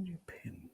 can you pin?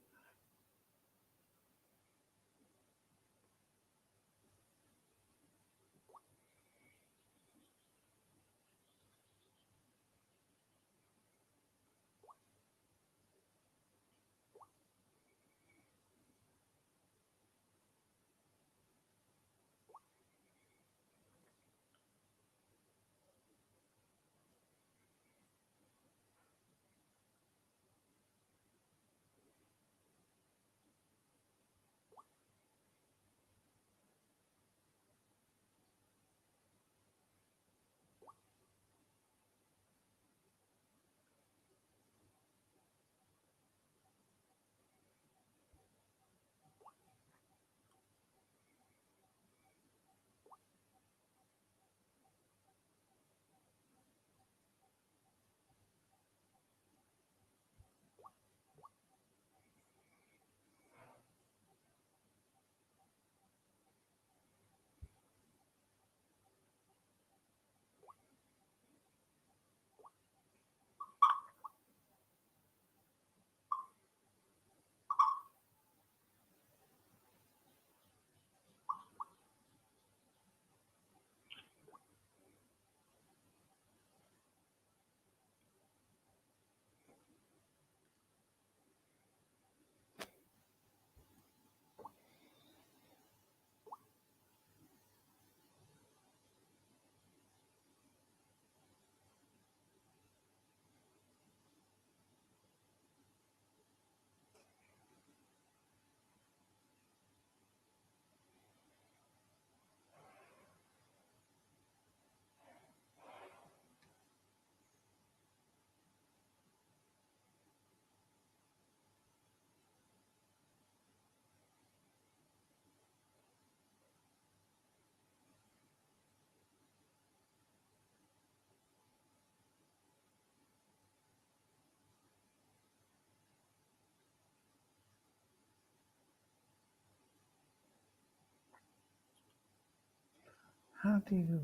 How do you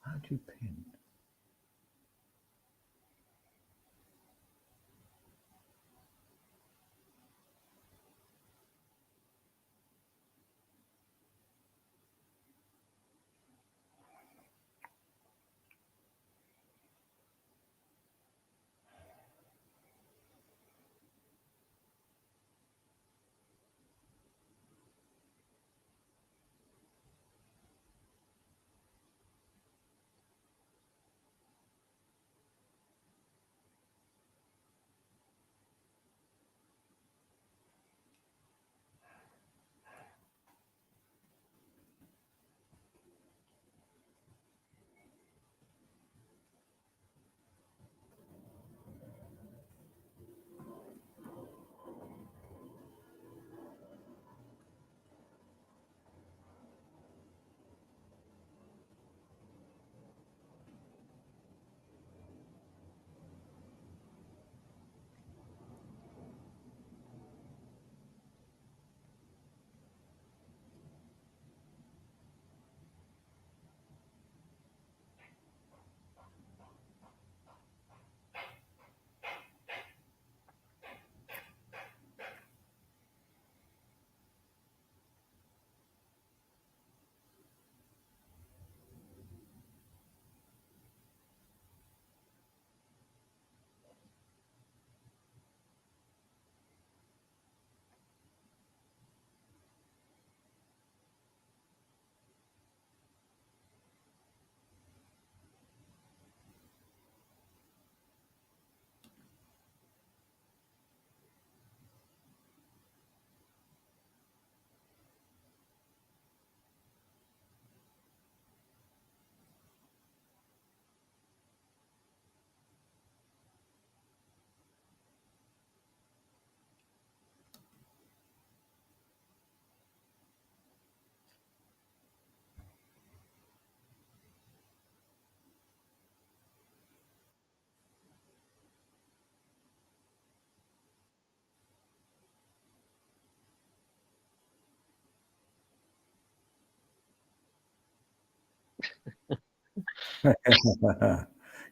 How do you pin?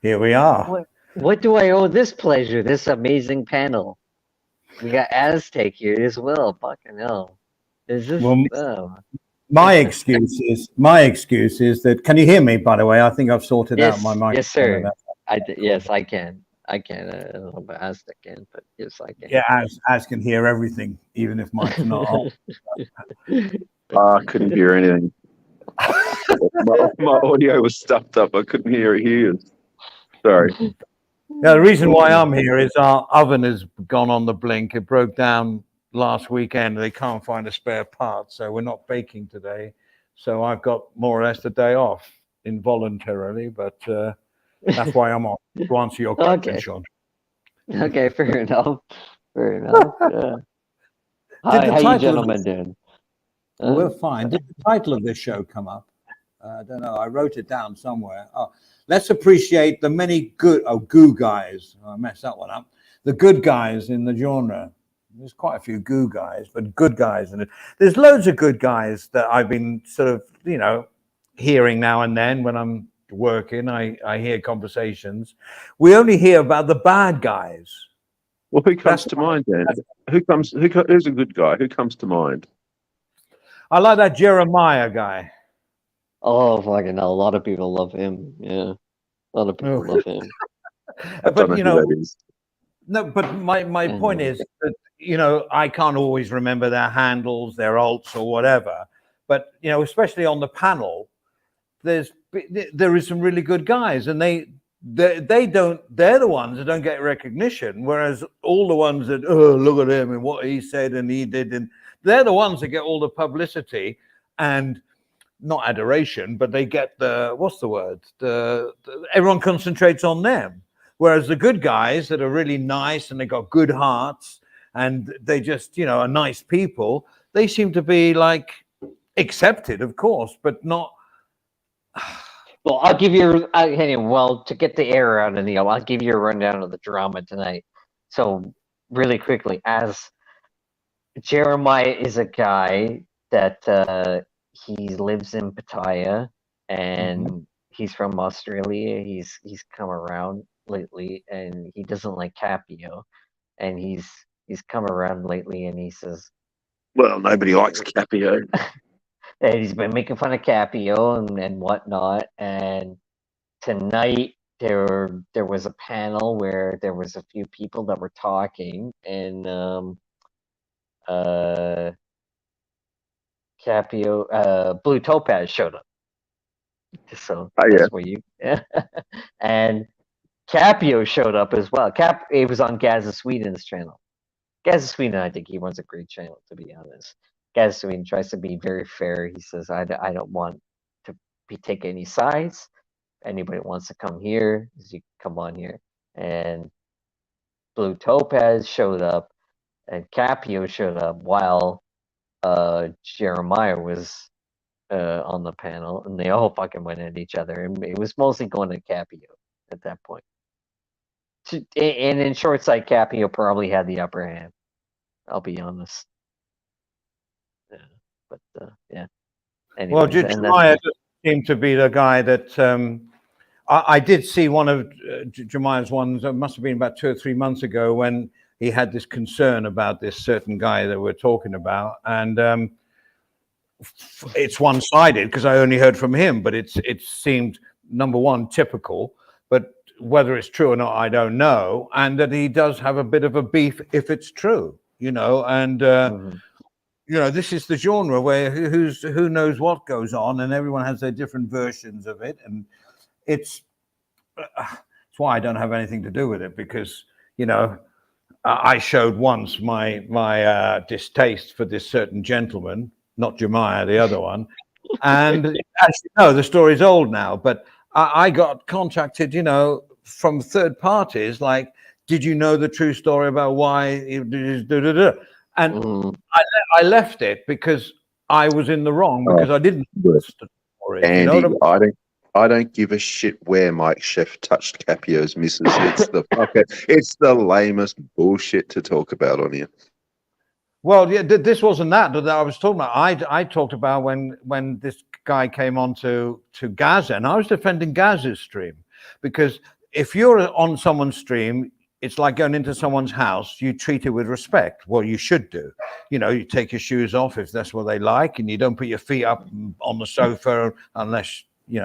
Here we are. What do I owe this pleasure? This amazing panel. We got Aztec here as well. Fucking hell. Is this? Well, Oh. my excuse is that. Can you hear me? By the way, I think I've sorted out my microphone. Yes, sir. Yes, I can. I can. I don't know about Aztec can, but yes, I can. Yeah, Az can hear everything, even if mic's not on. I couldn't hear anything. my audio was stuffed up. I couldn't hear you. Sorry. Now, the reason why I'm here is our oven has gone on the blink. It broke down last weekend. They can't find a spare part, so we're not baking today. So I've got more or less a day off involuntarily, but that's why I'm on, to answer your question, Sean. Okay, fair enough. Fair enough. Yeah. How you gentlemen doing? We're fine. Did the title of this show come up? I don't know. I wrote it down somewhere. Oh, let's appreciate the many Goo Guys. I messed that one up. The good guys in the genre. There's quite a few Goo Guys, but good guys in it. There's loads of good guys that I've been sort of, hearing now and then when I'm working. I hear conversations. We only hear about the bad guys. Well, who comes to mind then? Who's a good guy? Who comes to mind? I like that Jeremiah guy. Oh, fucking hell. A lot of people love him. Yeah. A lot of people love him. But, no, but my point is that, I can't always remember their handles, their alts or whatever. But, especially on the panel, there is some really good guys, and they're the ones that don't get recognition, whereas all the ones that, look at him and what he said and he did, and they're the ones that get all the publicity and not adoration, but they get what's the word? Everyone concentrates on them. Whereas the good guys that are really nice and they got good hearts and they just, are nice people, they seem to be like accepted, of course, but not. Well, I'll give you, to get the air out of I'll give you a rundown of the drama tonight. So really quickly, as Jeremiah is a guy that he lives in Pattaya, and he's from Australia. He's come around lately, and he doesn't like Capio, and he's come around lately, and he says, Well, nobody likes Capio. and he's been making fun of Capio and whatnot. And tonight there was a panel where there was a few people that were talking, and Capio, Blue Topaz showed up. So Oh, yeah. that's where you and Capio showed up as well. It was on Gaz of Sweden's channel. Gaz of Sweden, I think he runs a great channel, to be honest. Gaz of Sweden tries to be very fair. He says, I don't want to take any sides. Anybody wants to come here, you come on here. And Blue Topaz showed up, and Capio showed up while Jeremiah was on the panel, and they all fucking went at each other, and it was mostly going to Capio at that point. And in short sight, Capio probably had the upper hand. I'll be honest. Yeah, but yeah. Anyways, well, Jeremiah seemed to be the guy that I did see one of Jeremiah's ones. It must have been about 2 or 3 months ago when he had this concern about this certain guy that we're talking about, and it's one-sided because I only heard from him, but it seemed, number one, typical, but whether it's true or not, I don't know, and that he does have a bit of a beef if it's true, and this is the genre where who knows what goes on, and everyone has their different versions of it, and it's why I don't have anything to do with it, because I showed once my distaste for this certain gentleman, not Jeremiah, the other one, and actually no, the story's old now, but I got contacted, from third parties, like, did you know the true story about why? And I left it because I was in the wrong, because I didn't know the story. Andy, I don't give a shit where Mike Chef touched Capio's missus. It's the lamest bullshit to talk about on here. Well, yeah, this wasn't that I was talking about. I talked about when this guy came on to Gaza, and I was defending Gaza's stream, because if you're on someone's stream, it's like going into someone's house. You treat it with respect. Well, you should do. You take your shoes off if that's what they like, and you don't put your feet up on the sofa unless you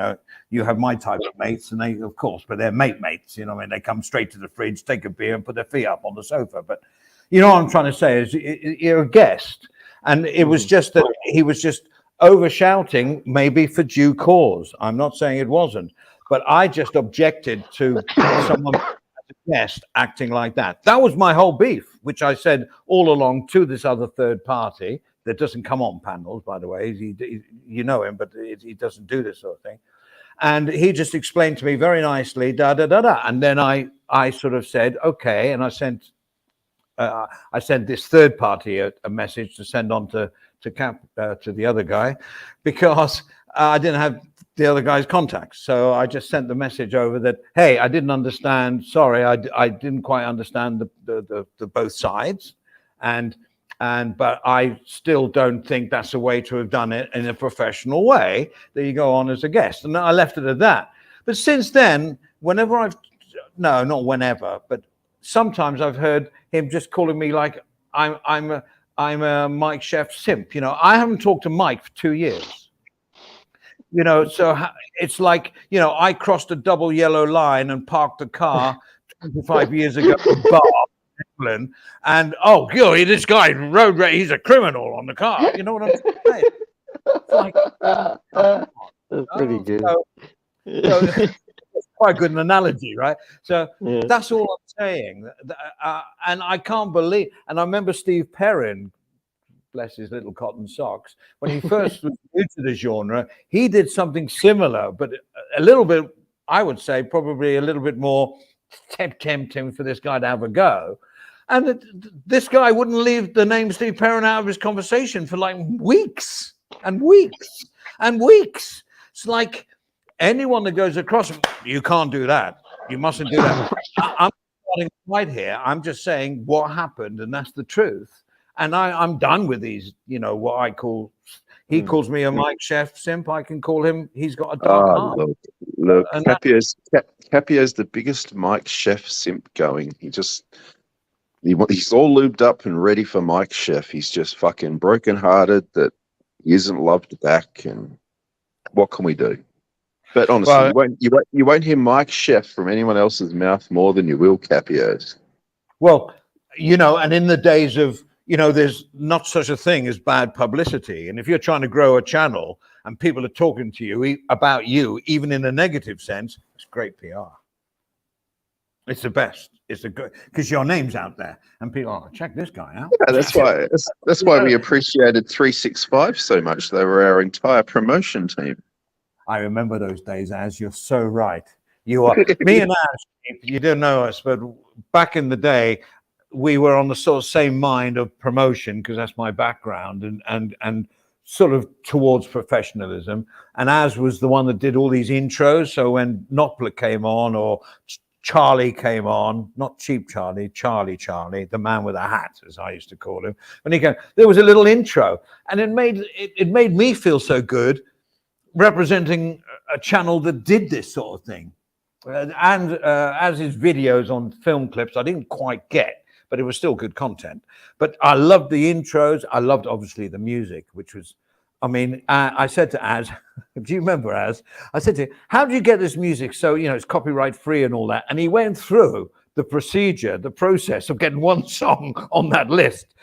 have my type of mates, and they, of course, but they're mates. They come straight to the fridge, take a beer, and put their feet up on the sofa. But what I'm trying to say is, you're a guest, and it was just that he was just over shouting, maybe for due cause. I'm not saying it wasn't, but I just objected to someone as a guest acting like that. That was my whole beef, which I said all along to this other third party that doesn't come on panels, by the way. You know him, but he doesn't do this sort of thing. And he just explained to me very nicely, and then I sort of said, okay, and I sent this third party a message to send on to the other guy, because I didn't have the other guy's contacts. So I just sent the message over that, hey, I didn't understand. Sorry, I didn't quite understand the both sides, but I still don't think that's a way to have done it in a professional way, that you go on as a guest. And I left it at that. But since then, not whenever, but sometimes I've heard him just calling me like I'm a Mike Chef simp. I haven't talked to Mike for 2 years. So it's like, I crossed a double yellow line and parked the car 25 years ago in Bath, England, and this guy road rage, he's a criminal on the car. You know what I'm saying? It's like, that's pretty good. So it's quite a good analogy, right? So that's all I'm saying. And I can't believe, and I remember Steve Perrin, bless his little cotton socks, when he first was new to the genre, he did something similar, but a little bit, I would say, probably a little bit more tempting for this guy to have a go. And this guy wouldn't leave the name Steve Perrin out of his conversation for like weeks and weeks and weeks. It's like, anyone that goes across, you can't do that. You mustn't do that. I'm not right here. I'm just saying what happened, and that's the truth. And I'm done with these, what I call, He calls me a Mike Chef simp. I can call him. He's got a dark heart. Look, Capio's the biggest Mike Chef simp going. He's all lubed up and ready for Mike Chef. He's just fucking brokenhearted that he isn't loved back. And what can we do? But honestly, you won't hear Mike Chef from anyone else's mouth more than you will Capio's. Well, and in the days of, there's not such a thing as bad publicity. And if you're trying to grow a channel and people are talking to you about you, even in a negative sense, it's great PR. It's the best. It's a good, because your name's out there and people, check this guy out. Yeah, that's why we appreciated 365 so much. They were our entire promotion team. I remember those days, Az. You're so right. You are. Me and Az, you don't know us, but back in the day, we were on the sort of same mind of promotion, because that's my background, and sort of towards professionalism. And Az was the one that did all these intros. So when Notpla came on, or Charlie came on, not Cheap Charlie, Charlie, the man with a hat, as I used to call him. And there was a little intro, and it made me feel so good, representing a channel that did this sort of thing. And as his videos on film clips, I didn't quite get, but it was still good content. But I loved the intros. I loved, obviously, the music, which was, I said to Az, do you remember, Az? I said to him, how do you get this music so, it's copyright free and all that? And he went through the process of getting one song on that list.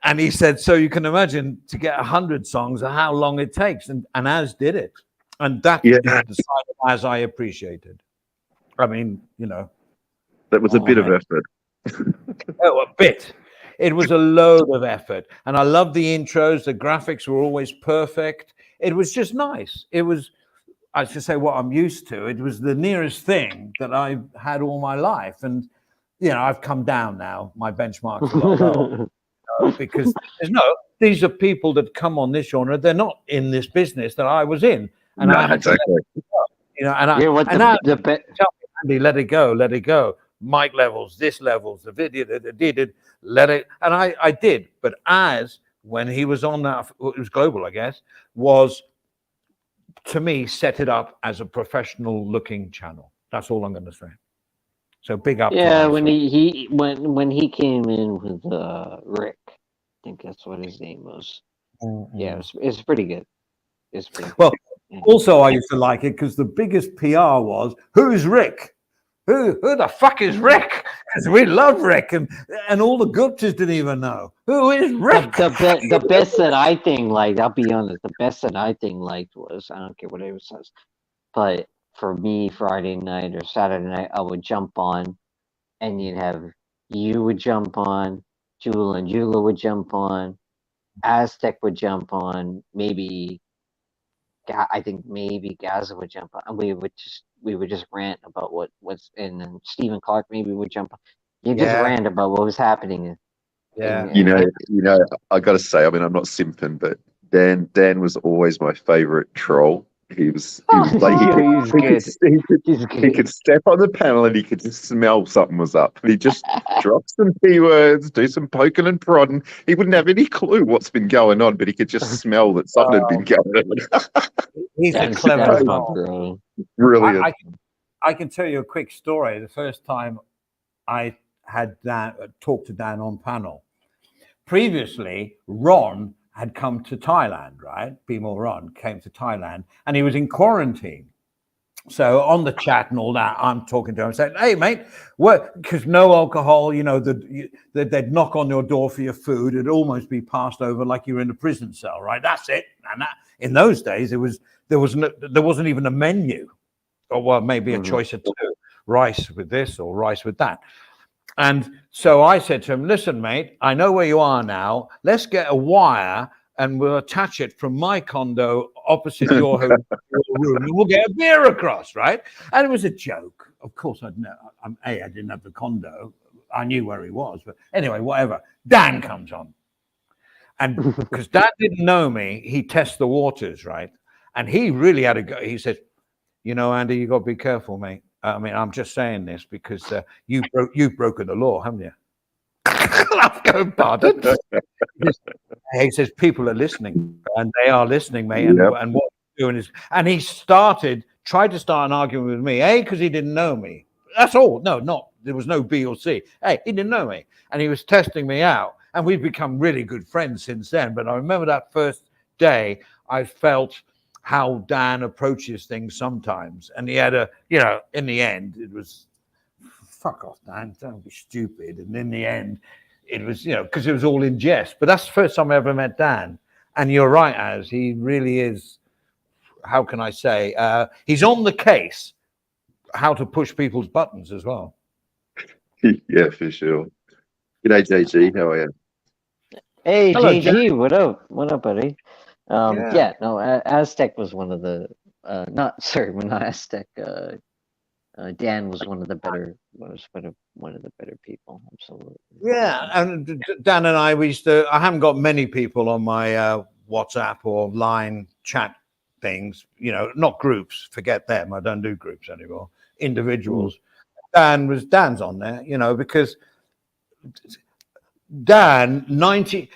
And he said, so you can imagine, to get 100 songs, how long it takes. And Az did it. And that's the side of Az I appreciated. That was a bit of effort. Oh, a bit. It was a load of effort. And I loved the intros. The graphics were always perfect. It was just nice. It was, I should say, what I'm used to. It was the nearest thing that I've had all my life. And, I've come down now. My benchmark's a lot lower. Because these are people that come on this genre. They're not in this business that I was in. And I had to Andy, let it go. Mic levels, this levels, the video, let it. And I did. But Az, when he was on that, it was global, I guess, was, to me, set it up as a professional looking channel. That's all I'm going to say. So big up. Yeah, when he came in with Rick, I think that's what his name was. Mm-hmm. Yeah, it's pretty good. It's pretty well. Good. Also, I used to like it because the biggest PR was, who's Rick? Who the fuck is Rick? Because we love Rick, and all the Guptas didn't even know who is Rick. The best that I think liked, I'll be honest, the best that I think liked was, I don't care what it says, but for me, Friday night or Saturday night, I would jump on, and you would jump on, Jula would jump on, Aztec would jump on, I think maybe Gaza would jump on, and we would just rant about what's in, and Stephen Clark maybe would jump on. You just rant about what was happening. Yeah, I got to say, I'm not simping, but Dan was always my favorite troll. He was like he could step on the panel and he could just smell something was up. And he just drop some keywords, do some poking and prodding. He wouldn't have any clue what's been going on, but he could just smell that something had been going on. He's a clever troll. Brilliant. I can tell you a quick story. The first time I had talked to Dan on panel. Previously, Ron had come to Thailand, right? Bimo Ron came to Thailand, and he was in quarantine. So on the chat and all that, I'm talking to him, saying, "Hey, mate, what?" Because no alcohol, they'd knock on your door for your food. It'd almost be passed over like you were in a prison cell, right? That's it. And in those days, there wasn't even a menu, or maybe a choice of two: rice with this or rice with that. And so I said to him, listen, mate, I know where you are now. Let's get a wire and we'll attach it from my condo opposite your room, and we'll get a beer across, right? And it was a joke. Of course, I didn't have the condo. I knew where he was. But anyway, whatever. Dan comes on. And because Dan didn't know me, he tests the waters, right? And he really had to go. He said, Andy, you got to be careful, mate. I'm just saying this because you've broken the law, haven't you? I'm going, pardon? He says, people are listening, and they are listening, mate. And what he's doing is, and he tried to start an argument with me, because he didn't know me. That's all. No, there was no B or C. He didn't know me, and he was testing me out, and we've become really good friends since then. But I remember that first day, I felt how Dan approaches things sometimes, and he had in the end, it was, fuck off, Dan, don't be stupid. And in the end, it was, because it was all in jest. But that's the first time I ever met Dan. And you're right, Az, he really is, how can I say, he's on the case, how to push people's buttons as well. Yeah, for sure. G'day, JG, how are you? Hey, Hello, JG, Jack. what up? What up, buddy? Aztec was one of the, not Aztec, Dan was one of the better people. Absolutely. Yeah, and Dan and I I haven't got many people on my WhatsApp or line chat things, not groups, forget them, I don't do groups anymore, individuals. Dan's on there, because Dan, 90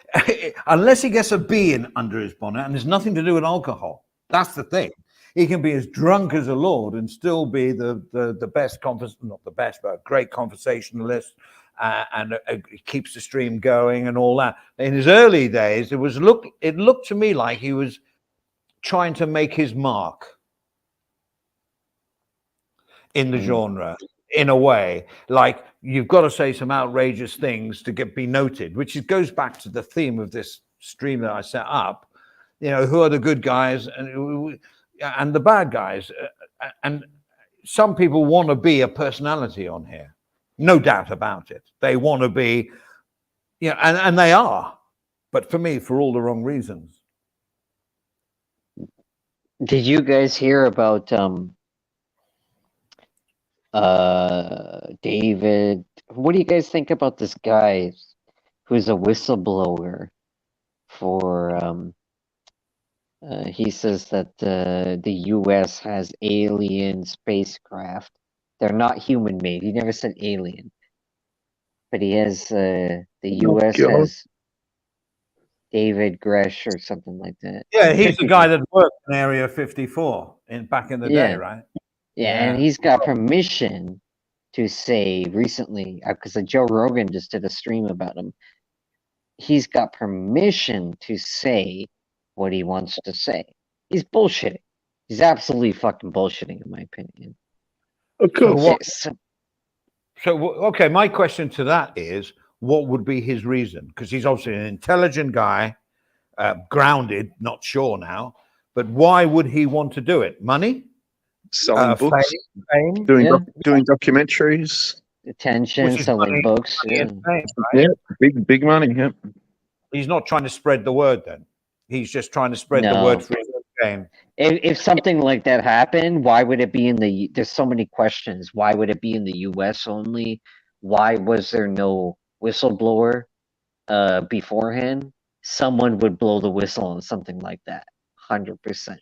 unless he gets a B in under his bonnet, and there's nothing to do with alcohol, that's the thing. He can be as drunk as a lord and still be the best not the best, but a great conversationalist, and keeps the stream going and all that. In his early days, it looked to me like he was trying to make his mark in the genre, in a way, like you've got to say some outrageous things to be noted, which goes back to the theme of this stream that I set up. Who are the good guys and the bad guys, and some people want to be a personality on here, no doubt about it. They want to be, and they are, but for me, for all the wrong reasons. Did you guys hear about David? What do you guys think about this guy who's a whistleblower for he says that the US has alien spacecraft. They're not human made. He never said alien, but he has the US has David Gresh or something like that. Yeah, he's the guy that worked in Area 54 back in the day, right? Yeah, and he's got permission to say recently, because Joe Rogan just did a stream about him. He's got permission to say what he wants to say. He's bullshitting. He's absolutely fucking bullshitting, in my opinion. Of course. Okay, my question to that is, what would be his reason? Because he's obviously an intelligent guy, grounded, not sure now, but why would he want to do it? Money? Selling books, fame? doing documentaries, attention, selling books. Fame, right? Yeah, big money. Yeah. He's not trying to spread the word then. He's just trying to spread the word for his own game. If something like that happened, why would it be in the? There's so many questions. Why would it be in the U.S. only? Why was there no whistleblower beforehand? Someone would blow the whistle on something like that. 100%,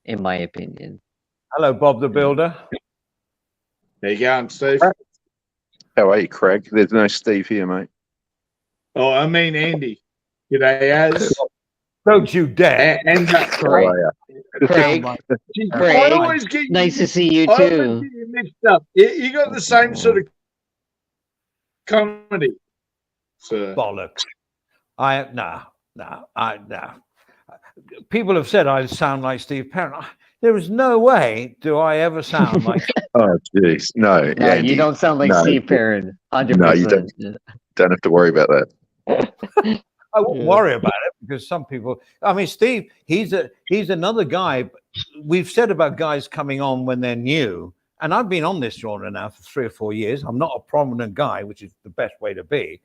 in my opinion. Hello, Bob the Builder. There you go, Steve. How are you, Craig? There's no Steve here, mate. Oh, I mean Andy. G'day, Az. Don't you dare. And Craig. I always get nice to see you I always too. get you mixed up. You got the same sort of comedy. So. Bollocks. No. People have said I sound like Steve Perrin. There is no way do I ever sound like. Oh, jeez, no. Yeah, you don't sound like Steve Perrin. 100%. No, you don't have to worry about that. I won't worry about it because some people. I mean, Steve, he's another guy. We've said about guys coming on when they're new, and I've been on this genre now for 3 or 4 years. I'm not a prominent guy, which is the best way to be.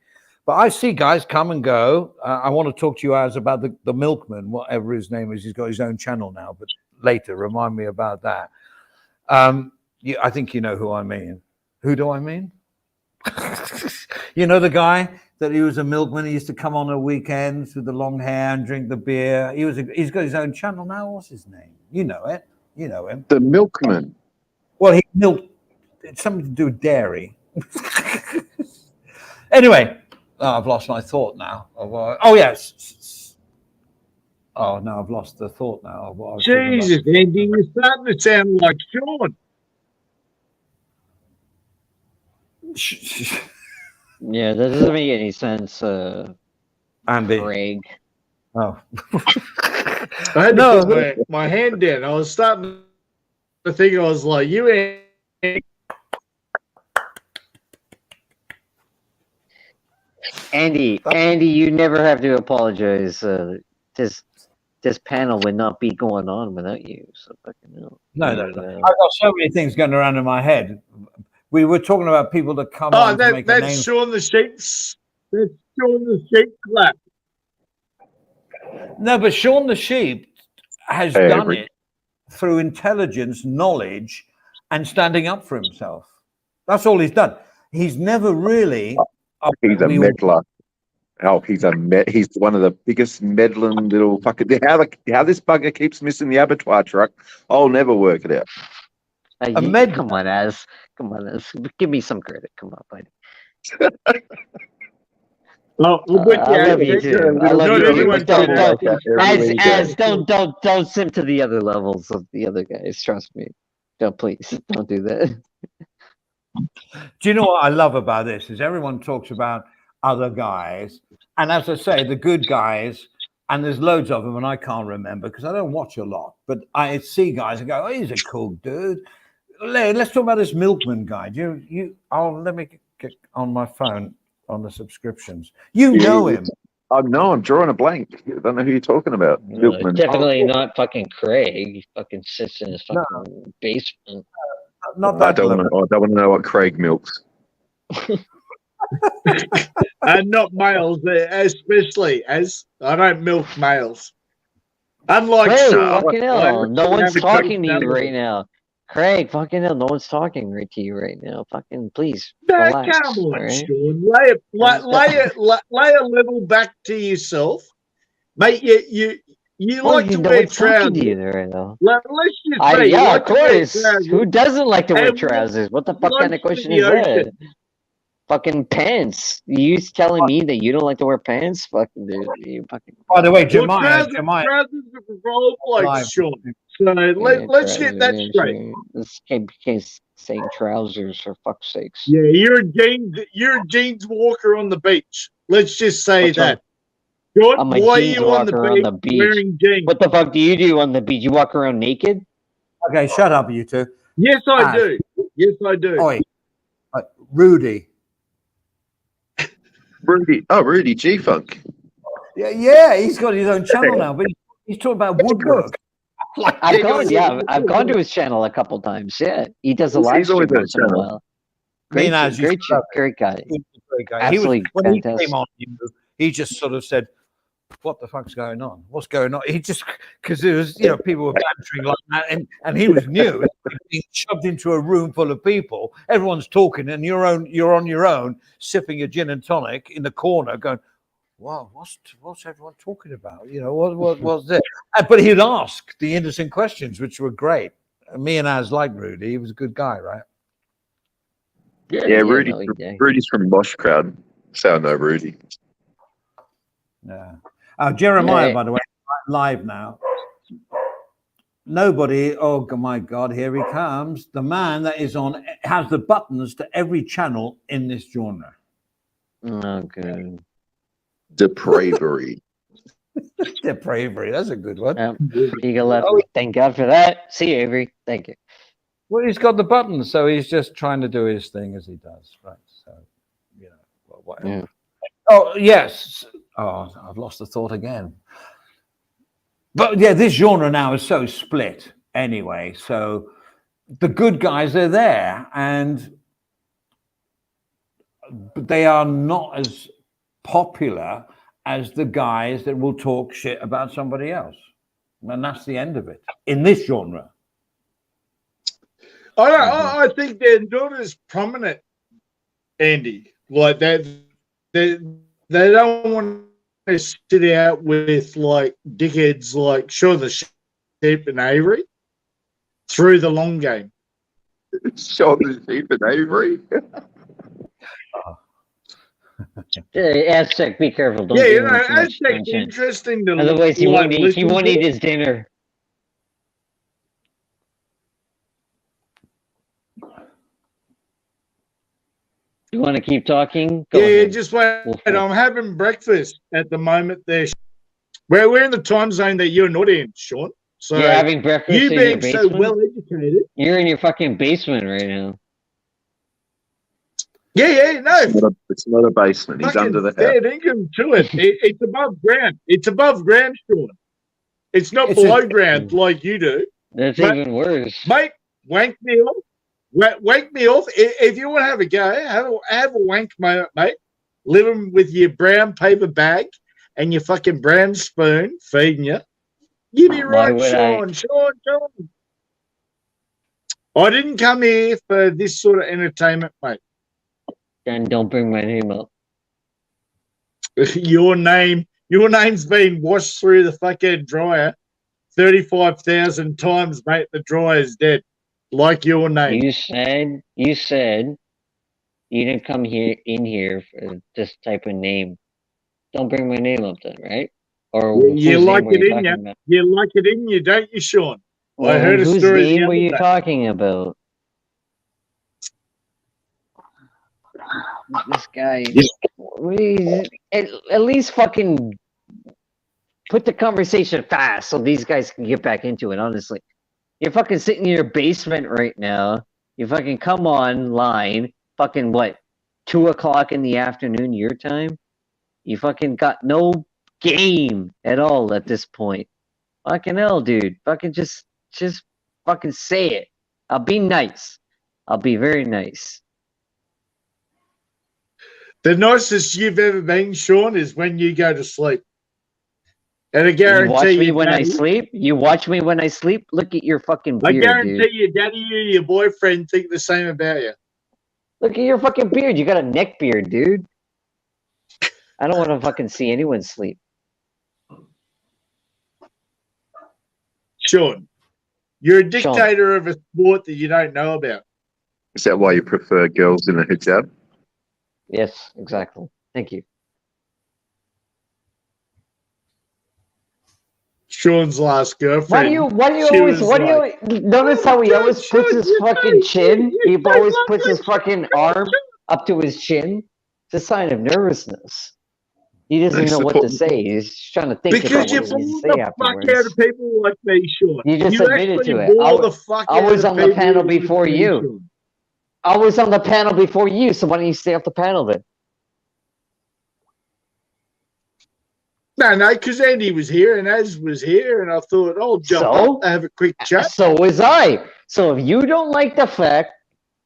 But I see guys come and go. I want to talk to you, Az, about the milkman, whatever his name is. He's got his own channel now, but later, remind me about that. I think you know who I mean. Who do I mean? You know the guy that he was a milkman. He used to come on the weekends with the long hair and drink the beer. He's got his own channel now. What's his name? You know it. You know him. The milkman. Well, he milked. It's something to do with dairy. Anyway, Oh, I've lost my thought now. Oh yes. Oh no, I've lost the thought now of what I was talking about. Jesus, Andy, you're starting to sound like Sean. Yeah, that doesn't make any sense, Andy. Craig. Oh. I had to put my hand down. I was starting to think I was like, you Andy, you never have to apologize. This panel would not be going on without you. So fucking hell. No. I've got so many things going around in my head. We were talking about people that come on to make a name. That's Sean the Sheep's. That's Sean the Sheep clap. No, but Sean the Sheep has done it through intelligence, knowledge, and standing up for himself. That's all he's done. He's never really. He's a meddler. Oh, he's one of the biggest meddling little fucking. How this bugger keeps missing the abattoir truck, I'll never work it out. Come on, Az. Give me some credit. Come on, buddy. I love you too. I love you. Az, don't simp to the other levels of the other guys. Trust me. Please don't do that. Do you know what I love about this? Is everyone talks about other guys, and as I say, the good guys, and there's loads of them, and I can't remember because I don't watch a lot. But I see guys and go, "Oh, he's a cool dude." Let's talk about this milkman guy. Let me get on my phone on the subscriptions. You know him. No, I'm drawing a blank. I don't know who you're talking about. Milkman. Definitely not fucking Craig. He fucking sits in his fucking basement. Not that. I don't want to know what Craig milks. And not males, especially as I don't milk males. Unlike Craig, Sean, fucking hell, no one's talking to you right now. Craig, fucking hell, no one's talking right to you right now. Fucking please, relax. Come on, right? Sean. Lay a level back to yourself, mate. You like to wear trousers. To you right now. Let's just say, yeah, of course. Who doesn't like to wear trousers? What the fuck kind of question is that? Fucking pants. You telling me that you don't like to wear pants? Fucking dude, you fucking. By the way, Jemima. Trousers roll like Sean. So let's get that straight. This can't saying trousers for fuck's sakes. Yeah, you're a jeans walker on the beach. Let's just say that. I'm a why jeans are you on the beach wearing jeans? What the fuck do you do on the beach? You walk around naked? Okay, shut up, you two. Yes, I do. Yes, I do. Oi, Rudy. Rudy G-Funk. Yeah, he's got his own channel now, but he's talking about woodwork. I've gone to his channel a couple times. Yeah, he does a live stream once in a while. Great guy. Great guy. Absolutely when fantastic. he came on, he just sort of said, "What the fuck's going on? What's going on?" He just because there was people were bantering like that, and he was new, being shoved into a room full of people. Everyone's talking, and you're on your own, sipping a gin and tonic in the corner, going, "Wow, what's everyone talking about? What's this?" But he'd ask the innocent questions, which were great. Me and Az liked Rudy. He was a good guy, right? Yeah, Rudy's from Mosh Crowd. So I know Rudy. Yeah. Jeremiah, by the way, live now. Nobody. Oh my God! Here he comes. The man that is on has the buttons to every channel in this genre. Okay. Depravery. Depravery. That's a good one. Eagle left. Thank God for that. See you, Avery. Thank you. Well, he's got the buttons, so he's just trying to do his thing as he does, right? So, whatever. Yeah. Oh yes. Oh, I've lost the thought again. But yeah, this genre now is so split anyway. So the good guys are there, but they are not as popular as the guys that will talk shit about somebody else. And that's the end of it in this genre. I think they're not as prominent, Andy. Like that, they don't want to sit out with like dickheads like Sean the Sheep and Avery through the long game. Sean the Sheep and Avery. Aztec, be careful. Don't Yeah, give you know, him too much Aztec's attention. interesting to Otherwise, he like, won't eat his dinner. You want to keep talking? Go yeah, ahead. just wait. We'll I'm having breakfast at the moment there. We're in the time zone that you're not in, Sean. So You're having breakfast you in your being basement? so well educated. You're in your fucking basement right now. Yeah, no. It's not a basement. He's under the house. Fair income to it. It's above ground. It's above ground, Sean. It's not below ground like you do. That's even worse. Mate, wank me off. Wank me off. If you want to have a go, have a wank moment, mate. Living with your brown paper bag and your fucking brown spoon feeding you. You be right, Sean. I didn't come here for this sort of entertainment, mate. Then don't bring my name up. Your name's been washed through the fucking dryer 35,000 times, mate. The dryer's dead. Like your name. You said you didn't come in here for this type of name. Don't bring my name up then, right? Or you like it in you. About? You like it in you, don't you, Sean? Well, I heard a story. Whose name were you talking about? This guy. At least fucking put the conversation fast so these guys can get back into it, honestly. You're fucking sitting in your basement right now. You fucking come online, fucking what, 2 o'clock in the afternoon your time? You fucking got no game at all at this point. Fucking hell, dude. Fucking just fucking say it. I'll be nice. I'll be very nice. The nicest you've ever been, Sean, is when you go to sleep. And I guarantee you watch me when I sleep. You watch me when I sleep. Look at your fucking beard, I guarantee dude. your daddy and your boyfriend think the same about you. Look at your fucking beard. You got a neck beard, dude. I don't want to fucking see anyone sleep. Sean, you're a dictator of a sport that you don't know about. Is that why you prefer girls in a hijab? Yes, exactly. Thank you. Sean's last girlfriend. Why do you notice how he always puts his fucking chin? He always puts his fucking arm up to his chin. It's a sign of nervousness. He doesn't know what to say. He's trying to think about what he needs to say afterwards. Because you fuck out of people like me, Sean. You just admitted to it. I was on the panel before you. I was on the panel before you, so why don't you stay off the panel then? No, because Andy was here and Az was here, and I thought, I'll jump up and have a quick chat. So was I. So if you don't like the fact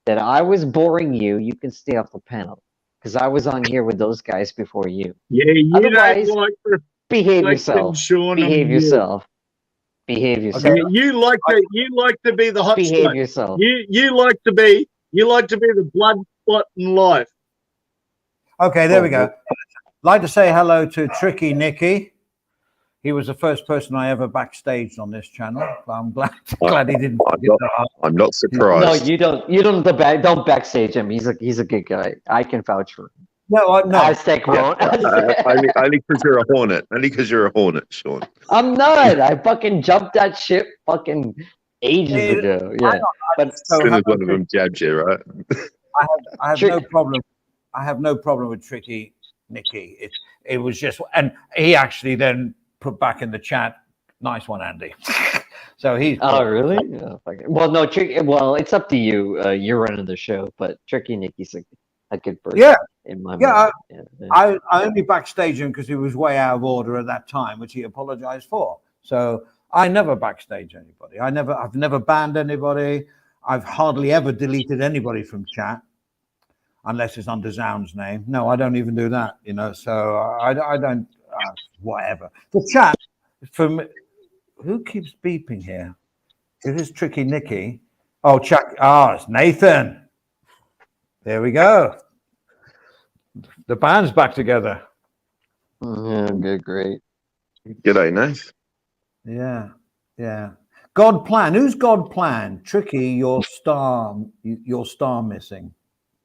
that I was boring you, you can stay off the panel. Because I was on here with those guys before you. Yeah, you Otherwise, don't like behave yourself. Sean, behave yourself. Behave yourself. Okay, you like to be the hot behave spot. Yourself. You like to be the blood spot in life. Okay, there we go. Like to say hello to Tricky Nicky. He was the first person I ever backstaged on this channel. I'm glad he didn't. I'm not surprised. No, you don't. You don't. Don't backstage him. He's a good guy. I can vouch for him. No. Aztec won't. Only because you're a hornet. Only because you're a hornet, Sean. I'm not. I fucking jumped that ship fucking ages ago. Yeah, but as soon as one of them jabbed you, right? I have no problem. I have no problem with Tricky Nicky. It was just, and he actually then put back in the chat, nice one, Andy. So he's. Oh, really? Oh, well, no, well, it's up to you. You're running the show, but Tricky Nicky's a good person. Yeah. In my mind. I only backstage him because he was way out of order at that time, which he apologized for. So I never backstage anybody. I've never banned anybody. I've hardly ever deleted anybody from chat. Unless it's under Zound's name. No, I don't even do that, so I don't, whatever. The chat, from who keeps beeping here? It is Tricky Nicky. Oh, Chuck, it's Nathan. There we go. The band's back together. Good, great. G'day, Nate. Yeah. God Plan. Who's God Plan? Tricky, your star missing.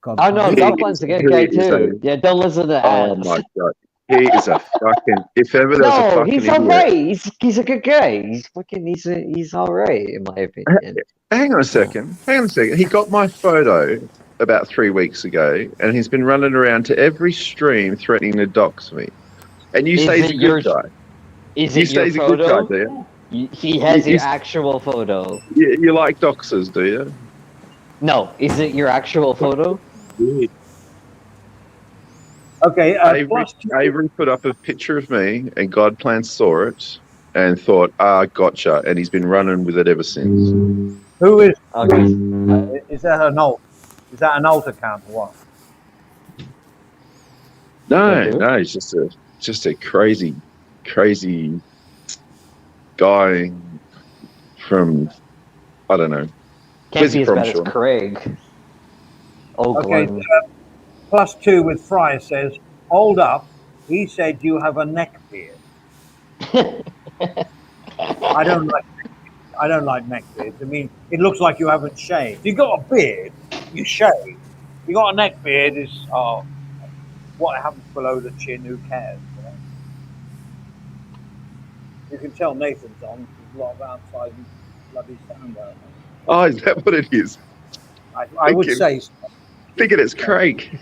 God, Oh no, He Dogman's a good he guy is too. Yeah, don't listen to Oh ads. my god, he is a fucking. If ever there was a No, fucking he's idiot. alright. He's a good guy. He's alright in my opinion. Hang on a second. Hang on a second. He got my photo about 3 weeks ago, and he's been running around to every stream threatening to dox me. And you say he's a good guy. Is You it say your he's a good guy, photo? do you? He has You, your actual photo. you like doxers, do you? No, is it your actual photo? Okay, Avery put up a picture of me, and Godplan saw it and thought, gotcha. And he's been running with it ever since. who is Okay. is that an alt? Is that an alt account or what? No, he's just a crazy guy from, I don't know. Can't be as from, bad Sean? as Craig. Okay, Oakland. +2 with Fry says, hold up. He said you have a neck beard. I don't like neck beards. I mean, it looks like you haven't shaved. You got a beard, you shave. You got a neck beard, is what happens below the chin? Who cares? You know? You can tell Nathan's on. There's a lot of outside bloody sound out there. Oh, is that what it is? I would say so. Thinking it's Craig.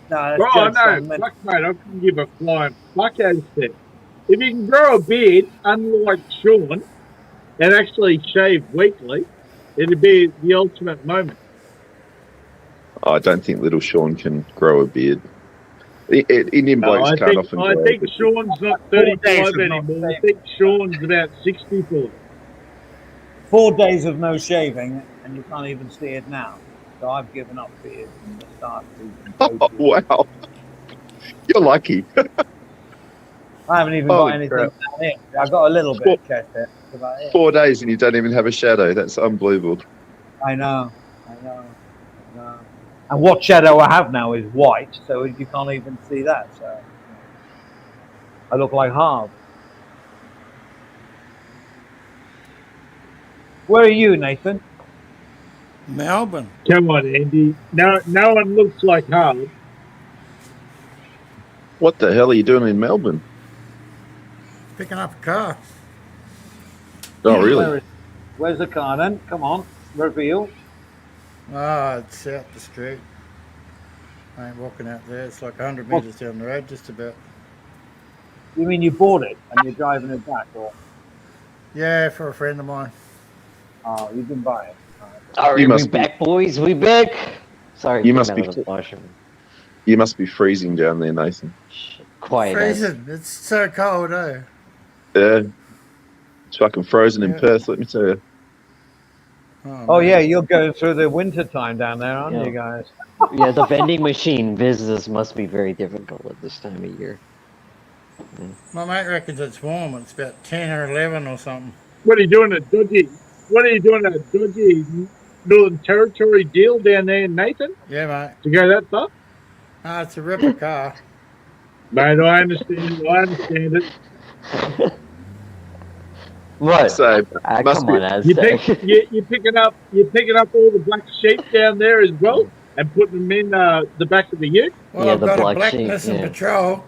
No, Bro, no, fuck, mate, I couldn't give a flying fuck as that. If you can grow a beard, unlike Sean, and actually shave weekly, it'd be the ultimate moment. I don't think little Sean can grow a beard. Indian blokes can't often grow I think Sean's not 35 anymore. I think Sean's about 64. 4 days of no shaving, and you can't even see it now. So I've given up beard from the start. Oh, wow. You're lucky. I haven't even got anything down here. I got a little bit of chest hair. That's about it. 4 days and you don't even have a shadow. That's unbelievable. I know. And what shadow I have now is white, so you can't even see that. So I look like Harv. Where are you, Nathan? Melbourne. Come on, Andy. No one looks like Harv. What the hell are you doing in Melbourne? Picking up a car. Oh, really? Where's the car then? Come on, reveal. It's out the street. I ain't walking out there. It's like 100 metres down the road, just about. You mean you bought it and you're driving it back, or? Yeah, for a friend of mine. Oh, you didn't buy it. All right, we back, boys. We back. Sorry, you must be. Washington. You must be freezing down there, Nathan. Quiet. Freezing. It's so cold, eh? Yeah. It's fucking frozen in Perth, let me tell you. Oh yeah, you're going through the winter time down there, aren't you guys? Yeah, the vending machine business must be very difficult at this time of year. Yeah. My mate reckons it's warm. It's about 10 or 11 or something. What are you doing at dodgy Northern Territory deal down there, Nathan? Yeah, mate. To go that far? It's a ripper car. Mate, I understand it. What? So, come on, Aztec. You're picking up all the black sheep down there as well, and putting them in the back of the ute. Well, Yeah, I've the got black a blackness sheep, and yeah. patrol.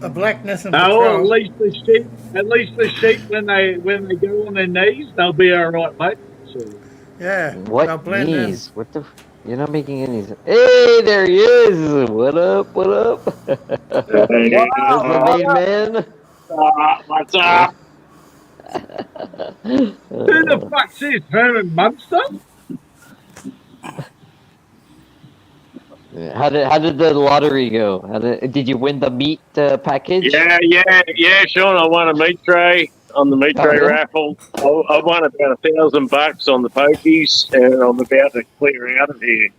a blackness and Oh, patrol. at least the sheep when they go on their knees, they'll be all right, mate. So, Yeah. they'll What blend knees? What the? You're not making any sense. Hey, there he is. What up? What up? There's the main man. what's up? Who the fuck's this, Herman Munster? How did the lottery go? Did you win the meat package? Yeah, Sean. I won a meat tray on the meat tray raffle. I won about $1,000 on the pokies, and I'm about to clear out of here.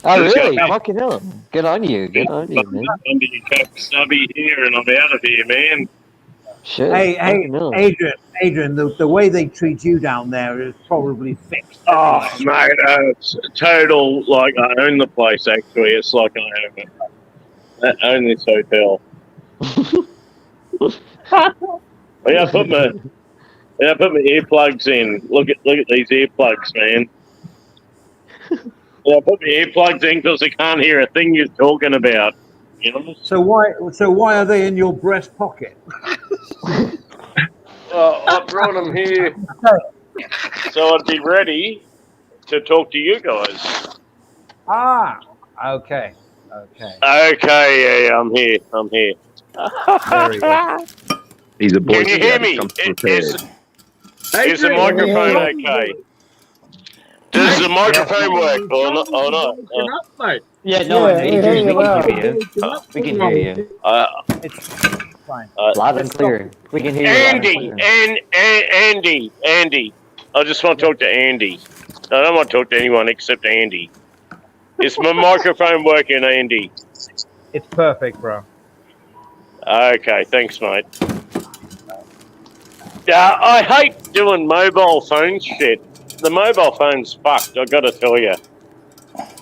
Oh, really? Fucking hell. Good on you. Good on you, man. Under your cup stubby here, and I'm out of here, man. Shit. Hey, fucking hell. Adrian, the way they treat you down there is probably fixed. Oh, mate, it's total, like, I own the place, actually. It's like I own this hotel. I put my earplugs in. Look at these earplugs, man. Yeah, put my earplugs in because I can't hear a thing you're talking about. You know? So why are they in your breast pocket? I brought them here so I'd be ready to talk to you guys. Ah, okay. Okay, yeah, I'm here. Very good. He's a boy Can you hear scout. He me? comes prepared. Is the Adrian, microphone yeah. okay? Does the microphone Adrian, work your or not? phone's broken up, mate. Yeah, no, Yeah, we hear Adrian, you we can well. hear you. Broken up We can for hear a you. It's fine. Loud and clear. We can hear you loud and Andy, clear. Andy. I just want to talk to Andy. I don't want to talk to anyone except Andy. Is my microphone working, Andy? It's perfect, bro. Okay, thanks, mate. I hate doing mobile phone shit. The mobile phone's fucked, I gotta tell you.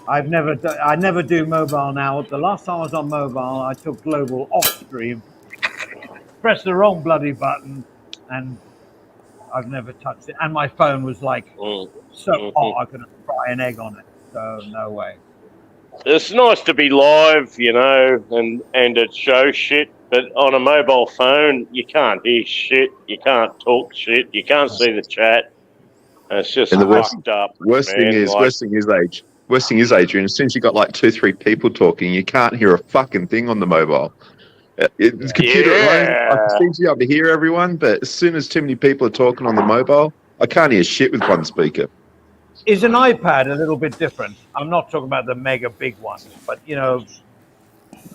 I never do mobile now. The last time I was on mobile, I took global off stream, pressed the wrong bloody button, and I've never touched it. And my phone was like so hot I couldn't fry an egg on it. So no way. It's nice to be live, you know, and it shows shit. But on a mobile phone, you can't hear shit. You can't talk shit. You can't see the chat. It's just And the fucked up. Worst thing is, Adrian, as soon as you got like 2-3 people talking, you can't hear a fucking thing on the mobile. It's computer at home. I seem to be able to hear everyone, but as soon as too many people are talking on the mobile, I can't hear shit with one speaker. Is an iPad a little bit different? I'm not talking about the mega big ones, but you know,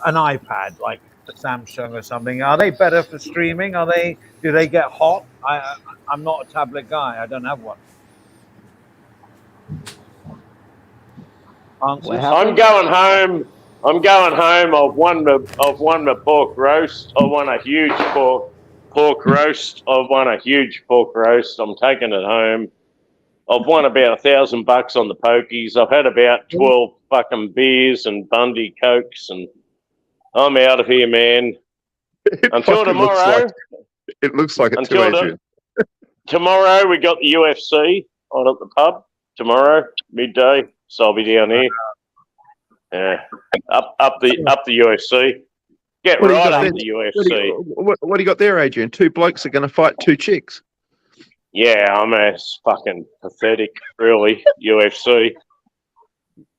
an iPad like the Samsung or something. Are they better for streaming? Do they get hot? I'm not a tablet guy. I don't have one. Answers? I'm going home. I've won the pork roast. I won a huge pork roast. I've won a huge pork roast. I'm taking it home. I've won about $1,000 on the pokies. I've had about 12 fucking beers and Bundy Cokes, and I'm out of here, man. Until tomorrow. It looks like it too, Adrian. Tomorrow we got the UFC on at the pub. Tomorrow midday, so I'll be down here. Yeah, up the UFC. Get What do you right got up the UFC. What do you got there, Adrian? 2 blokes are going to fight 2 chicks. Yeah, I mean, it's fucking pathetic, really. UFC.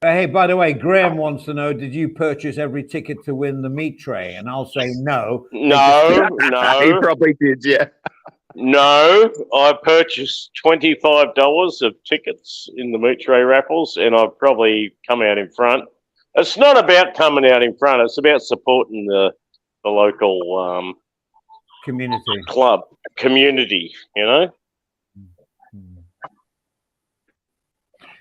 Hey, by the way, Graham wants to know: did you purchase every ticket to win the meat tray? And I'll say no. No. He probably did, yeah. No, I purchased $25 of tickets in the meat tray raffles, and I've probably come out in front. It's not about coming out in front; it's about supporting the local community. You know.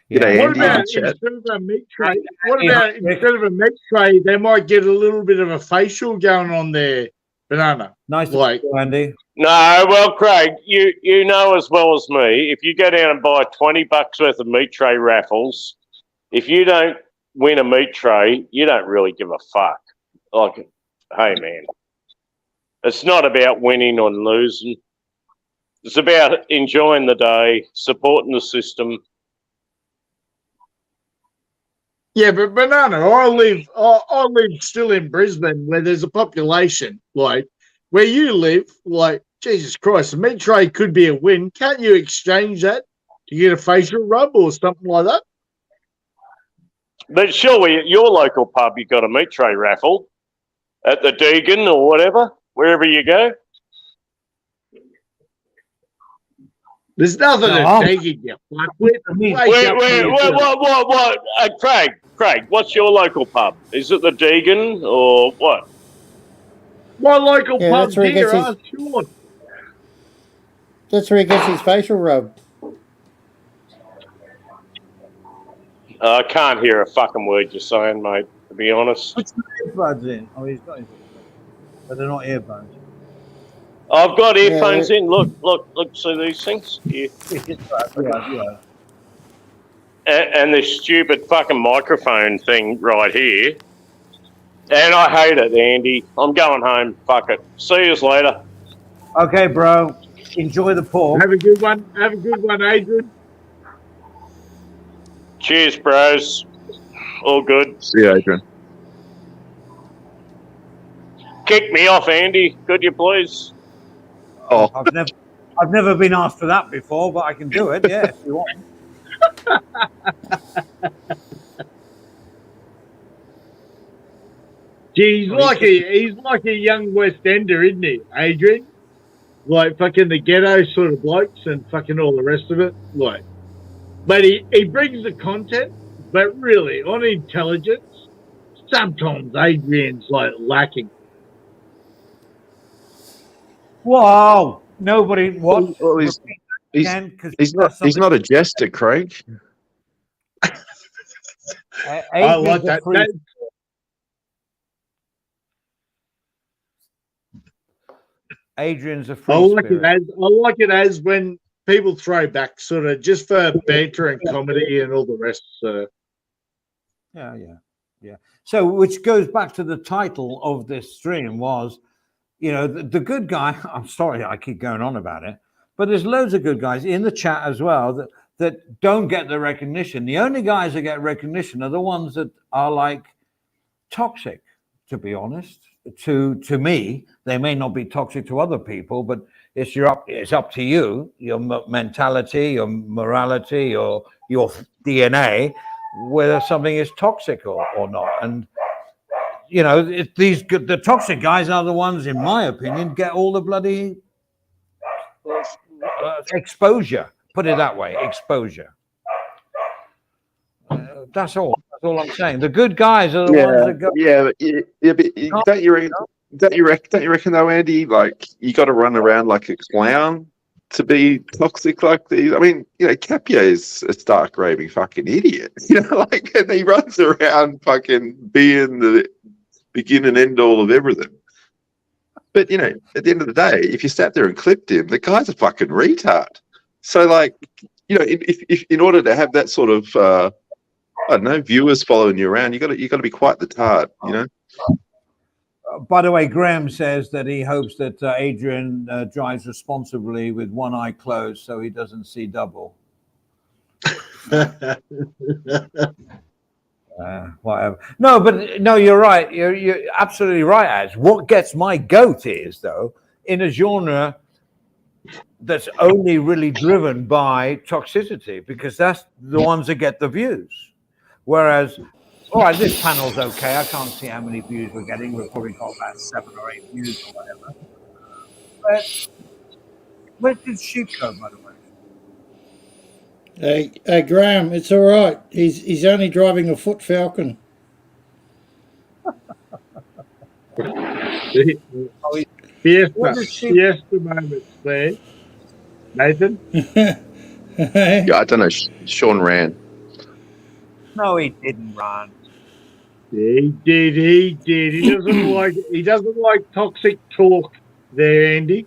Yeah. What about instead of a meat tray? What about instead of a meat tray, they might get a little bit of a facial going on there, Banana? Nice, like Andy. No, well, Craig, you know as well as me, if you go down and buy $20 worth of meat tray raffles, if you don't win a meat tray, you don't really give a fuck. Like, hey, man, it's not about winning or losing. It's about enjoying the day, supporting the system. Yeah, but Banana, I live still in Brisbane, where there's a population like where you live. Like, Jesus Christ, a meat tray could be a win. Can't you exchange that to get a facial rub or something like that? But surely at your local pub, you've got a meat tray raffle at the Deegan or whatever, wherever you go. There's nothing at Deegan, you fuckwit. What? Craig, what's your local pub? Is it the Deegan or what? My local pub here, sure. That's where he gets his facial rub. I can't hear a fucking word you're saying, mate, to be honest. Put your earbuds in. Oh, he's got his earbuds. But they're not earbuds. I've got earphones in. Look, see these things? Yeah. And this stupid fucking microphone thing right here. And I hate it, Andy. I'm going home. Fuck it. See you later. Okay, bro. Enjoy the pork. Have a good one. Adrian. Cheers, bros. All good. See you, Adrian. Kick me off, Andy. Could you please? Oh, I've never been asked for that before, but I can do it. Yeah, if you want. Gee, he's like a young West Ender, isn't he, Adrian? Like fucking the ghetto sort of blokes and fucking all the rest of it. Like, but he brings the content, but really on intelligence, sometimes Adrian's like lacking. Whoa! Nobody. What? well, he's not a jester, Craig. I like that. Adrian's a free spirit. I like it as when people throw back, sort of just for banter and comedy and all the rest. So. Yeah. So, which goes back to the title of this stream was, the good guy. I'm sorry, I keep going on about it, but there's loads of good guys in the chat as well that don't get the recognition. The only guys that get recognition are the ones that are like toxic, to be honest. To me, they may not be toxic to other people, but it's up to you, your mentality, your morality, your DNA, whether something is toxic or not. And the toxic guys are the ones, in my opinion, get all the bloody exposure. Put it that way, exposure. That's all. That's all I'm saying. The good guys are the ones that go. But don't you reckon though, Andy? Like, you got to run around like a clown to be toxic like these. I mean, Capio is a stark raving fucking idiot. And he runs around fucking being the begin and end all of everything. But at the end of the day, if you sat there and clipped him, the guy's a fucking retard. So, like, if in order to have that sort of I don't know, viewers following you around, you got to be quite the tart, By the way, Graham says that he hopes that Adrian drives responsibly with one eye closed so he doesn't see double. Whatever. No, you're right. You're absolutely right, Az. What gets my goat is, though, in a genre that's only really driven by toxicity, because that's the ones that get the views. Whereas, all right, this panel's okay. I can't see how many views we're getting. We've probably got about 7 or 8 views or whatever. But where did Sheep go, by the way? Hey, Graham, it's all right. He's only driving a Foot Falcon. Fiesta moments there. Nathan? Yeah, I don't know. Sean ran. No, he didn't run. He did. He doesn't like toxic talk there, Andy.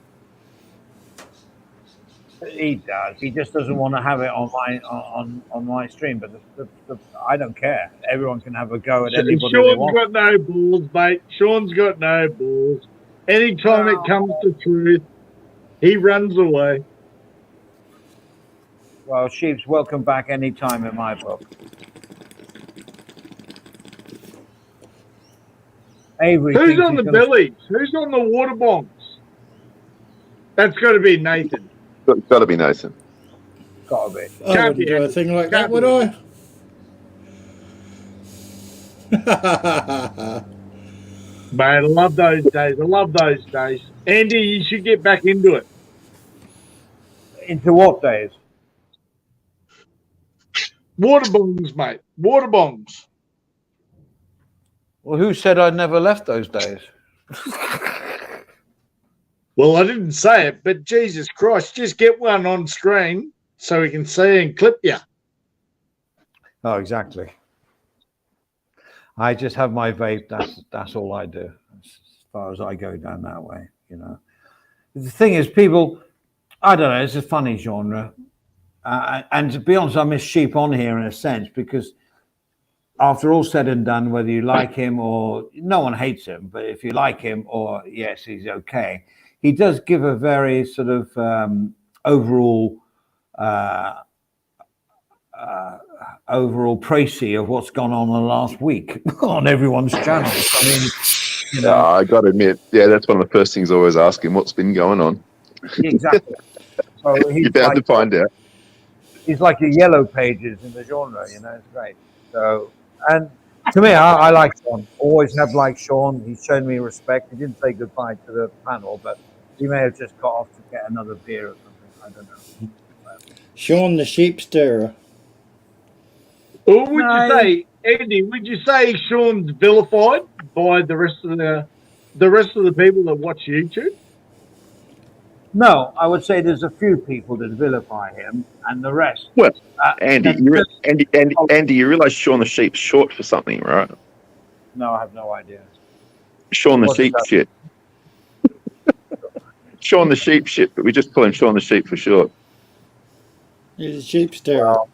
He does. He just doesn't want to have it on my stream. But I don't care. Everyone can have a go at anybody they want. Sean's got no balls, mate. Sean's got no balls. Anytime it comes to truth, he runs away. Well, Sheep's welcome back anytime in my book. Avery, who's on the bellies? Who's on the water bombs? That's got to be Nathan. Got to be Nathan. Got to be. I wouldn't do a thing like that, would I? Mate, I love those days. Andy, you should get back into it. Into what days? Water bongs, mate. Water bongs. Well, who said I never left those days? Well, I didn't say it, but Jesus Christ, just get one on screen so we can see and clip you. Oh, exactly. I just have my vape. That's all I do. As far as I go down that way, The thing is, people, I don't know. It's a funny genre, and to be honest, I miss Sheep on here in a sense, because after all said and done, whether you like him or no one hates him, but if you like him or yes, he's okay. He does give a very sort of overall, overall précis of what's gone on in the last week on everyone's channels. I mean, you know, I got to admit, that's one of the first things I always ask him. What's been going on? exactly. So You're bound to find out. He's like your yellow pages in the genre, you know. It's great. So, and to me, I like Sean. Always have liked Sean. He's shown me respect. He didn't say goodbye to the panel, but he may have just got off to get another beer or something. I don't know. Sean the sheep stirrer. Or would you say, Andy? Would you say Sean's vilified by the rest of the people that watch YouTube? No, I would say there's a few people that vilify him, and the rest. Well, Andy, you realise Sean the Sheep's short for something, right? No, I have no idea. Sean the Sheep shit. Sean the Sheep shit, but we just call him Sean the Sheep for short. He's a sheep stirrer. Well,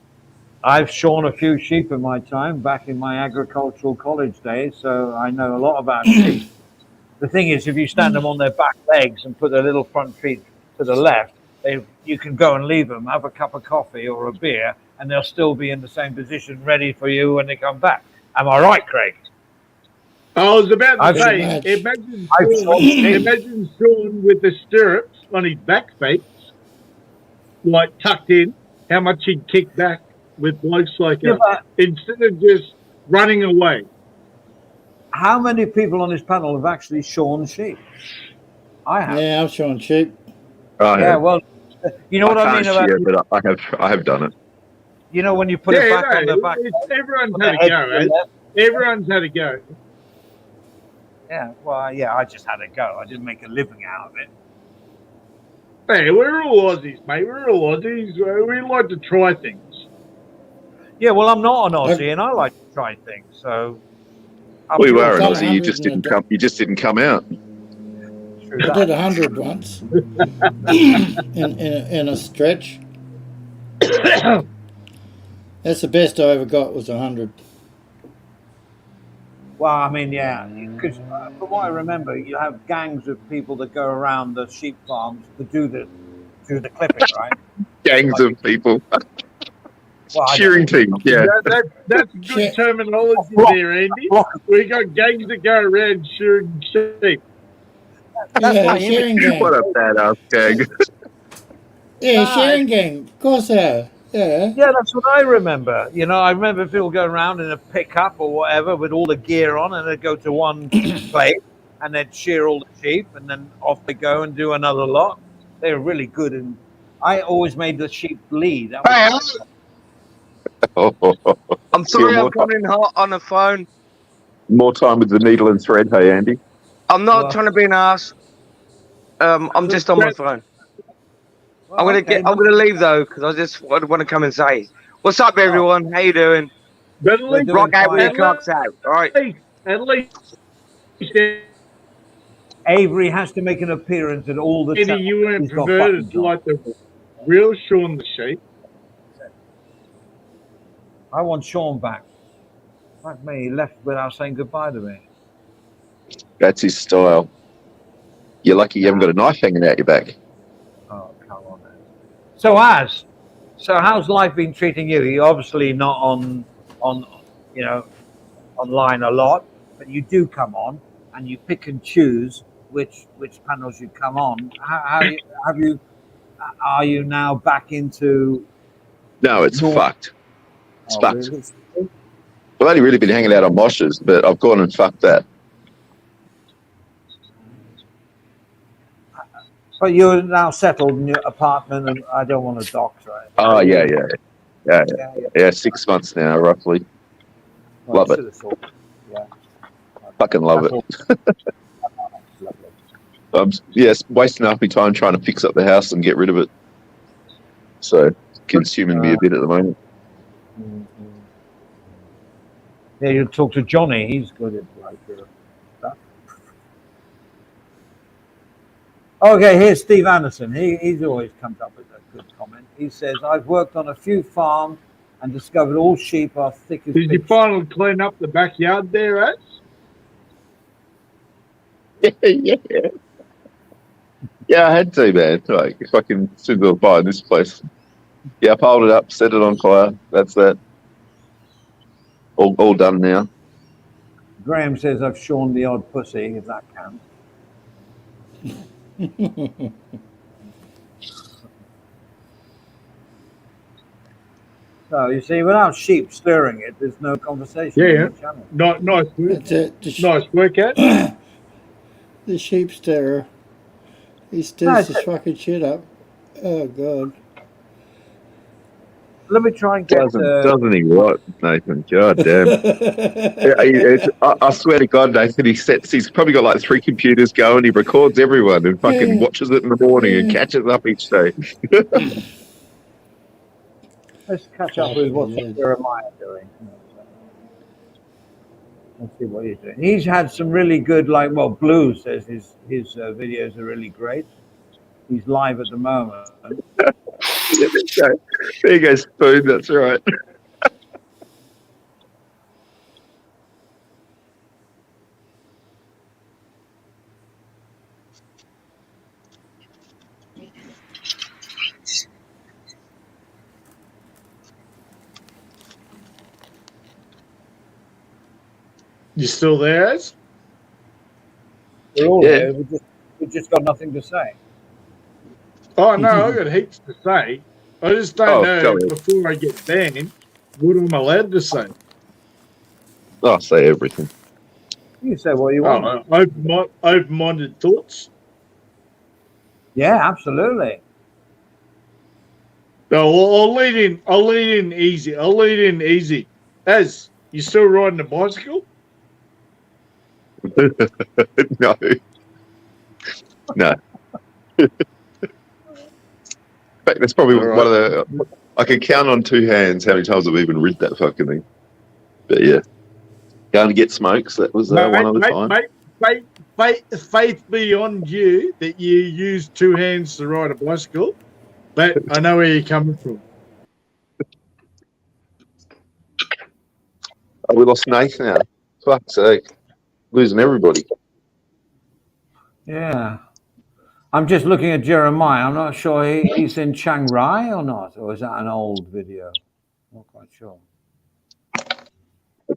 I've shorn a few sheep in my time, back in my agricultural college days, so I know a lot about sheep. The thing is, if you stand them on their back legs and put their little front feet to the left, you can go and leave them, have a cup of coffee or a beer, and they'll still be in the same position, ready for you when they come back. Am I right, Craig? I was about to say, imagine Sean with the stirrups on his back feet, like tucked in, how much he'd kick back with blokes like us, instead of just running away. How many people on this panel have actually shorn sheep? I have. Yeah, I've shorn sheep. Yeah, well, you know what I mean about it, but I have done it. You know when you put it back on the back. Everyone's had a go. Everyone's had a go. Yeah, well, yeah, I just had a go. I didn't make a living out of it. Hey, we're all Aussies, mate. We're all Aussies. We like to try things. Yeah, well, I'm not an Aussie, and I like to try things. So, well, you are an Aussie. You just didn't come. You just didn't come out. I did 100 once in a stretch. That's the best I ever got was 100. Well, I mean, yeah, because from what I remember, you have gangs of people that go around the sheep farms to do the clipping, right? Gangs of people. Well, shearing team, yeah. That's good terminology there, Andy. We got gangs that go around shearing sheep. Yeah, shearing gang. What a badass gang. Yeah, shearing gang. Of course they are. Yeah. Yeah, that's what I remember. You know, I remember people going around in a pickup or whatever with all the gear on, and they'd go to one place and they'd shear all the sheep, and then off they go and do another lot. They were really good, and I always made the sheep bleed. I'm sorry, I'm coming in hot on the phone. More time with the needle and thread, hey Andy. I'm not trying to be an ass. I'm just on my phone. Well, I'm gonna leave though because I just want to come and say, "What's up, everyone? How you doing? Rock out with your cocks out, all right?" At least Avery has to make an appearance at all the time. You weren't perverted like the real Sean the Sheep. I want Sean back. Like me, he left without saying goodbye to me. That's his style. You're lucky you haven't got a knife hanging out your back. Oh, come on, man. So how's life been treating you? You're obviously not on online a lot, but you do come on and you pick and choose which panels you come on. Are you now back into? No, it's fucked. It's fucked. Really? I've only really been hanging out on moshes, but I've gone and fucked that. But you're now settled in your apartment, and I don't want to dox, right? Oh yeah. 6 months now, roughly. Well, love it. Yeah. Fucking love it. I'm wasting half my time trying to fix up the house and get rid of it. So consuming me a bit at the moment. Mm-hmm. Yeah, you talk to Johnny. He's good at stuff. Okay, here's Steve Anderson. He's always comes up with a good comment. He says, "I've worked on a few farms and discovered all sheep are thick as." Did you finally clean up the backyard there, Ash? Yeah, I had to, man. Like, if I can soon go buy this place. Yeah, I piled it up, set it on fire. That's that. All done now. Graham says I've shorn the odd pussy, if that counts. So you see, without sheep stirring it, there's no conversation Yeah. on the channel. Nice work. That's it. Nice work, Ed. The sheep stirrer. He stirs his fucking shit up. Oh, God. Let me try and get... Doesn't he what, Nathan? God damn. I swear to God, Nathan, he's probably got like 3 computers going. He records everyone and fucking watches it in the morning and catches up each day. Let's catch up with what Jeremiah doing. Let's see what he's doing. He's had some really good, Blue says his videos are really great. He's live at the moment. There you go, Spoon, that's right. You still there, Ez? We're all there. We've just got nothing to say. Oh, no, I've got heaps to say. I just don't know before I get banned what I'm allowed to say. I'll say everything. You say what you want. Open-minded thoughts? Yeah, absolutely. No, I'll lead in easy. Ez, you still riding a bicycle? No. In fact, that's probably one of the... I can count on 2 hands how many times I've even rid that fucking thing. But yeah. Going to get smokes, that was one of the time. Faith beyond you that you use 2 hands to ride a bicycle, but I know where you're coming from. Oh, we lost Nathan now. Fuck's sake. Losing everybody. Yeah. I'm just looking at Jeremiah. I'm not sure he's in Chiang Rai or not, or is that an old video? Not quite sure. I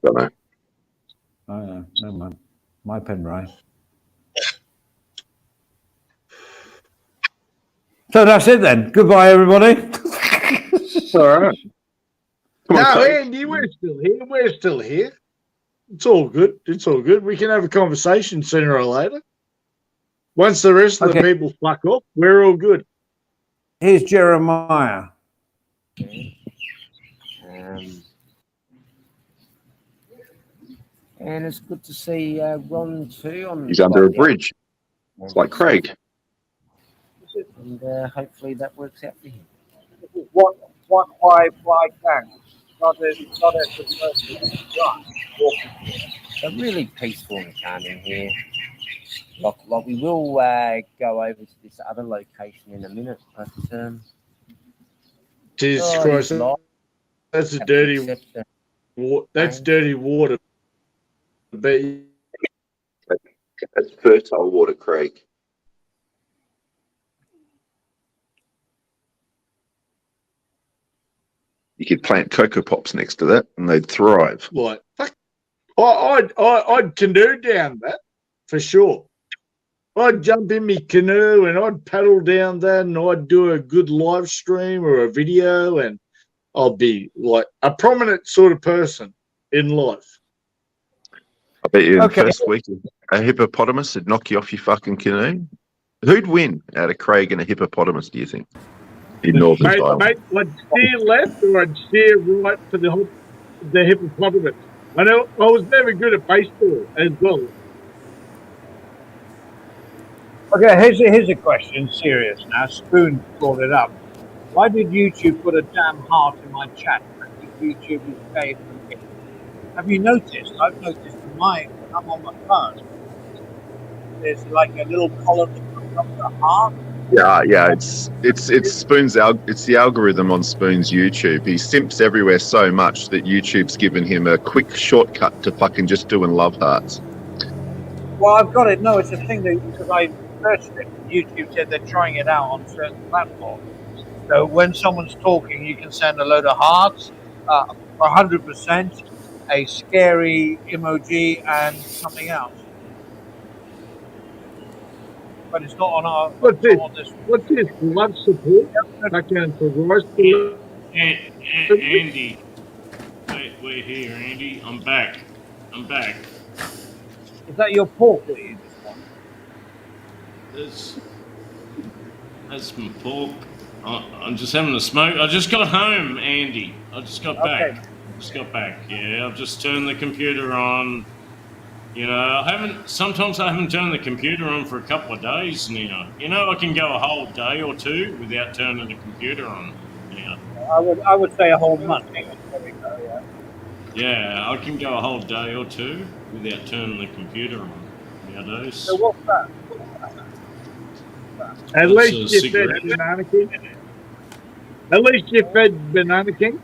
don't know. Oh, yeah. Never mind. My pen right. So that's it then. Goodbye, everybody. All right. No, Andy, we're still here. It's all good. We can have a conversation sooner or later. Once the rest of the people fuck off, we're all good. Here's Jeremiah. And it's good to see Ron too. He's under a bridge. It's like Craig. And hopefully that works out for him. Why gang? So really peaceful and calming here. Like we will go over to this other location in a minute, but Jesus Christ, that's a dirty water. That's dirty water. That's fertile water, Craig. You could plant Cocoa Pops next to that, and they'd thrive. Like, I'd canoe down that for sure. I'd jump in my canoe and I'd paddle down that, and I'd do a good live stream or a video, and I'll be like a prominent sort of person in life. I bet you in the first week, a hippopotamus would knock you off your fucking canoe. Who'd win out of Craig and a hippopotamus, do you think? In Northern Ireland. Mate, I'd steer left or I'd steer right for the hippopotamus. I know I was never good at baseball as well. Okay, here's a question, serious now. Spoon brought it up. Why did YouTube put a damn heart in my chat? I think YouTube is paid for me. Have you noticed? I've noticed when I'm on my phone, there's like a little column that comes up the heart. Yeah, it's Spoon's it's the algorithm on Spoon's YouTube. He simps everywhere so much that YouTube's given him a quick shortcut to fucking just doing love hearts. Well, I've got it. No, it's a thing because I searched it. YouTube said they're trying it out on certain platforms. So when someone's talking, you can send a load of hearts, 100%. a scary emoji and something else. But it's not on our. What's this? On this. What's this? Love support? Back down for roast. Andy, we're here, Andy. I'm back. Is that your pork that you just want? That's some pork. I'm just having a smoke. I just got home, Andy. I just got back. Yeah, I've just turned the computer on. You know, sometimes I haven't turned the computer on for a couple of days now. You know, I can go a whole day or two without turning the computer on. Yeah. I would say a whole month. Yeah, I can go a whole day or two without turning the computer on nowadays. So what's that? At least you fed Banana King. At least you fed Banana King.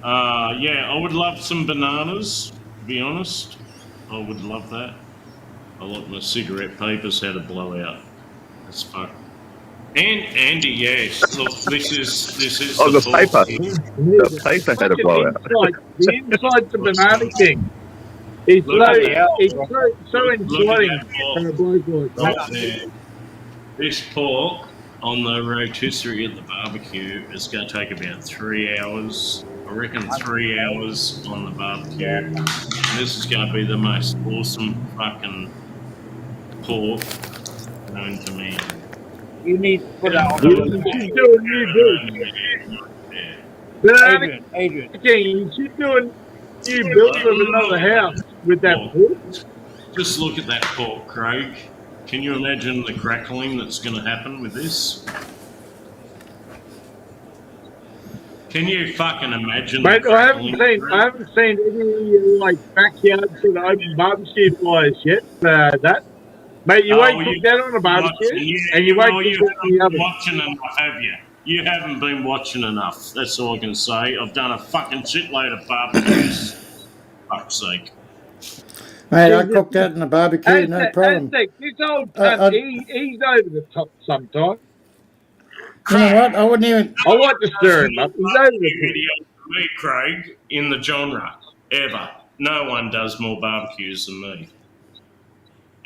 Yeah, I would love some bananas, to be honest. I would love that. I like my cigarette papers how to blow out. That's fun. And Andy, yes. Look, this is the paper. The paper had a blowout. The inside to Banana King. He's so inflating for a bloke like that. This pork on the rotisserie at the barbecue is going to take about 3 hours. I reckon 3 hours on the barbecue. And this is going to be the most awesome fucking pork known to me. You need to put that on. She's doing new builds. Adrian. King, she's doing new builds of another house with that pork. Just look at that pork, Craig. Can you imagine the crackling that's going to happen with this? Can you fucking imagine? Mate, I haven't seen any like backyard sort of open barbecue fires yet. That, mate, you won't cook that on a barbecue, and you won't cook that in the oven. Watching enough, have you? You haven't been watching enough. That's all I can say. I've done a fucking shitload of barbecues. Fuck's sake. Mate, I cooked that in a barbecue, no problem. This old cunt, he's over the top sometimes. You know what? I wouldn't even. I like to stir him up. He's over the top. Me, Craig, in the genre, ever. No one does more barbecues than me.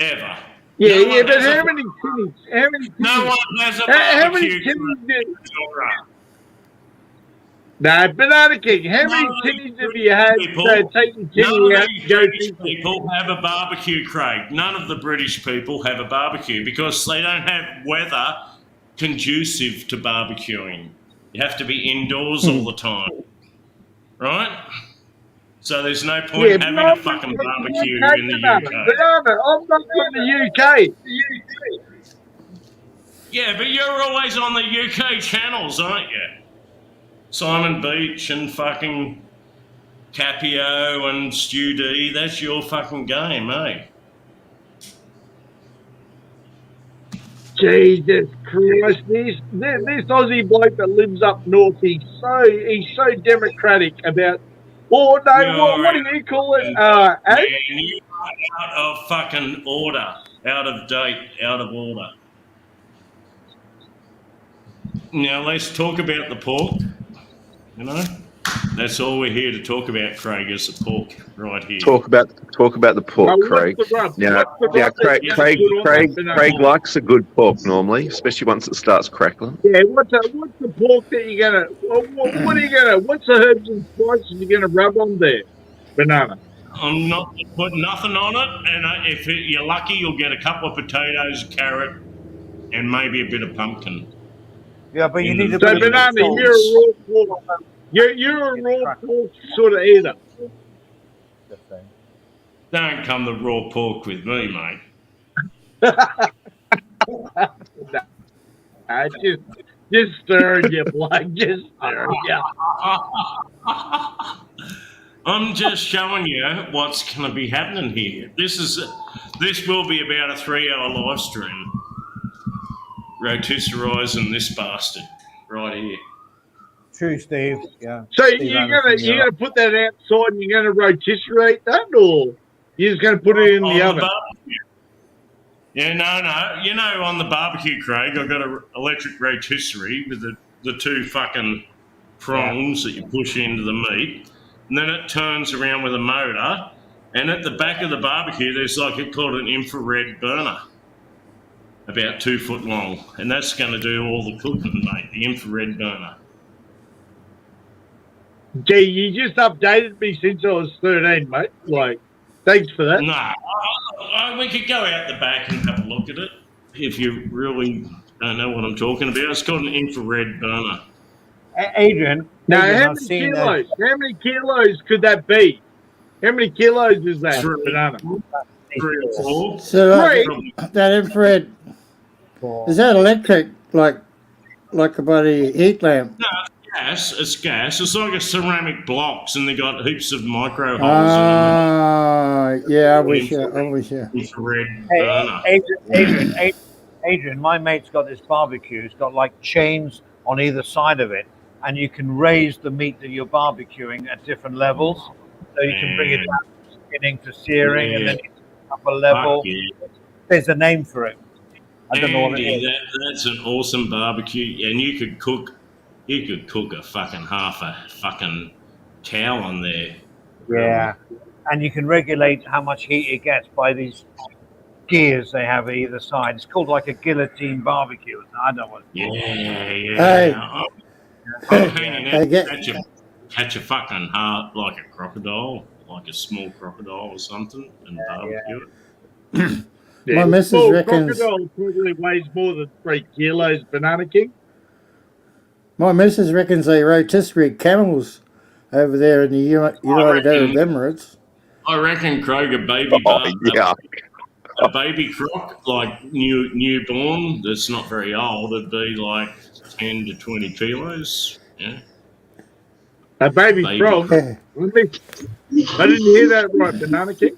Ever. Yeah, but how many tinnies? No one has a barbecue. No, Banana King, how many tinnies have you had taking tinny out to go to? People have a barbecue, Craig. None of the British people have a barbecue because they don't have weather conducive to barbecuing. You have to be indoors all the time, right? So there's no point having a fucking barbecue in the UK. Banana, I'm not from the UK. Yeah, but you're always on the UK channels, aren't you? Simon Beach and fucking Capio and Stu D, that's your fucking game, eh? Jesus Christ, this Aussie bloke that lives up north, he's so democratic about. Oh no, what do you call it? Yeah, you are out of fucking order, out of date, out of order. Now let's talk about the pork. You know, that's all we're here to talk about, Craig, is the pork right here. Talk about the pork, Craig. Craig likes a good pork normally, especially once it starts crackling. Yeah, what's the pork that you're gonna? What's the herbs and spices you're gonna rub on there? Banana. I'm not putting nothing on it, and if you're lucky, you'll get a couple of potatoes, carrot, and maybe a bit of pumpkin. Yeah, but you need to. So, Banana, you're a raw pork. You're a raw pork sort of eater. Don't come the raw pork with me, mate. Just stirring you, bloke. Just stirring you. I'm just showing you what's going to be happening here. This will be about a 3-hour live stream. Rotisserising this bastard right here. True, Steve. Yeah. So you're gonna put that outside and you're gonna rotisserie that, or you're just gonna put it in the oven? Yeah, no. You know, on the barbecue, Craig, I've got an electric rotisserie with the two fucking prongs that you push into the meat, and then it turns around with a motor. And at the back of the barbecue, there's like it's called an infrared burner, about 2 foot long, and that's going to do all the cooking, mate. The infrared burner. Gee, you just updated me since I was 13, mate. Like, thanks for that. No, we could go out the back and have a look at it if you really don't know what I'm talking about. It's called an infrared burner. Adrian, now Adrian, how many kilos could that be? How many kilos is that banana? 3 or 4. So that infrared, is that electric, like a bloody heat lamp? No, it's gas. It's like a ceramic blocks, and they got heaps of micro holes in them. Yeah, I'm with you. Infrared burner. Adrian, my mate's got this barbecue. It's got like chains on either side of it, and you can raise the meat that you're barbecuing at different levels. So you can bring it down from skinning to searing, and then up a level. There's a name for it. I don't know what it is. That's an awesome barbecue, and you could cook a fucking half a fucking cow on there. Yeah, and you can regulate how much heat it gets by these gears they have either side. It's called like a guillotine barbecue. I don't know what. Catch a fucking heart like a crocodile, like a small crocodile or something, and barbecue it. My missus reckons crocodile probably weighs more than 3 kilos. Banana King. My missus reckons they rotisserie camels over there in the United Arab Emirates. I reckon, Craig, a baby croc, like newborn, that's not very old, it'd be like 10 to 20 kilos. Yeah. A baby frog. I didn't hear that right, Banana King.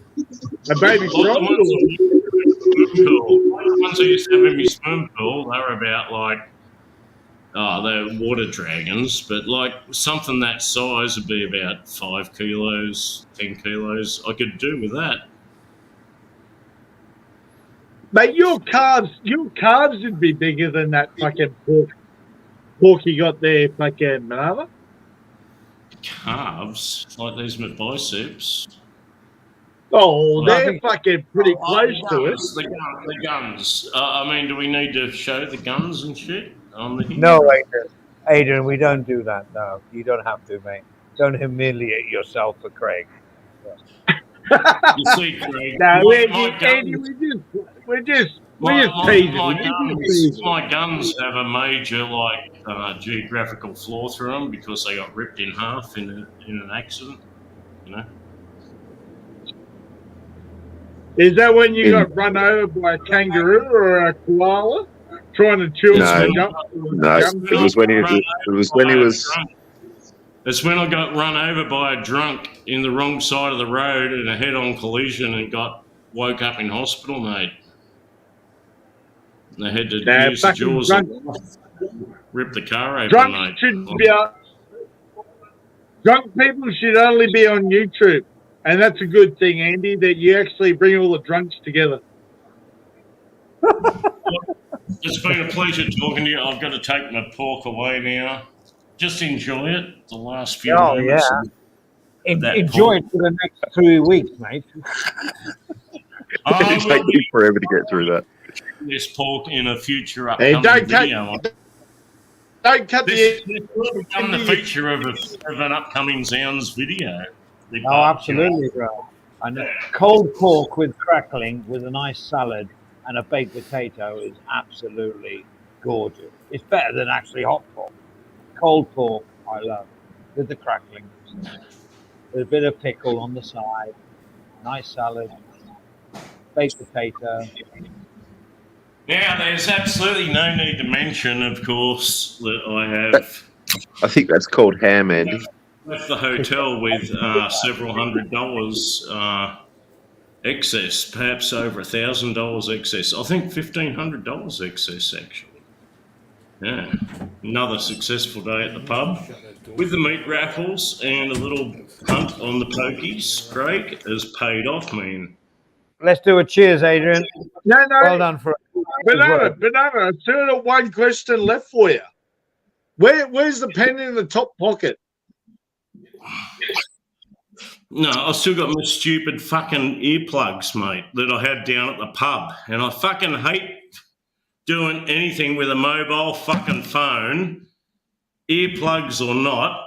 A baby frog. The ones I used to have in my swimming pool, they were about like, they're water dragons, but like something that size would be about 5 kilos, 10 kilos. I could do with that. Mate, your calves would be bigger than that fucking pork you got there, fucking banana. Calves? Like these my biceps? Oh, they're fucking pretty close to it. The guns. I mean, do we need to show the guns and shit on the? No, Adrian, we don't do that. No, you don't have to, mate. Don't humiliate yourself for Craig. You see, Craig. No, we're just teasing. My guns have a major geographical flaw through them because they got ripped in half in an accident. You know. Is that when you got run over by a kangaroo or a koala trying to chew some gum? No, it was when he was. It's when I got run over by a drunk in the wrong side of the road in a head-on collision and woke up in hospital, mate. They had to use the jaws and rip the car open, mate. Drunk people should only be on YouTube. And that's a good thing, Andy, that you actually bring all the drunks together. It's been a pleasure talking to you. I've got to take my pork away now. Just enjoy it. The last few minutes. Enjoy it for the next 3 weeks, mate. It'll take you forever to get through that. This pork in a future upcoming video. Don't cut this will become the feature of an upcoming Sounds video. Oh, absolutely, bro. And cold pork with crackling with a nice salad and a baked potato is absolutely gorgeous. It's better than actually hot pork. Cold pork, I love, with the crackling. With a bit of pickle on the side, nice salad, baked potato. Now, there's absolutely no need to mention, of course, that I have. I think that's called ham, Andy. Left the hotel with several $100 excess, perhaps over $1,000 excess. I think $1,500 excess, actually. Yeah, another successful day at the pub with the meat raffles and a little punt on the pokies. Craig has paid off, man. Let's do a cheers, Adrian. No. Well done for Banana. I still got one question left for you. Where's the pen in the top pocket? No, I've still got my stupid fucking earplugs, mate, that I had down at the pub. And I fucking hate doing anything with a mobile fucking phone, earplugs or not.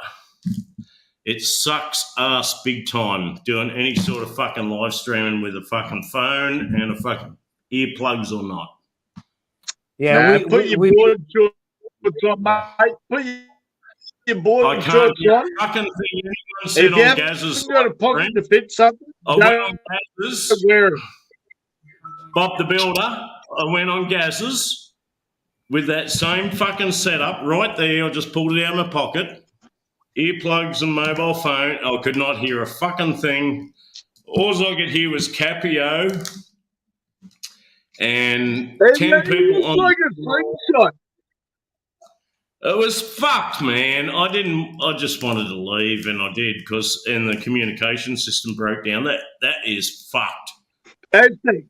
It sucks ass big time doing any sort of fucking live streaming with a fucking phone and a fucking earplugs or not. Yeah, put your board shorts on, mate. Put your board shorts on. Fucking thing anyone said on Gaz's. If you haven't got a pocket to fit something, I went on Gaz's. Bob the Builder. I went on Gaz's with that same fucking setup right there. I just pulled it out of my pocket. Earplugs and mobile phone. I could not hear a fucking thing. All I could hear was Capio and 10 people on. Like a slingshot. It was fucked, man. I just wanted to leave, and I did because the communication system broke down. That is fucked. Do you think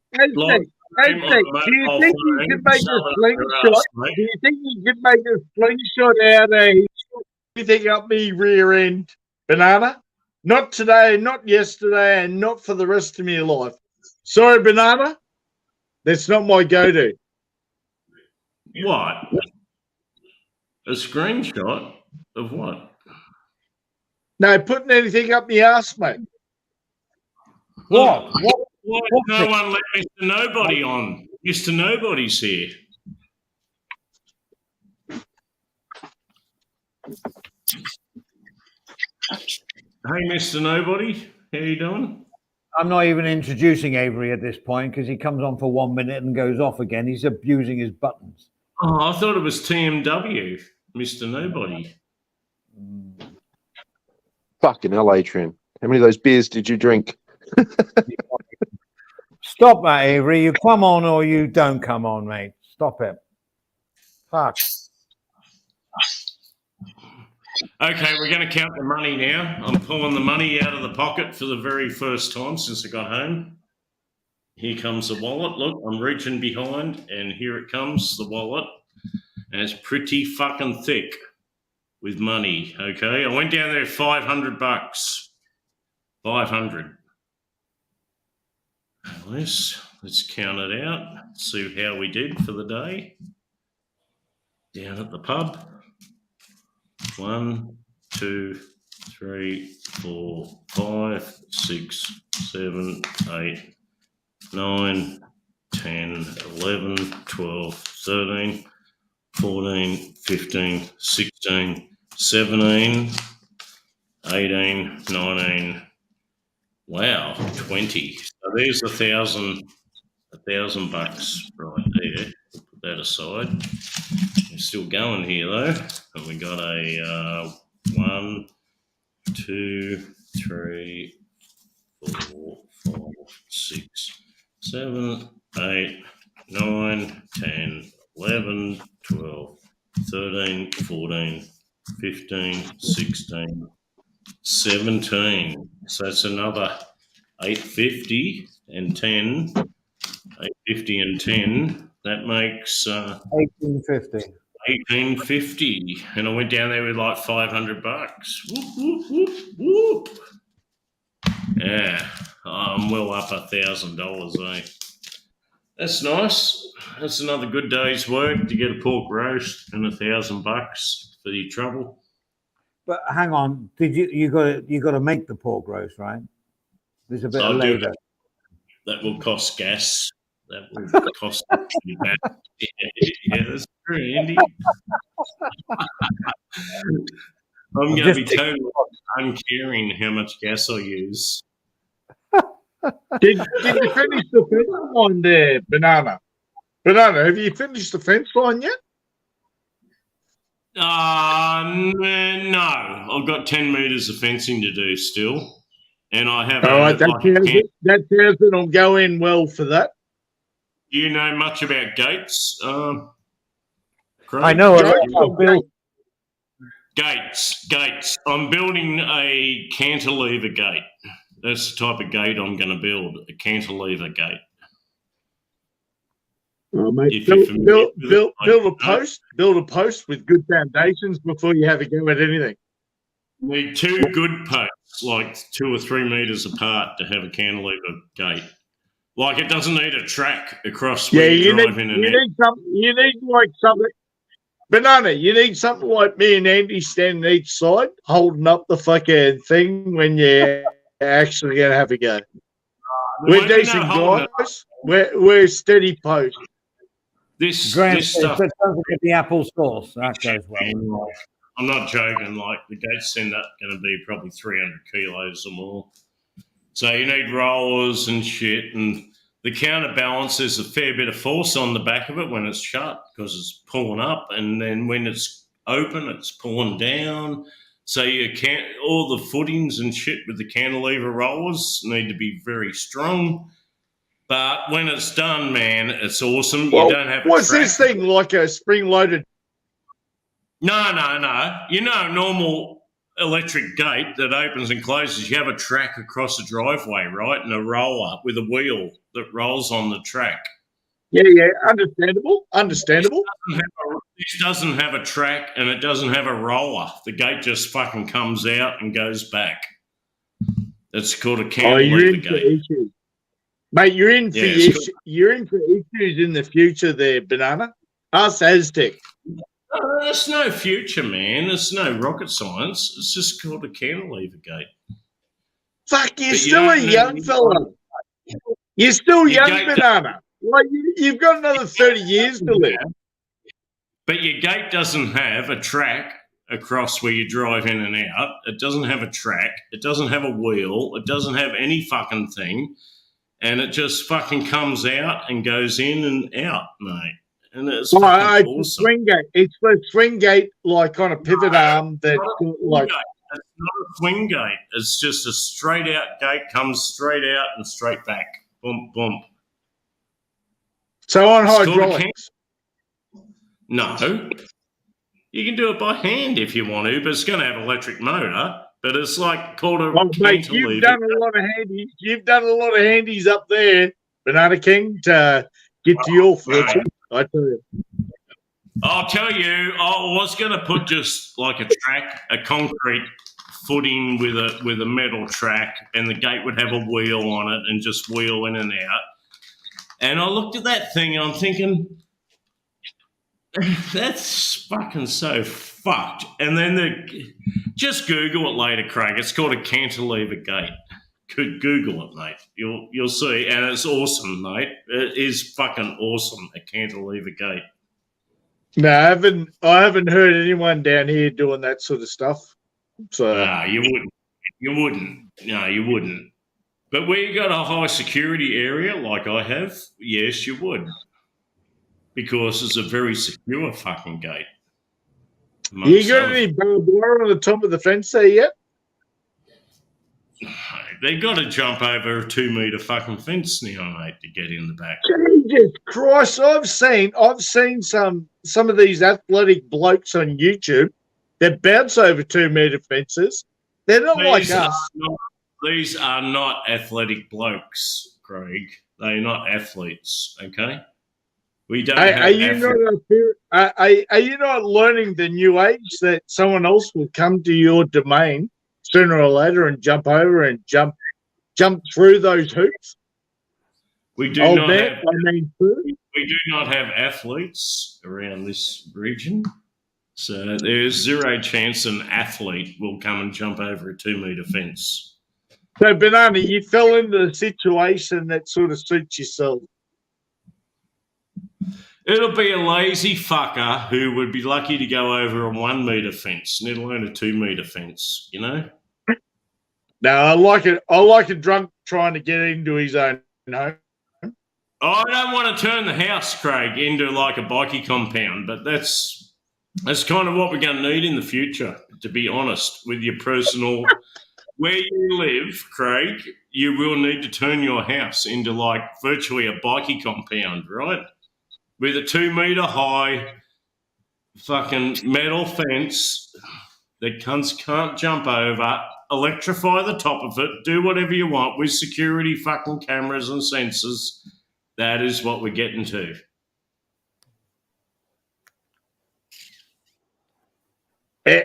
you could make a slingshot? Do you think you could make a slingshot out of anything up me rear end, Banana? Not today, not yesterday, and not for the rest of my life. Sorry, Banana. That's not my go-to. What? A screenshot of what? No, putting anything up my ass, mate. What? Why no one let Mr. Nobody on? Mr. Nobody's here. Hey, Mr. Nobody, how you doing? I'm not even introducing Avery at this point because he comes on for 1 minute and goes off again. He's abusing his buttons. Oh, I thought it was TMW, Mr. Nobody. Fucking hell, Adrian. How many of those beers did you drink? Stop that, Avery. You come on or you don't come on, mate. Stop it. Fuck. Okay, we're going to count the money now. I'm pulling the money out of the pocket for the very first time since I got home. Here comes the wallet. Look, I'm reaching behind, and here it comes, the wallet. And it's pretty fucking thick with money, okay? I went down there $500. 500. Let's count it out, see how we did for the day. Down at the pub. 1, 2, 3, 4, 5, 6, 7, 8, 9, 10, 11, 12, 13, 14, 15, 16, 17, 18, 19. Wow, 20. So there's $1,000 right there. Put that aside. We're still going here though, and we got a 1, 2, 3, 4, 5, 6, 7, 8, 9, 10, 11, 12, 13, 14, 15, 16, 17. So that's another 850 and 10. 850 and 10. That makes 1850. 1850. And I went down there with like $500. Whoop, whoop, whoop, whoop. Yeah, I'm well up $1,000, eh? That's nice. That's another good day's work to get a pork roast and $1,000 for your trouble. But hang on, you got to make the pork roast, right? There's a bit of labour. That will cost gas. That will cost gas. Yeah, that's true, Andy. I'm going to be totally uncaring how much gas I use. Did you finish the fence line there, Banana? Banana, have you finished the fence line yet? No. I've got 10 metres of fencing to do still. And I have... All right, that sounds it'll go in well for that. Do you know much about gates? Craig? I know about Gates. I'm building a cantilever gate. That's the type of gate I'm going to build, a cantilever gate. Mate, If you're familiar with it, build a post with good foundations before you have a go at anything. You need two good posts, like 2 or 3 meters apart, to have a cantilever gate. Like, it doesn't need a track across where you drive in and out. You need like something. Banana, you need something like me and Andy standing each side, holding up the fucking thing when you're actually going to have a go. We're decent guys. We're steady post. This stuff. Get the apple sauce. That goes well. I'm not joking. Like, the gates end up going to be probably 300 kilos or more. So you need rollers and shit, and the counterbalance, there's a fair bit of force on the back of it when it's shut because it's pulling up, and then when it's open, it's pulling down. So you can't, all the footings and shit with the cantilever rollers need to be very strong. But when it's done, man, it's awesome. Well, you don't have. What's this thing like a spring-loaded? No. You know, normal electric gate that opens and closes, you have a track across a driveway, right? And a roller with a wheel that rolls on the track. Yeah, understandable. This doesn't have a track and it doesn't have a roller. The gate just fucking comes out and goes back. It's called a cantilever gate. Mate, you're in for issues in the future there, Banana. Us Aztec. It's no future, man. It's no rocket science. It's just called a cantilever gate. Fuck, you're still a young fella. You're still young, Banana. Like, you've got another 30 years to live. But your gate doesn't have a track across where you drive in and out. It doesn't have a track. It doesn't have a wheel. It doesn't have any fucking thing. And it just fucking comes out and goes in and out, mate. And it's awesome. Swing gate. It's the swing gate, like on a pivot arm. That like it's not a swing gate. It's just a straight out gate. Comes straight out and straight back. Bump, bump. So on hydraulics. No, you can do it by hand if you want to, but it's going to have an electric motor. But it's like called a mate, you've done a lot of handies. You've done a lot of handies up there, Banana King, to get to your fortune. I tell you. I'll tell you, I was going to put just like a track, a concrete footing with a metal track, and the gate would have a wheel on it and just wheel in and out. And I looked at that thing and I'm thinking, that's fucking so fucked. And then just Google it later, Craig. It's called a cantilever gate. Google it, mate. You'll see, and it's awesome, mate. It is fucking awesome, a cantilever gate. No, I haven't heard anyone down here doing that sort of stuff. So no, you wouldn't. No, you wouldn't. But where you got a high security area like I have, yes, you would, because it's a very secure fucking gate. You got any barbed wire on the top of the fence there yet? They got to jump over a 2-meter fucking fence now, mate, to get in the back. Jesus Christ! I've seen some of these athletic blokes on YouTube that bounce over 2-meter fences. They're not like us. These are not athletic blokes, Craig. They're not athletes. Okay. We don't. Are you not learning the new age that someone else will come to your domain sooner or later and jump over and jump through those hoops? We do not have athletes around this region, so there's zero chance an athlete will come and jump over a 2-meter fence. So, Banana, you fell into the situation that sort of suits yourself. It'll be a lazy fucker who would be lucky to go over a 1-meter fence, let alone a 2-meter fence, you know? No, I like it. I like a drunk trying to get into his own home. I don't want to turn the house, Craig, into like a bikie compound, but that's kind of what we're going to need in the future, to be honest, with your personal... Where you live, Craig, you will need to turn your house into like virtually a bikie compound, right? With a 2-meter high fucking metal fence that cunts can't jump over, electrify the top of it, do whatever you want with security fucking cameras and sensors. That is what we're getting to.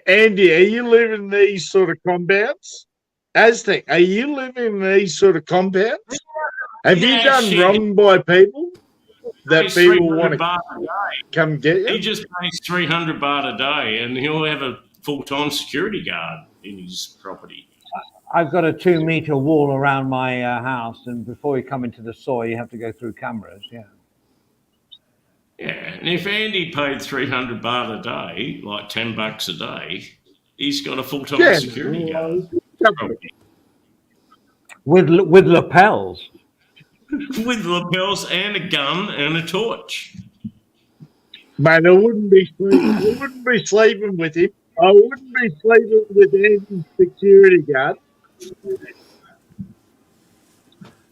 Andy, are you living in these sort of compounds? Aztec, are you living in these sort of compounds? Have you done wrong by people that people want to come get you? He just pays 300 baht a day, and he'll have a full-time security guard in his property. I've got a 2-meter wall around my house, and before you come into the soil, you have to go through cameras. Yeah. Yeah, and if Andy paid 300 baht a day, like $10 a day, he's got a full-time security guard. With lapels. With lapels and a gun and a torch. Man, I wouldn't be sleeping with him. I wouldn't be sleeping with Andy's security guard.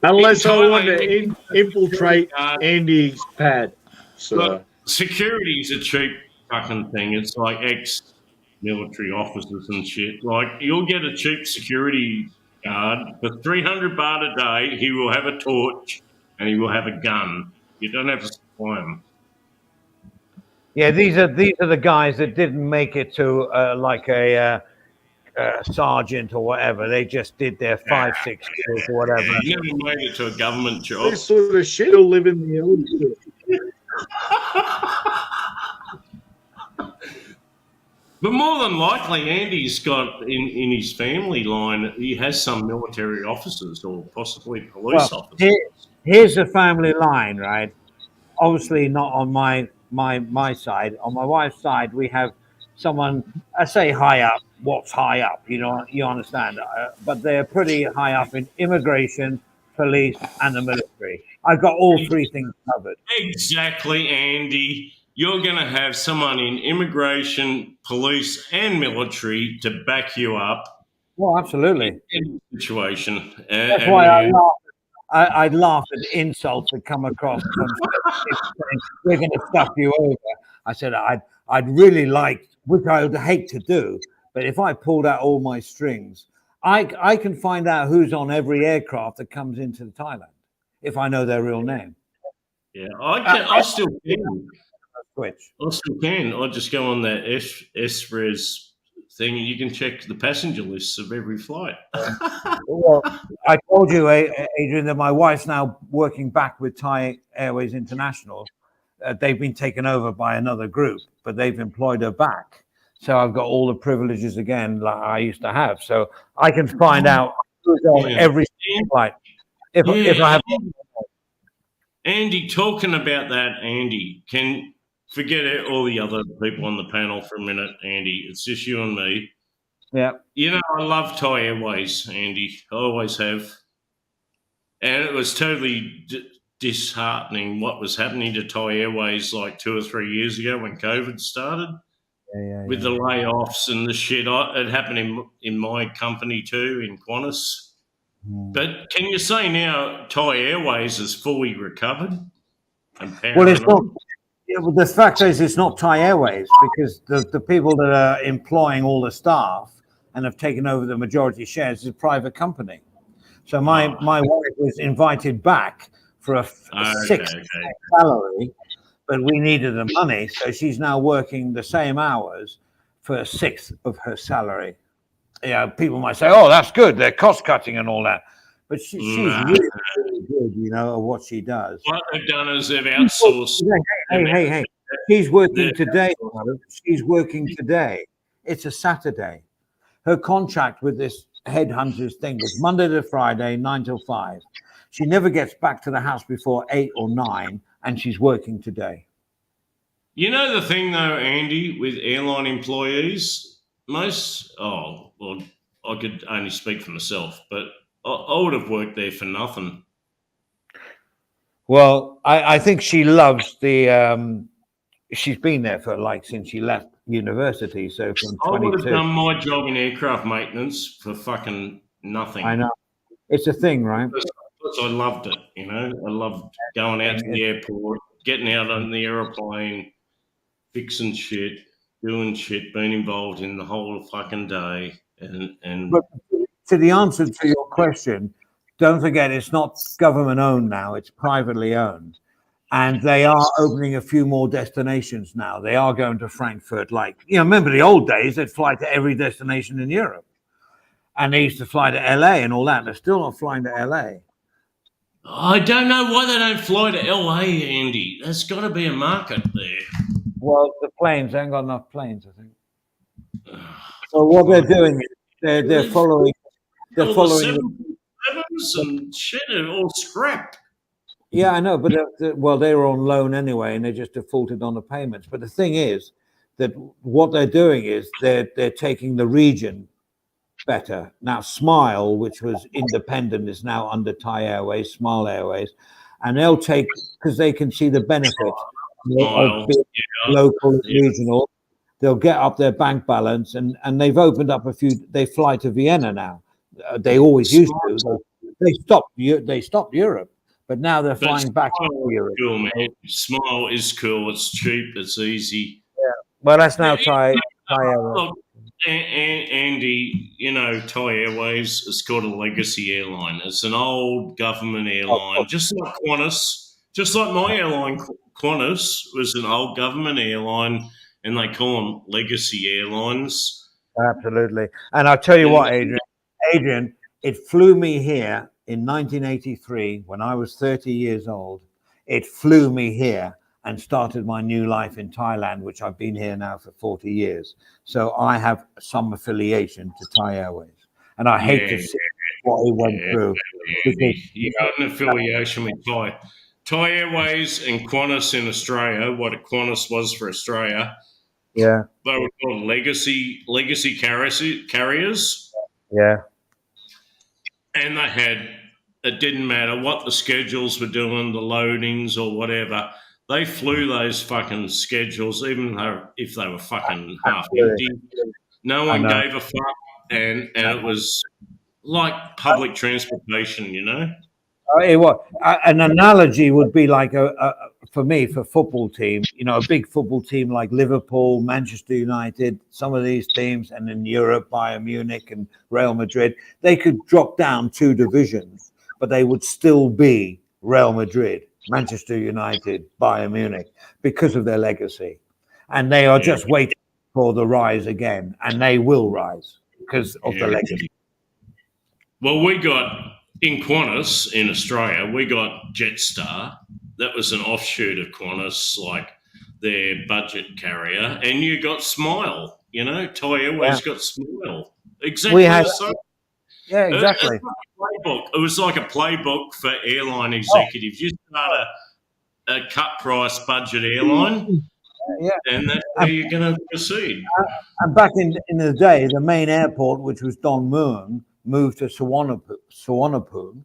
Unless I want to infiltrate Andy's pad. So look, security is a cheap fucking thing. It's like ex-military officers and shit. Like, you'll get a cheap security guard for 300 baht a day. He will have a torch and he will have a gun. You don't have to supply him. Yeah, these are the guys that didn't make it to like a sergeant or whatever. They just did their 5-6 years or whatever. Yeah, you never made it to a government job. this sort of shit will live in the old school. But more than likely, Andy's got in his family line, he has some military officers or possibly police officers. Here's the family line, right? Obviously not on my side. On my wife's side, we have someone, I say high up. What's high up? You know, you understand. But they're pretty high up in immigration, police, and the military. I've got all three things covered. Exactly, Andy. You're going to have someone in immigration, police, and military to back you up. Well, absolutely. In the situation. That's why I laugh at insults that come across from we're going to stuff you over. I said I'd really like, which I would hate to do, but if I pulled out all my strings, I can find out who's on every aircraft that comes into Thailand if I know their real name. Yeah, I still can. Switch. I still can. I just go on that S-Res thing and you can check the passenger lists of every flight. Well, I told you, Adrian, that my wife's now working back with Thai Airways International. They've been taken over by another group, but they've employed her back. So I've got all the privileges again like I used to have. So I can find out who's on every flight. If I have. Andy, talking about that, Andy, forget it, all the other people on the panel for a minute, Andy. It's just you and me. Yeah. You know, I love Thai Airways, Andy. I always have. And it was totally disheartening what was happening to Thai Airways like 2 or 3 years ago when COVID started. With the layoffs and the shit. It happened in my company too, in Qantas. But can you say now Thai Airways is fully recovered? Well, it's not. Yeah, well, the fact is, it's not Thai Airways because the people that are employing all the staff and have taken over the majority shares is a private company. So my wife was invited back for a 6th salary, but we needed the money, so she's now working the same hours for a 1/6 of her salary. Yeah, people might say, "Oh, that's good. They're cost cutting and all that," but she's really, really good, you know, at what she does. What they've done is they've outsourced. Hey! She's working today. She's working today. It's a Saturday. Her contract with this headhunters thing was Monday to Friday, 9 till 5. She never gets back to the house before 8 or 9, and she's working today. You know the thing, though, Andy, with airline employees, I could only speak for myself, but I would have worked there for nothing. Well, I think she loves the. She's been there for since she left university. So from 22. I would have done my job in aircraft maintenance for fucking nothing. I know. It's a thing, right? Because I loved it, you know. I loved going out to the airport, getting out on the aeroplane, fixing shit, doing shit, being involved in the whole fucking day. And But to the answer to your question, don't forget it's not government owned now, it's privately owned. And they are opening a few more destinations now. They are going to Frankfurt. Like, remember the old days, they'd fly to every destination in Europe. And they used to fly to LA and all that. They're still not flying to LA. I don't know why they don't fly to LA, Andy. There's got to be a market there. Well, the planes, they ain't got enough planes, I think. So what they're doing is they're following. They're following. And shit are all scrapped. Yeah, I know, but they were on loan anyway, and they just defaulted on the payments. But the thing is that what they're doing is they're taking the region better now. Smile, which was independent, is now under Thai Airways, Smile Airways, and they'll take because they can see the benefit of being local, regional. They'll get up their bank balance, and they've opened up a few. They fly to Vienna now. They always used to. They stopped Europe, but now they're flying back to Europe. Cool, man. Smile is cool. It's cheap. It's easy. Yeah. Well, that's now Thai Airways. Look, Andy, Thai Airways is called a legacy airline. It's an old government airline, just like Qantas. Just like my airline, Qantas was an old government airline, and they call them legacy airlines. Absolutely. And I'll tell you what, Adrian, it flew me here in 1983 when I was 30 years old. It flew me here and started my new life in Thailand, which I've been here now for 40 years. So I have some affiliation to Thai Airways. And I hate to see what he went through. Because, you got an affiliation with Thai. Thai Airways and Qantas in Australia, what Qantas was for Australia. Yeah. They were called legacy carriers. Yeah. And they had, it didn't matter what the schedules were doing, the loadings or whatever. They flew those fucking schedules, even though if they were fucking half empty. No one gave a fuck, and it was like public transportation, An analogy would be like for me, for football team, a big football team like Liverpool, Manchester United, some of these teams, and in Europe, Bayern Munich and Real Madrid, they could drop down 2 divisions, but they would still be Real Madrid, Manchester United, Bayern Munich, because of their legacy. And they are just waiting for the rise again, and they will rise because of the legacy. Well, we got, in Qantas in Australia, we got Jetstar. That was an offshoot of Qantas, like their budget carrier. And you got Smile, Thai Airways got Smile. Exactly the same. Yeah, exactly. It was like a playbook for airline executives. You start a cut price budget airline, and that's how you're going to proceed. And back in the day, the main airport, which was Don Mueang, moved to Suvarnabhumi.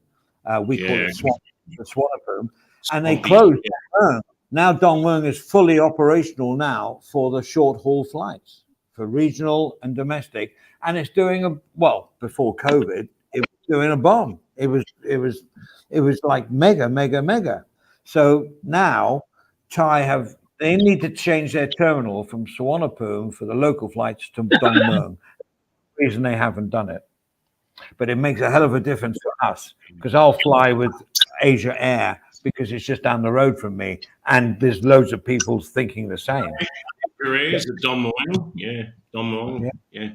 We call it Suvarnabhumi, and they closed Don Mueang. Now Don Mueang is fully operational now for the short haul flights, for regional and domestic, and it's doing before COVID, it was doing a bomb. It was like mega. So now they need to change their terminal from Suvarnabhumi for the local flights to Don Mueang. The reason they haven't done it. But it makes a hell of a difference for us because I'll fly with Asia Air because it's just down the road from me, and there's loads of people thinking the same. Is it Don Mueang? Yeah, Don Mueang. Yeah.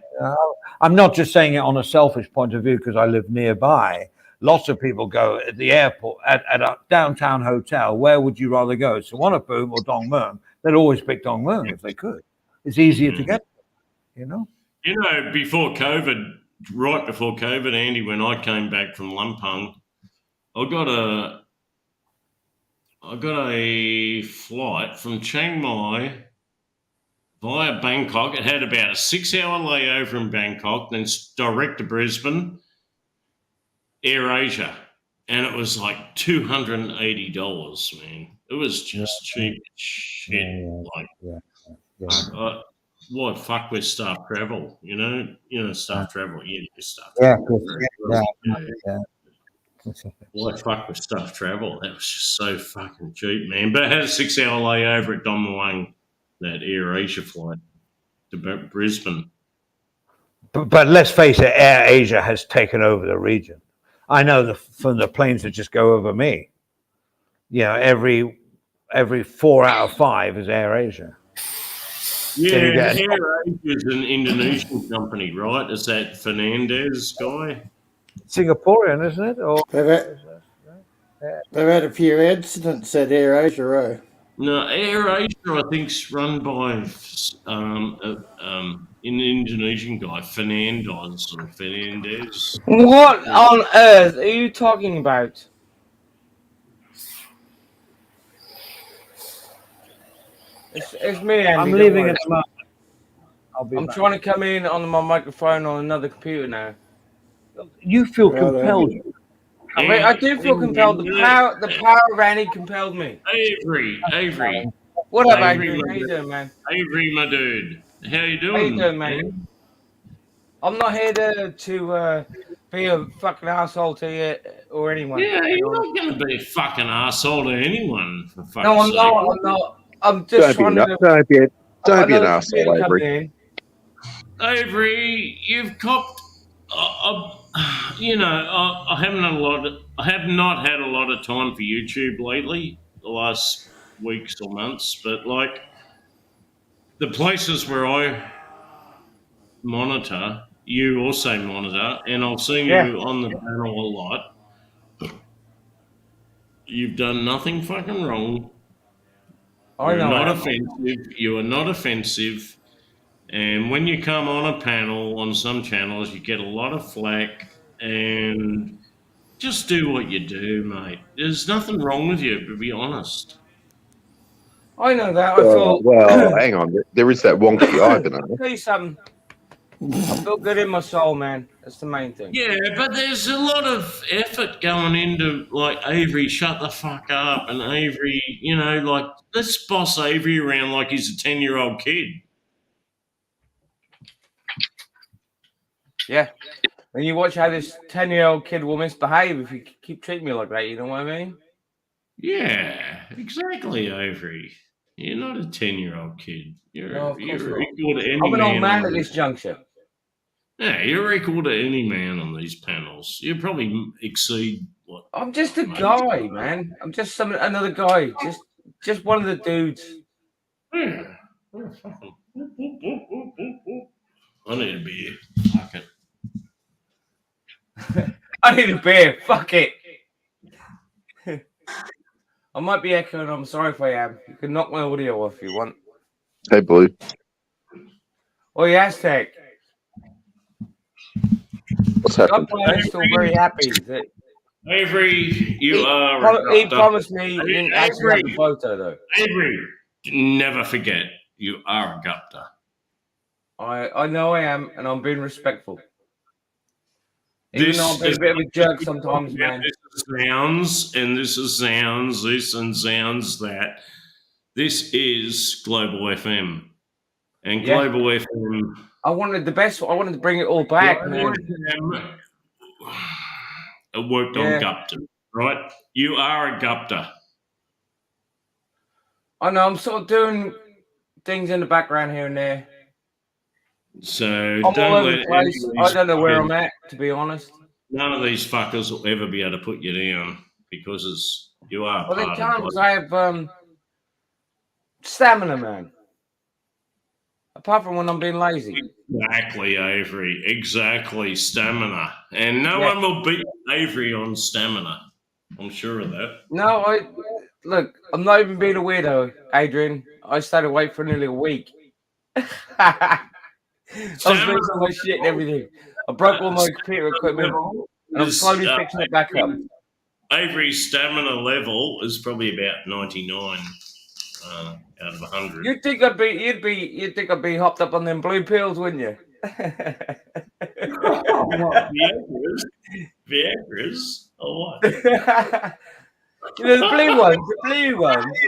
I'm not just saying it on a selfish point of view because I live nearby. Lots of people go at the airport at a downtown hotel. Where would you rather go, Suvarnabhumi or Don Mueang? They'd always pick Don Mueang if they could. It's easier to get, before COVID. Right before COVID, Andy, when I came back from Lumpung, I got a flight from Chiang Mai via Bangkok. It had about a 6-hour layover in Bangkok, then direct to Brisbane, Air Asia, and it was like $280, man. It was just cheap shit. What fuck with staff travel, staff travel, staff travel. What fuck with staff travel? That was just so fucking cheap, man. But it had a 6-hour layover at Don Mueang, that Air Asia flight to Brisbane. But let's face it, Air Asia has taken over the region. I know from the planes that just go over me. Every every 4 out of 5 is AirAsia. Yeah, AirAsia is an Indonesian company, right? Is that Fernandez guy? Singaporean, isn't it? Or they've had a few incidents at AirAsia, eh? No, AirAsia, I think, is run by an Indonesian guy, Fernandez or Fernandez. What on earth are you talking about? It's me, Andy. I'm leaving at the moment. I'm trying to come in on my microphone on another computer now. You feel compelled. I mean, I do feel compelled. The power of Annie compelled me. Avery. What up, Adrian? How you doing, man? Avery, my dude. How you doing? How you doing, man? I'm not here to be a fucking asshole to you or anyone. Yeah, you're not going to be a fucking asshole to anyone, for fuck's sake. No, I'm not. I'm not. I'm just trying to... Don't be an asshole, Avery. Avery, you've copped... you know, I have not had a lot of time for YouTube lately, the last weeks or months, but like the places where I monitor, you also monitor, and I've seen you on the panel a lot. You've done nothing fucking wrong. You're not offensive. You are not offensive. And when you come on a panel on some channels, you get a lot of flack. And just do what you do, mate. There's nothing wrong with you, to be honest. I know that. I feel... Well, hang on. There is that wonky eye banana. I'll tell you something. I feel good in my soul, man. That's the main thing. Yeah, but there's a lot of effort going into, like, Avery, shut the fuck up. And Avery, you know, like, let's boss Avery around like he's a 10-year-old kid. Yeah. And you watch how this 10-year-old kid will misbehave if you keep treating me like that, you know what I mean? Yeah, exactly, Avery. You're not a 10-year-old kid. You're equal to any man. I'm an old man at this juncture. Yeah, you're equal to any man on these panels. You probably exceed what? I'm just a guy, man. I'm just another guy. Just one of the dudes. Yeah. I need a beer. Fuck it. I need a beer. Fuck it. I might be echoing. I'm sorry if I am. You can knock my audio off if you want. Hey, Blue. Oh, yeah, Aztec. What's happening? I'm still very happy that Avery, you are. He promised me he didn't actually have the photo, though. Avery, never forget, you are a gupta. I know I am, and I'm being respectful. Even though I'm being a bit of a jerk sometimes, man. This is sounds, and this is sounds, this and sounds that. This is Global FM. And Global FM... I wanted to bring it all back, man. It worked on Gupta, right? You are a Gupta. I know, I'm sort of doing things in the background here and there. So I'm all over the place. I don't know where I'm at, to be honest. None of these fuckers will ever be able to put you down because you are. Well, they can't because I have stamina, man. Apart from when I'm being lazy. Exactly, Avery. Exactly, stamina. And no one will beat Avery on stamina. I'm sure of that. No, look, I'm not even being a weirdo, Adrian. I stayed awake for nearly a week. I was fixing my shit and everything. I broke all my computer equipment, and I'm slowly fixing it back up. Avery's stamina level is probably about 99 out of 100. You'd think I'd be hopped up on them blue pills, wouldn't you? Viagra's or what? You know, the blue ones.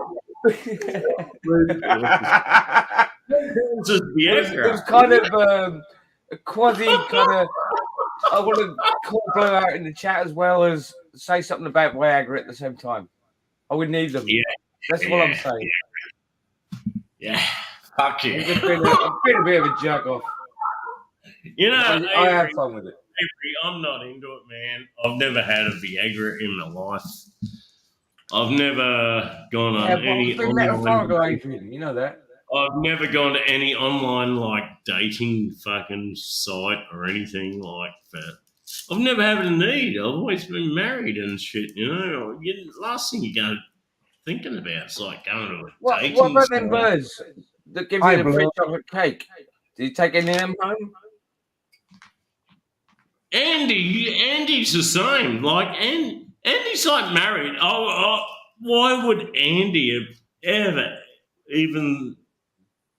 It was kind of a quasi kind of. I want to call Blue out in the chat as well as say something about Viagra at the same time. I would need them. Yeah, that's what I'm saying. Yeah, fuck you. I've been a bit of a jerk off. You know, I have fun with it. Avery, I'm not into it, man. I've never had a Viagra in my life. I've never gone on any metaphorical, online. Adrian. You know that. I've never gone to any online like dating fucking site or anything like that. I've never had a need. I've always been married and shit. You know, last thing you go thinking about is like going to a dating What about site. them birds that give you the free chocolate cake? Do you take any of them home? Andy's the same. Like, Andy's like married. Why would Andy have ever even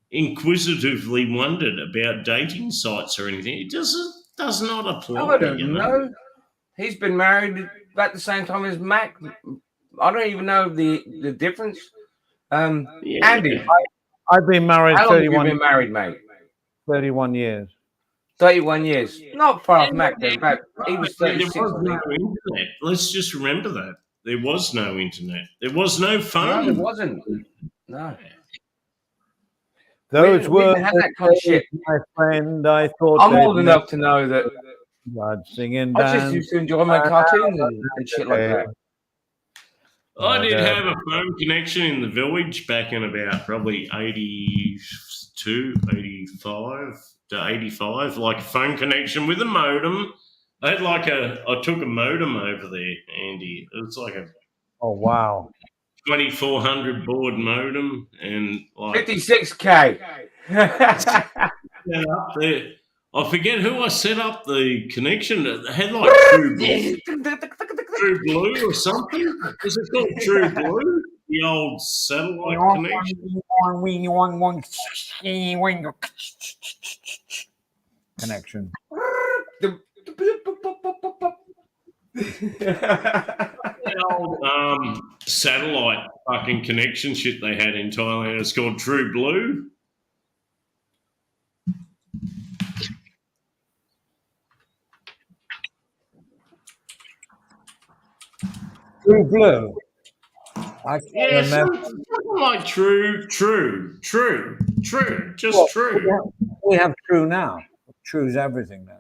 inquisitively wondered about dating sites or anything? It does not apply. I don't know. He's been married about the same time as Mac. I don't even know the difference. Andy, I've been married. How long have you been married, mate? 31 years. 31 years. Not far off Mac. Then about he was 36. There was no internet. Let's just remember that there was no internet. There was no phone. No, there wasn't. No. Those were had that kind of shit. My friend. I thought I'm old enough to know that. I'd sing and I dance. just used to enjoy my cartoons and shit like that. I did have a phone connection in the village back in about probably 82, 85 to 85, like a phone connection with a modem. I took a modem over there, Andy. It was like a Oh wow, 2400 baud modem and like 56K. up there. I forget who I set up the connection. It had like True Blue or something. Was it called True Blue? The old satellite connection. The old satellite fucking connection shit they had in Thailand. It's called True Blue. True Blue. I can't remember. Something like true, just true. We have True now. True's everything now.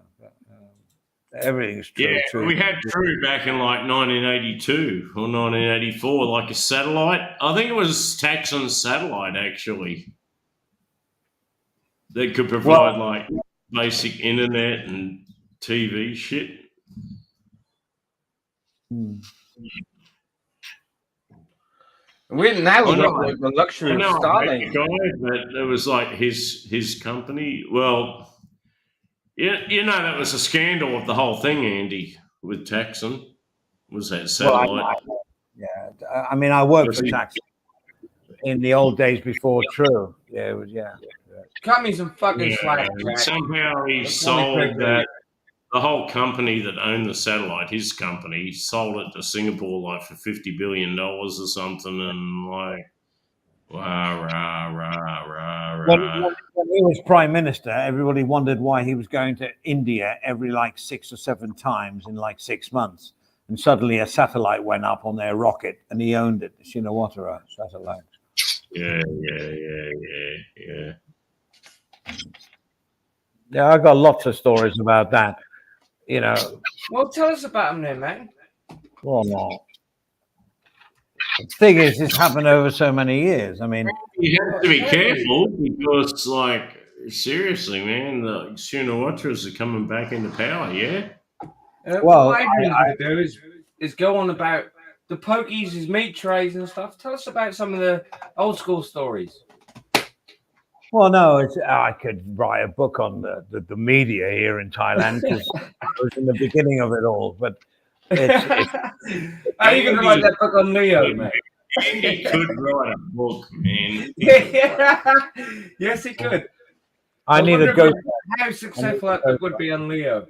Everything's true. Yeah, true. we had True back in like 1982 or 1984, like a satellite. I think it was Taxon satellite actually that could provide like basic internet and TV shit. We now we've got the luxury of Starlink. But it was like his company. Well, you know that was a scandal of the whole thing, Andy, with Taxon. Was that satellite? I mean, I worked for Taxon in the old days before True. Yeah, it was. Yeah. Cut me some fucking slack. Somehow he sold that. The whole company that owned the satellite, his company, sold it to Singapore like for $50 billion or something, and like, rah. When he was prime minister, everybody wondered why he was going to India every like 6 or 7 times in like 6 months, and suddenly a satellite went up on their rocket, and he owned it. The Shinawatra satellite. Yeah. Yeah, I got lots of stories about that. You know. Well, tell us about them then, man. Well, no. The thing is, this happened over so many years. I mean, you have to be careful because, like, seriously, man, the Shinawatras are coming back into power. Yeah. What I do is go on about the pokies, his meat trays and stuff. Tell us about some of the old school stories. Well, no, I could write a book on the media here in Thailand because I was in the beginning of it all. But how are you going to write that book on Leo, man? He could write a book, man. Yes, he could. I need to go. How successful that book would be on Leo.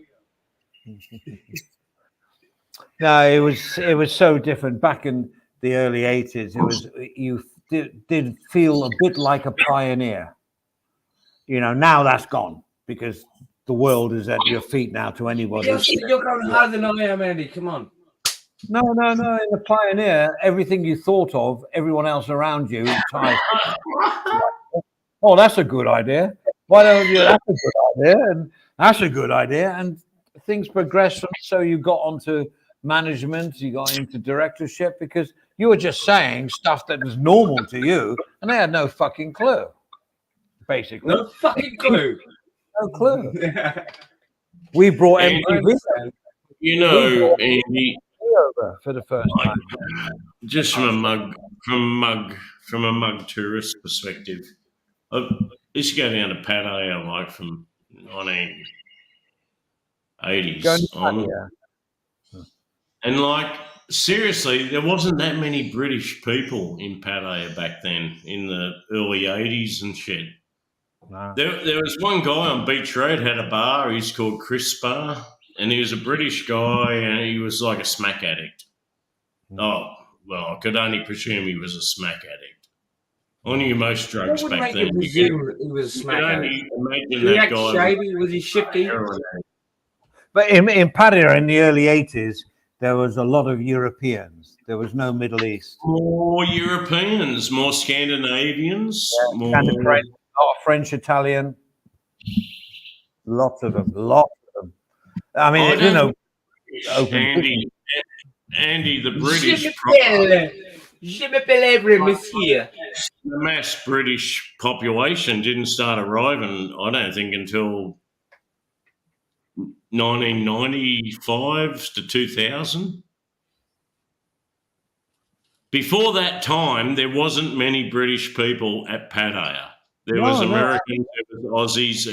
No, it was so different back in the early 80s. It was you did feel a bit like a pioneer. You know, now that's gone because the world is at your feet now to anybody. You're going harder than I am, Andy. Come on. No. In the pioneer, everything you thought of, everyone else around you. Oh, that's a good idea. Why don't you? That's a good idea, and that's a good idea. And things progressed, so you got onto management, you got into directorship because You were just saying stuff that was normal to you, and they had no fucking clue. Basically, No fucking clue. No clue. We brought MTV. You know, Andy, over for the first time. Just from a mug tourist perspective, I used to go down to Pattaya like from 1980s on, and like seriously, there wasn't that many British people in Pattaya back then in the early 80s and shit. No. There was one guy on Beach Road had a bar. He's called Chris Bar, and he was a British guy, and he was like a smack addict. Oh, well, I could only presume he was a smack addict. I knew most drugs What would back make then. you presume he was a smack addict? Imagine Did he that act guy. shady? Was he shifty? But in Pattaya in the early 80s, there was a lot of Europeans. There was no Middle East. More Europeans, more Scandinavians, more French, Italian. Lots of them. I mean, you know, Andy, the British. The mass British population didn't start arriving, I don't think, until 1995 to 2000. Before that time, there wasn't many British people at Pattaya. There was Americans, there was Aussies,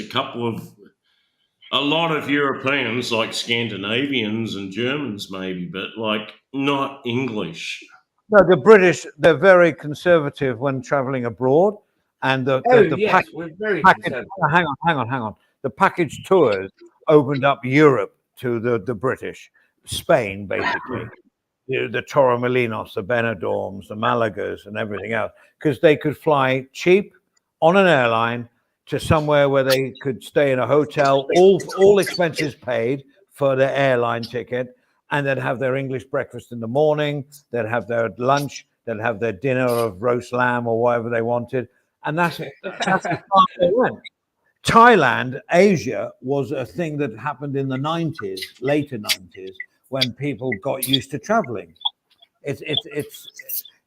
a lot of Europeans, like Scandinavians and Germans maybe, but like not English. No, the British, they're very conservative when traveling abroad. And the we're very package, hang on. The package tours opened up Europe to the British, Spain, basically. The Torremolinos, the Benidorms, the Malagas, and everything else, because they could fly cheap on an airline to somewhere where they could stay in a hotel, all expenses paid for their airline ticket, and they'd have their English breakfast in the morning, they'd have their lunch, they'd have their dinner of roast lamb or whatever they wanted, and that's as far as they went. Thailand, Asia was a thing that happened in the 90s, later 90s, when people got used to traveling. It's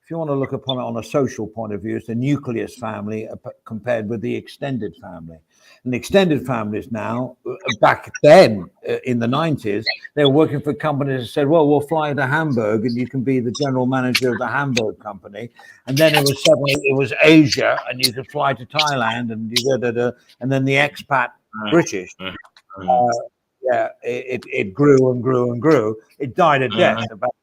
if you want to look upon it on a social point of view, it's the nucleus family compared with the extended family. And the extended families now, back then in the 90s, they were working for companies that said, well, we'll fly to Hamburg and you can be the general manager of the Hamburg company. And then it was Asia and you could fly to Thailand and then the expat British. It grew and grew and grew. It died a death about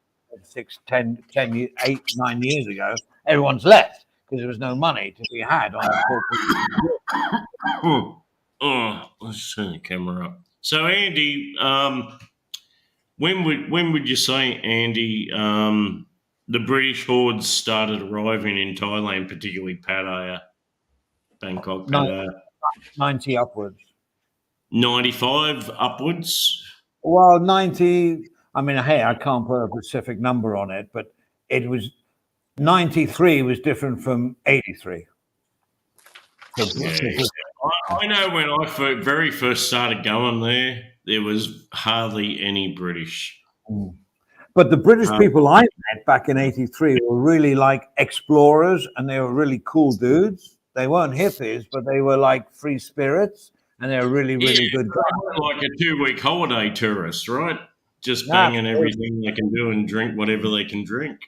9 years ago. Everyone's left because there was no money to be had on the let's turn the camera up. So, Andy, when would you say, Andy, the British hordes started arriving in Thailand, particularly Pattaya, Bangkok, Pattaya? 90 upwards. 95 upwards? Well, 90. I mean, hey, I can't put a specific number on it, but it was 93 was different from 83. I know when I very first started going there was hardly any British. But the British people I met back in 83 were really like explorers, and they were really cool dudes. They weren't hippies, but they were like free spirits, and they were really, really good guys. Like a 2-week holiday tourist, right? Just banging everything they can do and drink whatever they can drink.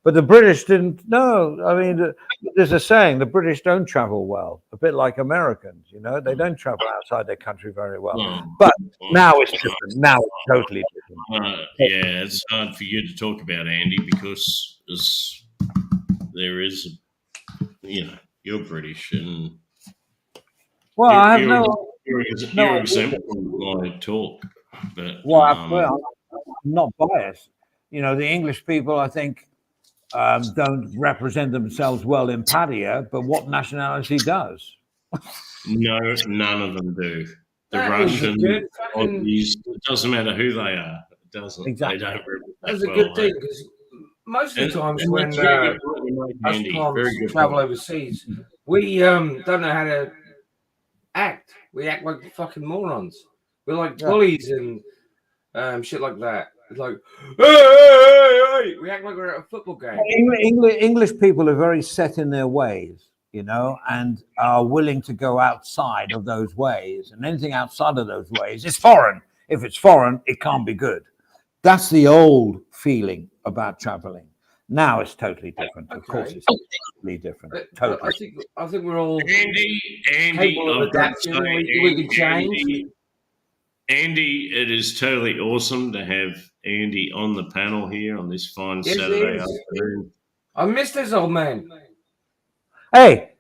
But the British didn't know. I mean, there's a saying, the British don't travel well, a bit like Americans, you know, they don't travel outside their country very well. But now it's different. Now it's totally different. Yeah, it's hard for you to talk about, Andy, because there is, you're British and well, you're exempt from my talk. But, I'm not biased. You know, the English people, I think, don't represent themselves well in Pattaya, but what nationality does? No, none of them do. The Russians, Aussies, it doesn't matter who they are. It doesn't. Exactly. They don't represent That's a good thing, because most of the times when us travel overseas, we don't know how to act. We act like fucking morons. We're like bullies and shit like that. It's like, hey. We act like we're at a football game. English people are very set in their ways, you know, and are willing to go outside of those ways. And anything outside of those ways is foreign. If it's foreign, it can't be good. That's the old feeling about traveling. Now it's totally different. Of course, it's totally different. Totally. I think we're all Andy, capable of adapting. We can change. Andy, it is totally awesome to have Andy on the panel here on this fine Saturday afternoon. I miss this old man. Hey,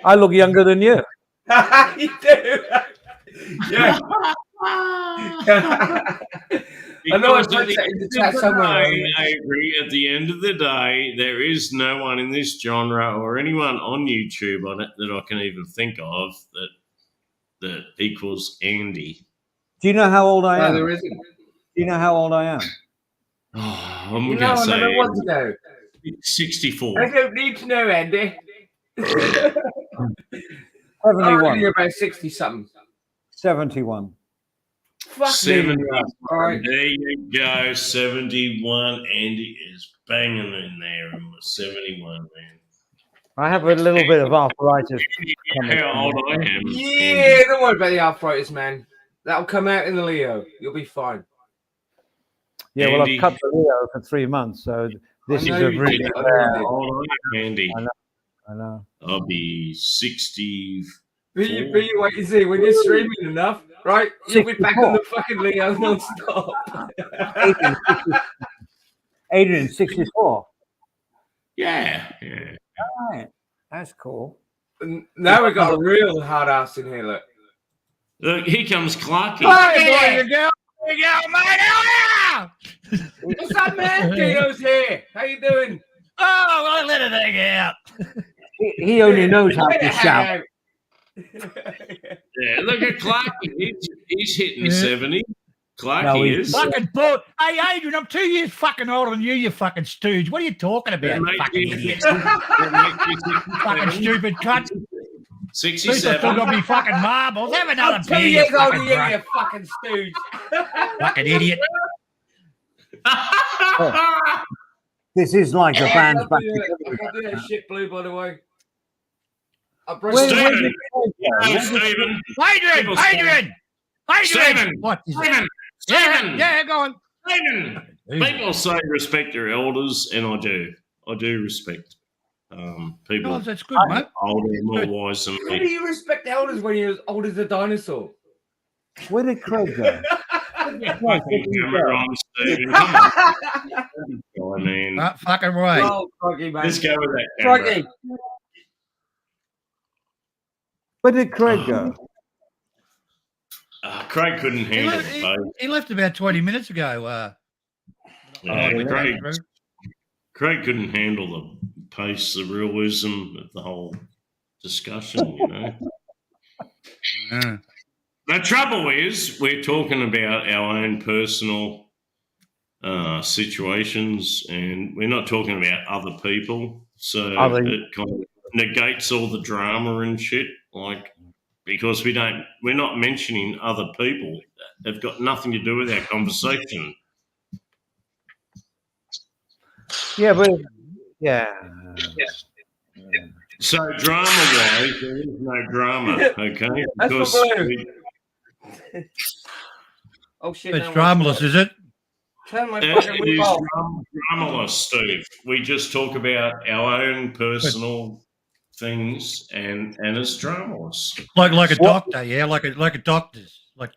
I look younger than you. You do. Yeah. I know I put that in the chat somewhere. I agree. At the end of the day, there is no one in this genre or anyone on YouTube on it that I can even think of that equals Andy. Do you know how old I am? No, there isn't. Do you know how old I am? I'm going to say I want to know. 64. I don't need to know, Andy. 71. You're about 60-something. 71. Fuck 71. me. All right. There you go. 71. Andy is banging in there in 71, man. I have a little bit of arthritis. How old I am. Yeah, don't worry about the arthritis, man. That'll come out in the Leo. You'll be fine. Yeah, well, I've cut the Leo for 3 months, so this is a really How old I am, Andy. I know. I'll be 60. But you wait and see. When you're streaming enough, right? You'll be back on the fucking Leo non-stop. Adrian, 64. Yeah. All right. That's cool. Now we've got a real hard ass in here, look. Look, here comes Clarky. Hey, boys and girls. Here we go, mate. How are you? What's up, man? Dino's here. How you doing? Oh, well, let it hang out. He only knows how to shout. Yeah, look at Clarky. He's hitting 70. Clarky is. Fucking bored. Hey, Adrian, I'm 2 years fucking older than you, you fucking stooge. What are you talking about, fucking idiot? Fucking stupid cunt. 67. Still got me fucking marbles. Have another I'm 2 beer, years you older fucking than you, drunk. you fucking stooge. Fucking idiot. This is like the band's back I together. can't do that shit, Blue, by the way. Stephen. Adrian! Stephen. What is Stephen. it? Stephen. Yeah, go on. Stephen. People say respect your elders, and I do. I do respect people. Oh, that's good, mate. Older and more wise than How do me. you respect elders when you're as old as a dinosaur? Where did Craig go? Fucking camera on, Stephen. Come on. I mean, Not fucking right. Oh, Croggy, mate. let's go with that camera. Croggy. Where did Craig go? Craig couldn't handle it, though. He left about 20 minutes ago. Craig couldn't handle the pace, the realism of the whole discussion, you know. The trouble is, we're talking about our own personal situations, and we're not talking about other people. So it kind of negates all the drama and shit, like, because we're not mentioning other people. They've got nothing to do with our conversation. Yeah, but yeah. So drama-wise, there is no drama, okay? That's for Blue. Oh shit! It's dramaless, is it? Turn my It fucking whip is off. dramaless, Steve. We just talk about our own personal things, and it's dramaless. Like a doctor, yeah, like doctors. I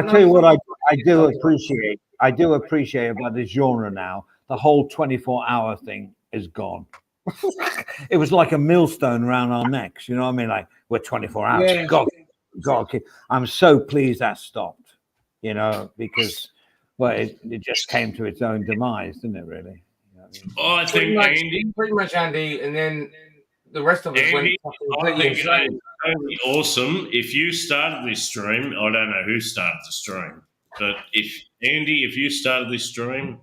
tell you what, I do appreciate. I do appreciate about this genre now. The whole 24-hour thing is gone. It was like a millstone around our necks. You know what I mean? Like, we're 24 hours. Yeah. God, I'm so pleased that stopped. You know, because it just came to its own demise, didn't it? Really. You know what I mean? Oh, I think pretty much Andy, and then the rest of us Andy, went I completely think insane. it's totally awesome. If you started this stream, I don't know who started the stream, but if you started this stream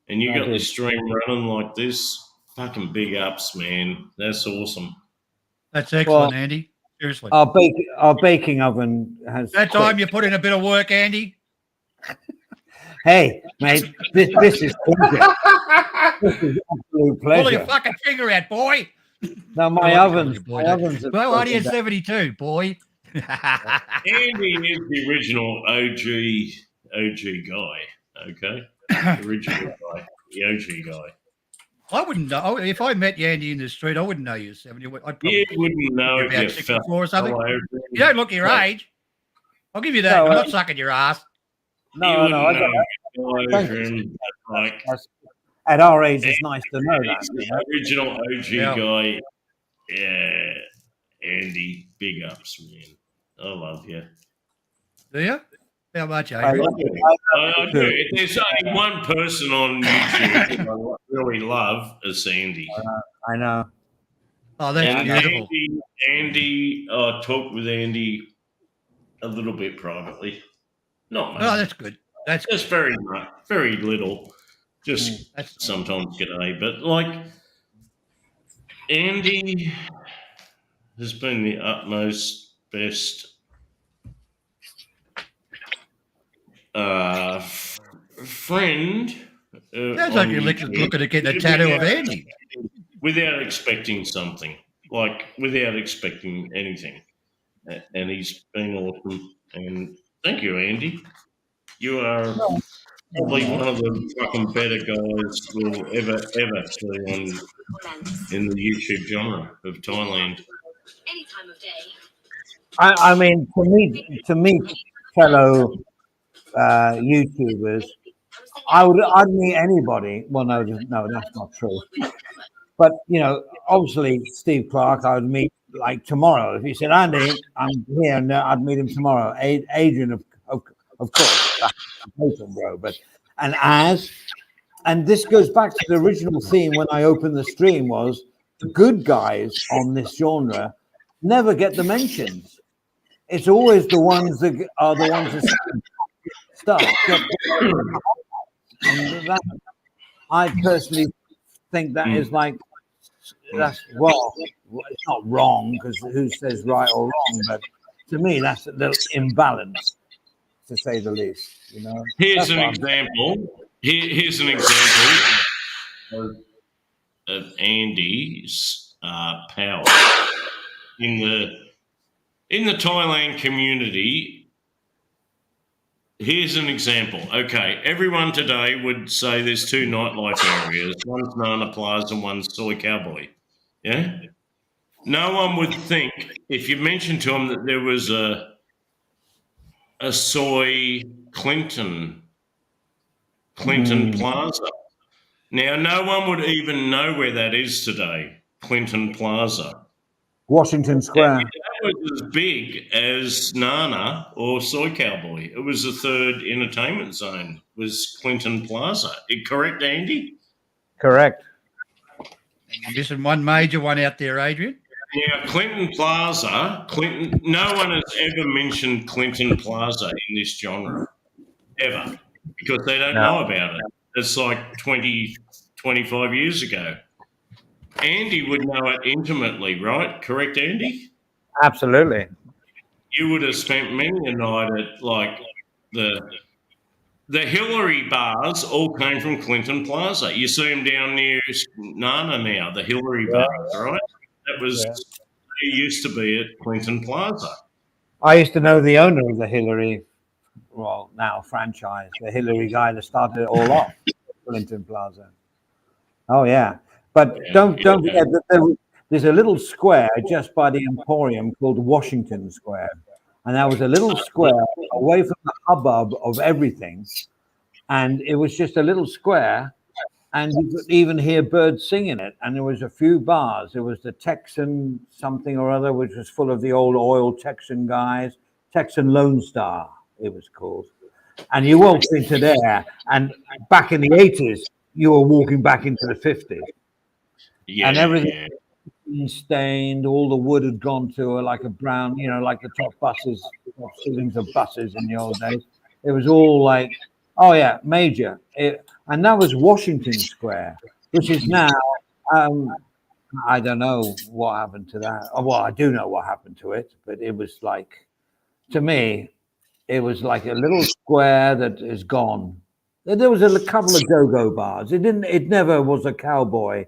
and you got this stream running like this, fucking big ups, man. That's awesome. That's excellent, Andy. Seriously. Our baking oven has. That time you put in a bit of work, Andy. Hey, mate, this is pleasure. This is absolute pleasure. Pull your fucking finger out, boy. No, my ovens. My ovens. Well, I did 72, boy. Andy is the original OG guy. Okay, the original guy, the OG guy. I wouldn't know if I met Andy in the street. I wouldn't know you're 70. I'd probably You wouldn't know if about you 64 felt or something. hello. You don't look your age. I'll give you that. No, I'm not sucking your ass. No, no. Thank you. Like, at our age, it's nice to know that. The original OG guy. Yeah, Andy, big ups, man. I love you. Do you? How much, I Adrian? do. There's only one person on YouTube I really love is Andy. I know. Oh, that's beautiful. Andy, I talked with Andy a little bit privately. Not much. Oh, that's good. That's just very much, very little. Just sometimes g'day, but like Andy has been the utmost best friend. Sounds like you're looking to get a tattoo of Andy. Without expecting something, like without expecting anything. And he's been awesome. And thank you, Andy. You are probably one of the fucking better guys we'll ever see in the YouTube genre of Thailand. Any time of day. I mean, to meet fellow YouTubers, I'd meet anybody. Well, no, that's not true. But you know, obviously, Steve Clark, I would meet like tomorrow. If he said, "Andy, I'm here," and I'd meet him tomorrow. Adrian, of course, bro. But and this goes back to the original theme when I opened the stream was the good guys on this genre never get the mentions. It's always the ones that are the ones that stuff. And that, I personally think that is like that's it's not wrong because who says right or wrong, but to me that's a little imbalance, to say the least. You know. Here's an example. Here's an example of Andy's power in the Thailand community. Here's an example. Okay, everyone today would say there's two nightlife areas. One's Nana Plaza and one's Soy Cowboy. Yeah? No one would think, if you mentioned to them that there was a Soy Clinton Plaza. Now, no one would even know where that is today, Clinton Plaza. Washington Square. That was as big as Nana or Soy Cowboy. It was the third entertainment zone, was Clinton Plaza. Correct, Andy? Correct. You're missing one major one out there, Adrian. Yeah, Clinton Plaza, no one has ever mentioned Clinton Plaza in this genre, ever, because they don't know about it. It's like 20, 25 years ago. Andy would know it intimately, right? Correct, Andy? Absolutely. You would have spent many a night at like the Hillary bars all came from Clinton Plaza. You see them down near Nana now, the Hillary bars, right? That was it used to be at Clinton Plaza. I used to know the owner of the Hillary, well, now franchise, the Hillary guy that started it all off, Clinton Plaza. Oh yeah. But don't forget that there's a little square just by the Emporium called Washington Square. And that was a little square away from the hubbub of everything. And it was just a little square. And you could even hear birds singing it. And there was a few bars. There was the Texan something or other, which was full of the old oil Texan guys. Texan Lone Star, it was called. And you walked into there. And back in the 80s, you were walking back into the 50s. Yeah, and everything stained, all the wood had gone to like a brown, you know, like the top ceilings of buses in the old days. It was all like, oh yeah, major. And that was Washington Square, which is now, I don't know what happened to that. Well, I do know what happened to it, but it was like, to me, it was like a little square that is gone. There was a couple of go-go bars. It never was a cowboy,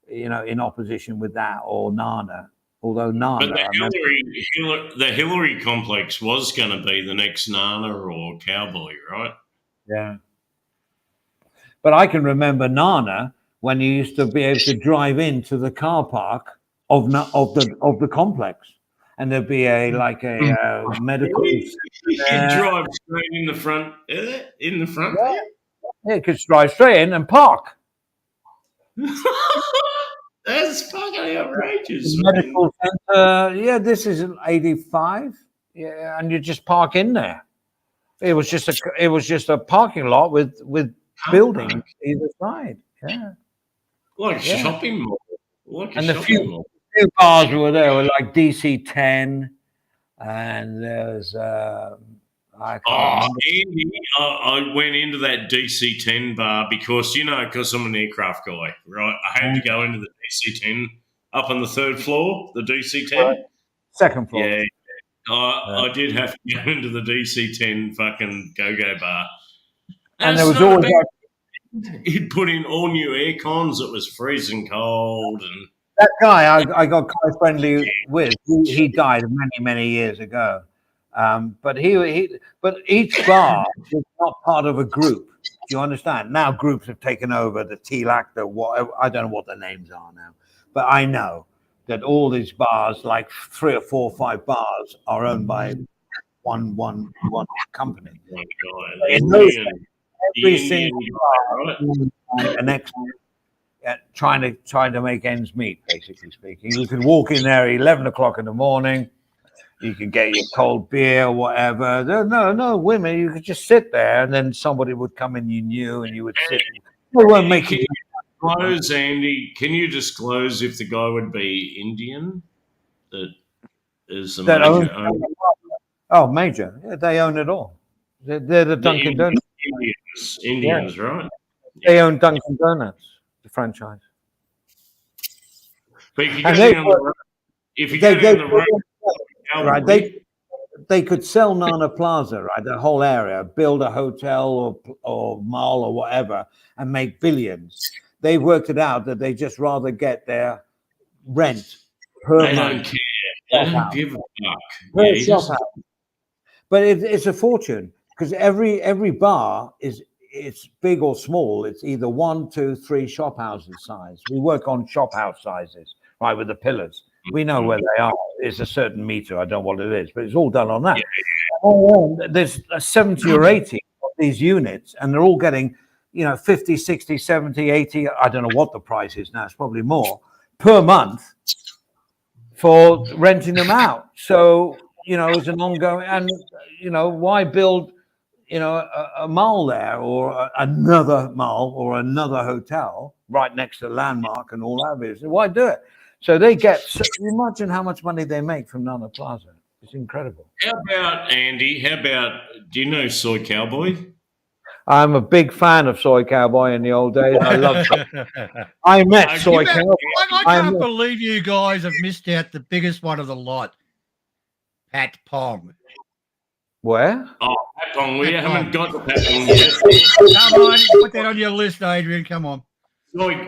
in opposition with that or Nana. Although Nana, But the Hillary complex was going to be the next Nana or Cowboy, right? Yeah. But I can remember Nana when you used to be able to drive into the car park of the complex, and there'd be a medical. You could drive straight in the front. In the front there. Yeah, you could drive straight in and park. That's fucking outrageous. Medical center. Yeah, this is an 85. Yeah, and you just park in there. It was just a parking lot with buildings either side. Yeah, like a shopping mall. And the few bars were there were like DC-10, and there's I went into that DC-10 bar because I'm an aircraft guy, right? I had to go into the DC-10 up on the third floor, the DC-10. Second floor. Yeah. I did have to go into the DC-10 fucking go-go bar. And there was always he'd put in all new air cons. It was freezing cold, and that guy I got quite friendly with. He died many years ago. But each bar was not part of a group. Do you understand? Now groups have taken over the TLAC, I don't know what the names are now, but I know that all these bars, like 3 or 4 or 5 bars, are owned by one company. In those days, every single bar, an expert trying to make ends meet, basically speaking. You could walk in there at 11 o'clock in the morning. You could get your cold beer, whatever. No women. You could just sit there, and then somebody would come in you knew, and you would sit. They weren't making. Disclose, Andy, can you disclose if the guy would be Indian? That is the major owner? Major. Yeah, they own it all. They're the Dunkin' Donuts. Indians, right? They own Dunkin' Donuts, the franchise. But if you go on the road, right, they could sell Nana Plaza, right, the whole area, build a hotel or mall or whatever, and make billions. They've worked it out that they just rather get their rent per month. They don't care. They don't give a fuck. But it's a fortune because every bar it's big or small. It's either 1, 2, 3 shop houses size. We work on shop house sizes, right, with the pillars. We know where they are. It's a certain meter. I don't know what it is, but it's all done on that. There's 70 or 80 of these units, and they're all getting 50, 60, 70, 80, I don't know what the price is now, it's probably more, per month for renting them out. So, it's an ongoing, and, why build, a mall there or another mall or another hotel right next to Landmark and all that business? Why do it? So they get, imagine how much money they make from Nana Plaza. It's incredible. How about, Andy, do you know Soy Cowboy? I'm a big fan of Soy Cowboy in the old days. I love it. I met Soy Cowboy. I can't believe you guys have missed out the biggest one of the lot. Pat Pong. Where? Oh, Pat Pong. We haven't got the Pat Pong yet. Come on, put that on your list, Adrian. Come on.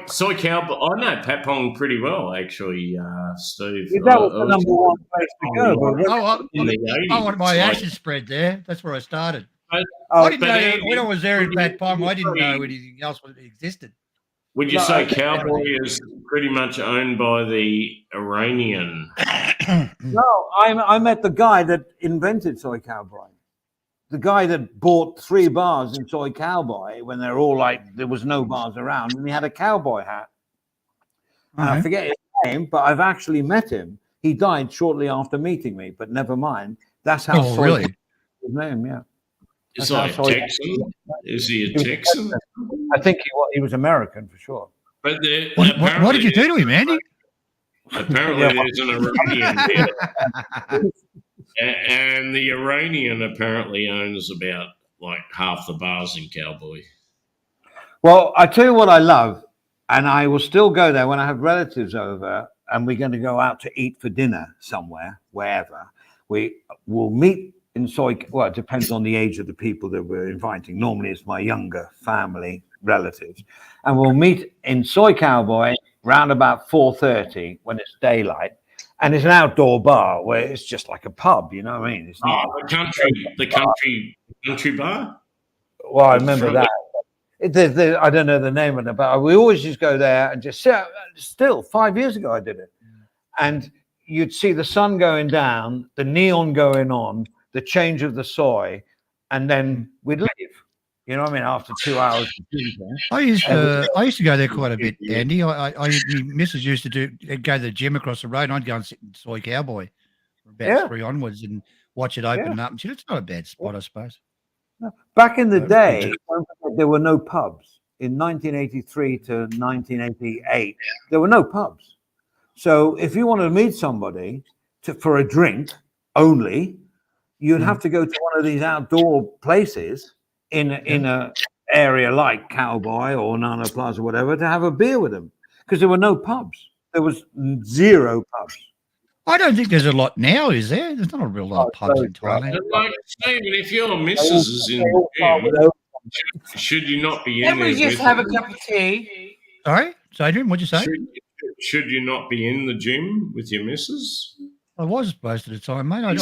Soy Cowboy. I know Pat Pong pretty well, actually, Steve. That was the number one place to go. I want my ashes spread there. That's where I started. I didn't know when I was there in Pat Pong. I didn't know anything else existed. Would you say Cowboy is pretty much owned by the Iranian? No, I met the guy that invented Soy Cowboy. The guy that bought 3 bars in Soy Cowboy when they're all like, there was no bars around, and he had a cowboy hat. And I forget his name, but I've actually met him. He died shortly after meeting me, but never mind. That's how really? His name, yeah. Is he a Texan? Is he a Texan? I think he was American for sure. But what did you do to him, Andy? Apparently, there's an Iranian there. And the Iranian apparently owns about like half the bars in Cowboy. Well, I tell you what I love, and I will still go there when I have relatives over and we're going to go out to eat for dinner somewhere, wherever. We will meet in Soy. Well, it depends on the age of the people that we're inviting. Normally, it's my younger family relatives, and we'll meet in Soy Cowboy round about 4:30 when it's daylight, and it's an outdoor bar where it's just like a pub. You know what I mean? It's not the country bar. Well, I remember that. I don't know the name of it, but we always just go there and just sit. Still, 5 years ago, I did it, and you'd see the sun going down, the neon going on, the change of the soy, and then we'd leave. You know what I mean? After 2 hours. I used to go there quite a bit, Andy. My missus used to go to the gym across the road, and I'd go and sit in Soy Cowboy from about 3 onwards and watch it open up. And it's not a bad spot, I suppose. Back in the day, there were no pubs. In 1983 to 1988, there were no pubs. So if you wanted to meet somebody for a drink only, you'd have to go to one of these outdoor places in a area like Cowboy or Nana Plaza or whatever to have a beer with them, because there were no pubs. There was zero pubs. I don't think there's a lot now, is there? There's not a real lot of pubs in Thailand. Like, Stephen, if your missus is in the gym, should you not be in Can there? we just have a cup of tea? Sorry, Adrian, what'd you say? Should you not be in the gym with your missus? I was most of the time, mate. I'm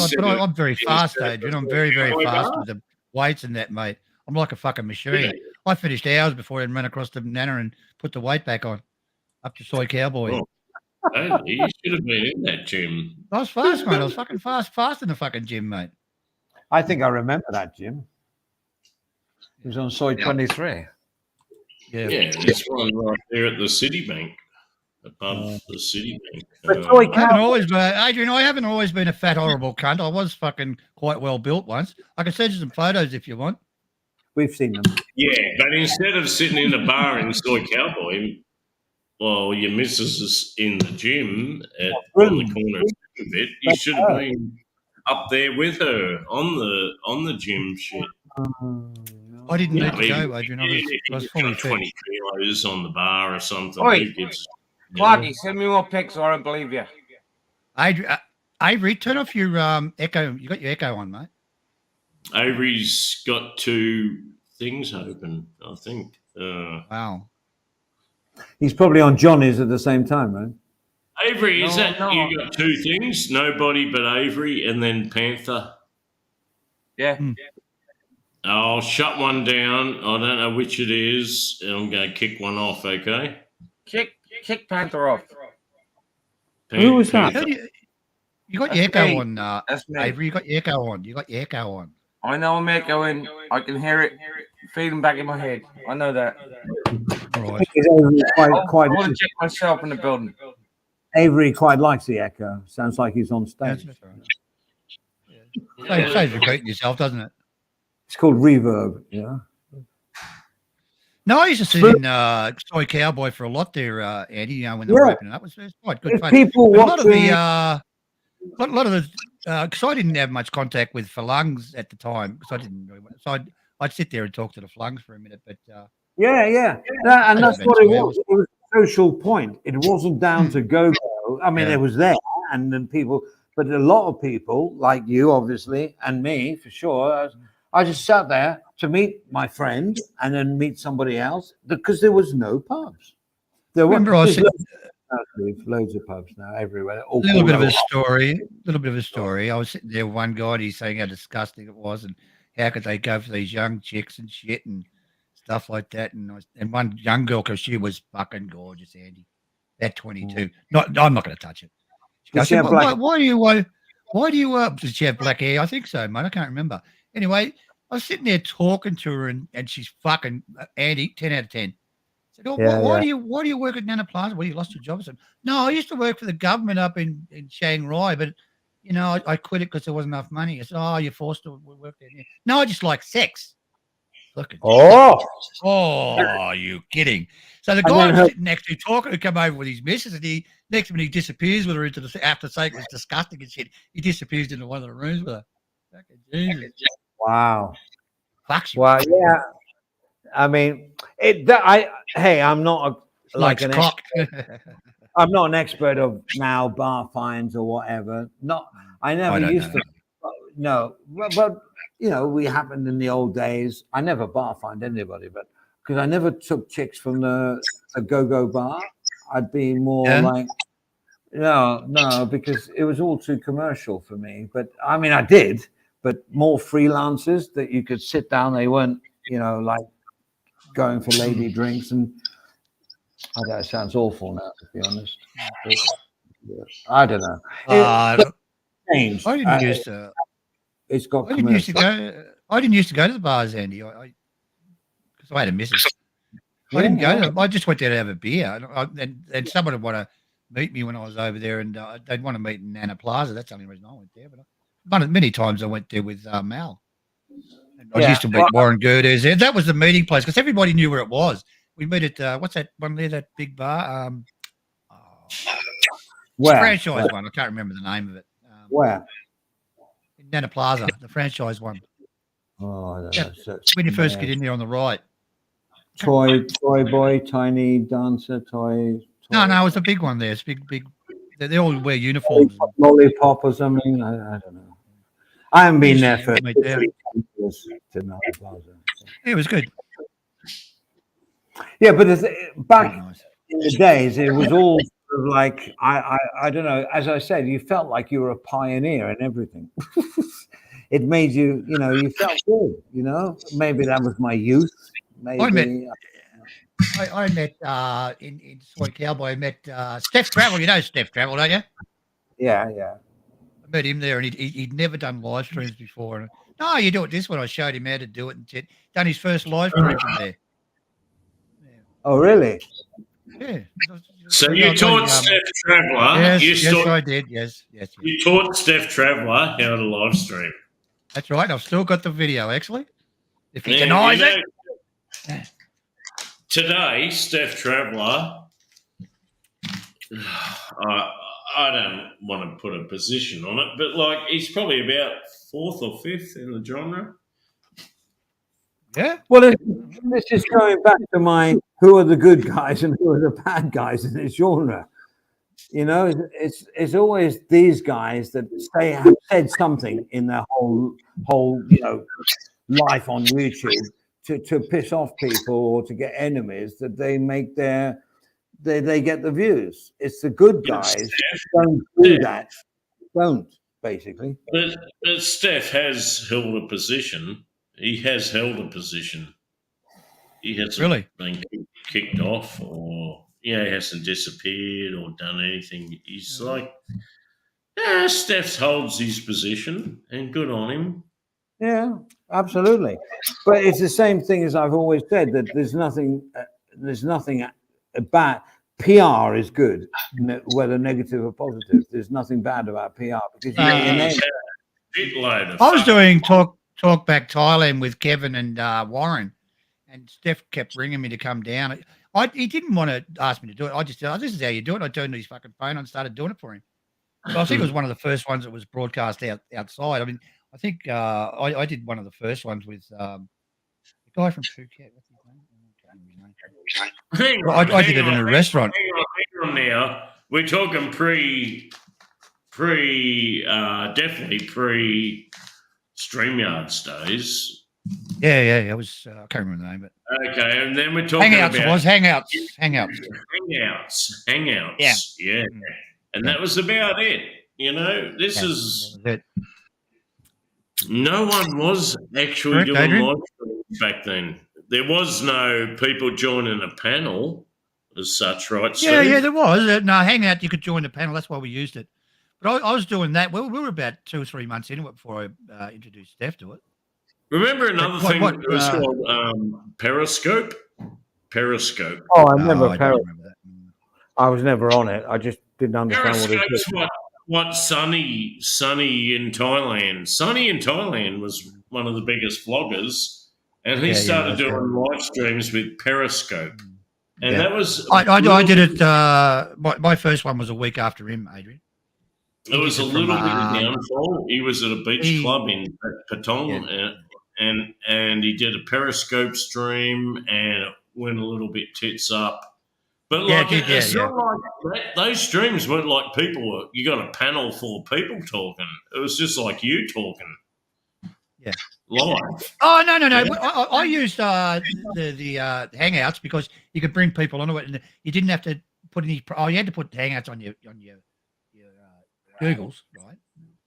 very fast, Adrian. I'm very, very fast with the weights and that, mate. I'm like a fucking machine. I finished hours before I ran across the Nana and put the weight back on, up to Soy Cowboy. Oh. You should have been in that gym. I was fast, mate. I was fucking fast in the fucking gym, mate. I think I remember that gym. It was on Soy 23. Yeah, there's one right there at the Citibank, above the Citibank. Adrian, I haven't always been a fat, horrible cunt. I was fucking quite well built once. I can send you some photos if you want. We've seen them. Yeah, but instead of sitting in a bar in Soy Cowboy, well, your missus is in the gym on the corner of it. You should have been up there with her on the gym shit. I didn't need to go, Adrian. I was fully 20 kilos on the bar or something. Oi, Clarky, send me more pics or I don't believe you. Avery, turn off your echo. You got your echo on, mate. Avery's got 2 things open, I think. Wow. He's probably on Johnny's at the same time, right? Avery, you got 2 things? Nobody but Avery and then Panther. Yeah. I'll shut one down. I don't know which it is. I'm going to kick one off, okay? Kick Panther off. Who was that? You got your echo on, Avery. You got your echo on. I know I'm echoing. I can hear it feeding back in my head. I know that. All right. I want to check myself in the building. Avery quite likes the echo. Sounds like he's on stage. Saves repeating yourself, doesn't it? It's called reverb. Yeah. No, I used to sit in Soy Cowboy for a lot there, Andy. When they were opening up, it was quite good fun. People a lot of the because I didn't have much contact with Falungs at the time, because I didn't really want to. So I'd sit there and talk to the Falungs for a minute, but and that's what it was. It was a social point. It wasn't down to go-go. I mean, it was there, and then people, but a lot of people like you, obviously, and me for sure. I just sat there to meet my friend and then meet somebody else because there was no pubs. There were loads of pubs now everywhere. A little bit of a story. I was sitting there with one guy and he's saying how disgusting it was and how could they go for these young chicks and shit and stuff like that. And one young girl, because she was fucking gorgeous, Andy, at 22. I'm not going to touch it. Did she have did she have black hair? I think so, mate. I can't remember. Anyway, I was sitting there talking to her and she's fucking Andy, 10 out of 10. I said, why do you work at Nana Plaza? Well, you lost your job. I said, no, I used to work for the government up in Chiang Rai, but I quit it because there wasn't enough money. I said, oh, you're forced to work there. No, I just like sex. Are you kidding? So the guy was sitting next to me talking to come over with his missus, and next minute he disappears with her into the after saying it was disgusting and shit. He disappears into one of the rooms with her. Jesus. Wow. Fuck you. Well, yeah. I mean, I'm not I'm not an expert of now bar fines or whatever. I never used to. no. But you know, we happened in the old days. I never bar find anybody, but because I never took chicks from the go-go bar, I'd be more like, no, because it was all too commercial for me. But I mean, I did, but more freelancers that you could sit down. They weren't, you know, like going for lady drinks. And I know it sounds awful now, to be honest. But, yeah, I don't know. It changed. I didn't used to. It's got. I didn't used to go. I didn't used to go to the bars, Andy. Because I had a missus. I didn't go to them. I just went there to have a beer. And someone would want to meet me when I was over there, and they'd want to meet in Nana Plaza. That's the only reason I went there. But many times I went there with Mal. And I used to meet Warren Girders there. That was the meeting place because everybody knew where it was. We met at what's that one there? That big bar. Franchise one. I can't remember the name of it. Where? In Nana Plaza, the franchise one. Oh, I don't know. So when you first get in there on the right. Toy boy, tiny dancer, toy. No, it's a big one there. It's big. They all wear uniforms. Lollipop or something. I don't know. I haven't been there for 3 years to Nana Plaza. It was good. Yeah, but back in the days, it was all sort of like I don't know. As I said, you felt like you were a pioneer in everything. It made you, you know, you felt good. You know, maybe that was my youth. Maybe I met in Soy Cowboy. I met Steph Travel. You know Steph Travel, don't you? Yeah. I met him there, and he'd never done live streams before. And, no, you do it this one. I showed him how to do it, and done his first live stream from there. Oh, really? Yeah. So you taught Steph Traveller. Yes, I did. Yes. You taught Steph Traveller how to live stream. That's right. I've still got the video, actually. If he denies it. Today, Steph Traveller, I don't want to put a position on it, but like he's probably about 4th or 5th in the genre. Yeah. Well, this is going back to my who are the good guys and who are the bad guys in this genre. You know, it's always these guys that have said something in their whole you know life on YouTube to piss off people or to get enemies that they make they get the views. It's the good guys don't do that. Don't basically. But Steph has held a position. He has held a position. He hasn't been kicked off or he hasn't disappeared or done anything. He's like, Steph holds his position and good on him. Yeah, absolutely. But it's the same thing as I've always said that there's nothing bad. PR is good, whether negative or positive. There's nothing bad about PR because I was doing talk back Thailand with Kevin and Warren, and Steph kept ringing me to come down. He didn't want to ask me to do it. I just said, this is how you do it. I turned his fucking phone on and started doing it for him. So I think it was one of the first ones that was broadcast outside. I mean, I think I did one of the first ones with the guy from Phuket. What's his name? I did it in a restaurant. Hang on now. We're talking definitely pre StreamYards days. Yeah. It was I can't remember the name, but okay. And then we're talking Hangouts. about It was Hangouts. Yeah. And that was about it. You know, this is it. No one was actually doing live streams back then. There was no people joining a panel as such, right, Steve? Yeah, there was. No, Hangout, you could join the panel. That's why we used it. But I was doing that. We were about 2 or 3 months into it before I introduced Steph to it. Remember another thing that was called Periscope? Periscope. Oh, I never Periscope. I was never on it. I just didn't understand what it was. What Sunny in Thailand. Sunny in Thailand was one of the biggest vloggers. And he started doing live streams with Periscope. And that was... I did it... my first one was a week after him, Adrian. It was a little bit of downfall. He was at a beach club in Patong and he did a Periscope stream and it went a little bit tits up. But like, it's not like those streams weren't like you got a panel full of people talking. It was just like you talking. Yeah. Live. Oh no! Yeah. I used the Hangouts because you could bring people onto it, and you didn't have to put any. Oh, you had to put Hangouts on your Googles, right?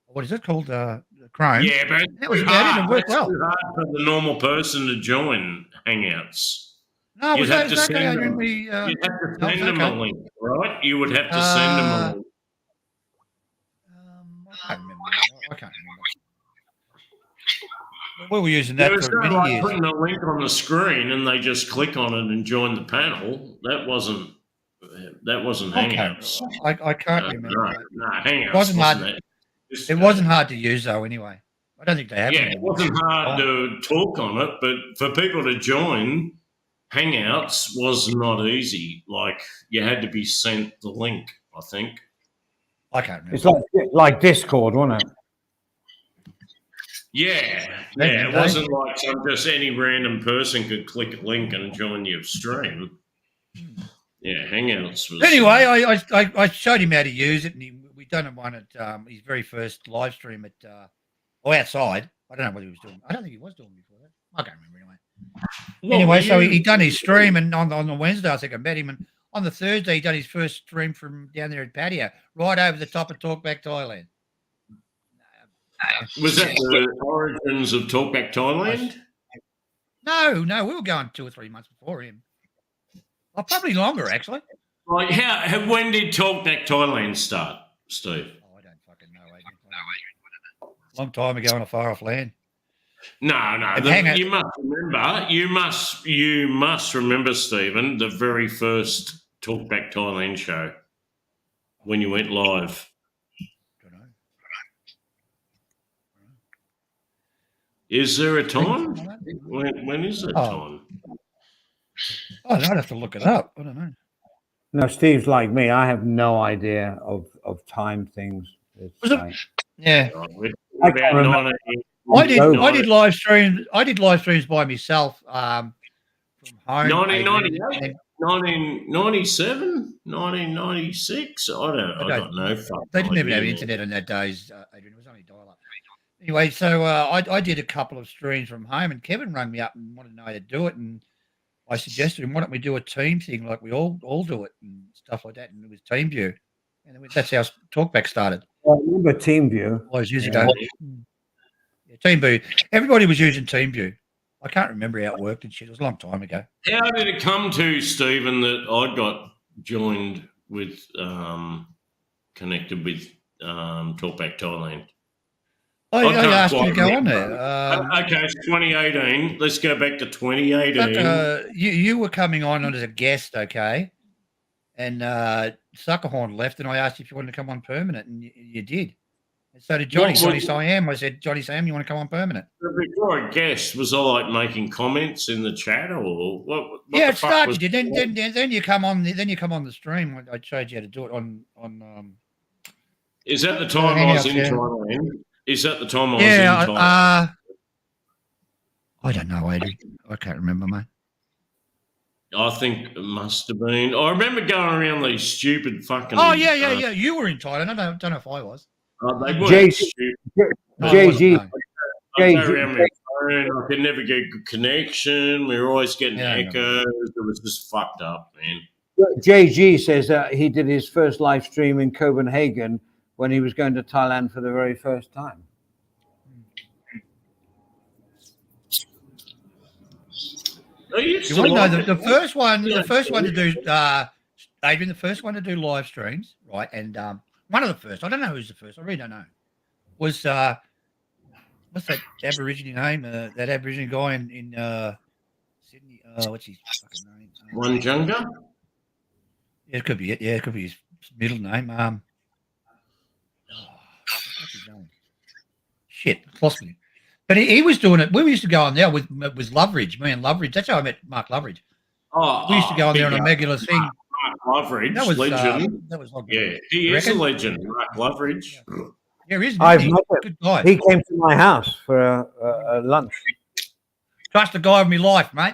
What is it called? Chrome. Yeah, but that was about it. It worked well. It's too hard for the normal person to join Hangouts. No, you'd have to okay. send them. You'd have to send them a link, right? You would have to send them a link. I can't remember. We were using that for many years. Putting a link on the screen and they just click on it and join the panel. That wasn't Hangouts. I can't remember. No, Hangouts it wasn't hard. That. It wasn't hard to use though. Anyway, I don't think they have. Yeah, it wasn't hard to talk on it, but for people to join, Hangouts was not easy. Like you had to be sent the link. I think. I can't remember. It's like Discord, wasn't it? Yeah. It wasn't like just any random person could click a link and join your stream. Yeah, Hangouts was. Anyway, I showed him how to use it, and we done one at his very first live stream at outside. I don't know what he was doing. I don't think he was doing before that. I can't remember anyway. So he done his stream, and on the Wednesday I think I met him, and on the Thursday he done his first stream from down there at Patio, right over the top of Talkback Thailand. Was that the origins of Talkback Thailand? No, we were going 2 or 3 months before him. Oh, probably longer, actually. Like, when did Talkback Thailand start, Steve? Oh, I don't fucking know. Long time ago in a far off land. No. You must remember. You must remember, Stephen, the very first Talkback Thailand show when you went live. Is there a time? When is that time? Oh, I'd have to look it up. I don't know. No, Steve's like me. I have no idea of time things. Yeah. I can't remember. I did live streams. I did live streams by myself from home. 1998, 1997, 1996. I don't know. They didn't even have internet in that days, Adrian. It was only dial-up. Anyway, so I did a couple of streams from home, and Kevin rang me up and wanted to know how to do it, and I suggested him, why don't we do a team thing like we all do it and stuff like that, and it was TeamView, and that's how Talkback started. I remember TeamView. I was using TeamView. Everybody was using TeamView. I can't remember how it worked and shit. It was a long time ago. How did it come to, Stephen, that I got joined with, connected with Talkback Thailand? I asked you to go on there. Okay, it's 2018. Let's go back to 2018. You were coming on as a guest, okay? And Suckerhorn left, and I asked if you wanted to come on permanent, and you did. And so did Johnny Siam. I said, Johnny Siam, you want to come on permanent? Before I guessed, was I like making comments in the chat, or what? Yeah, it started. Then you come on. Then you come on the stream. I showed you how to do it on. Is that the time I was in Thailand? Is that the time I was in Thailand? I don't know, Adrian. I can't remember, mate. I think it must have been. I remember going around these stupid fucking. Oh yeah. You were in Thailand. I don't know if I was. They weren't stupid. JG. I could never get a good connection. We were always getting echoes. It was just fucked up, man. JG says that he did his first live stream in Copenhagen when he was going to Thailand for the very first time. You want to know the first one to do, Adrian, the first one to do live streams, right? And one of the first, I don't know who's the first, I really don't know, was what's that Aborigine name? That Aborigine guy in Sydney. What's his fucking name? Wanjunga? Yeah, it could be it. Yeah, it could be his middle name. What's his name? Shit, lost me. But he was doing it. We used to go on there with Loveridge, me and Loveridge. That's how I met Mark Loveridge. We used to go on there on a regular thing. Mark Loveridge, that was legend. That was like he is a legend, Mark Loveridge. Yeah, he is. I've met him. Good guy. He came to my house for a lunch. Trust the guy of my life, mate.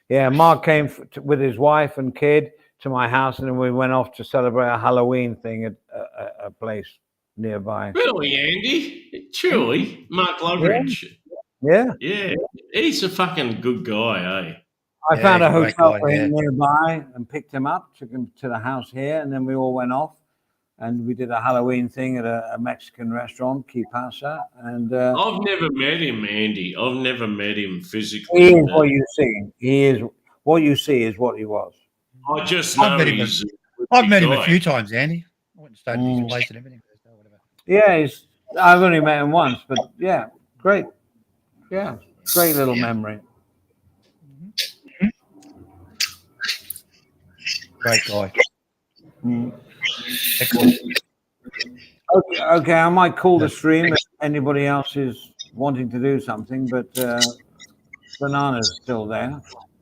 Yeah, Mark came with his wife and kid to my house, and then we went off to celebrate a Halloween thing at a place nearby. Really, Andy? Truly, Mark Loveridge. Yeah. Yeah, he's a fucking good guy, eh? I found a he's a great hotel guy, for him yeah. nearby and picked him up, took him to the house here, and then we all went off. And we did a Halloween thing at a Mexican restaurant, Key Pasa. And I've never met him, Andy. I've never met him physically. he is what you see. He is what you see is what he was. I just know I've met him a few times, Andy. I went and stayed at his place and everything. Yeah, I've only met him once, but yeah, great. Yeah, great little memory. Great guy. Excellent. Okay, I might call the stream if anybody else is wanting to do something, but Banana's still there.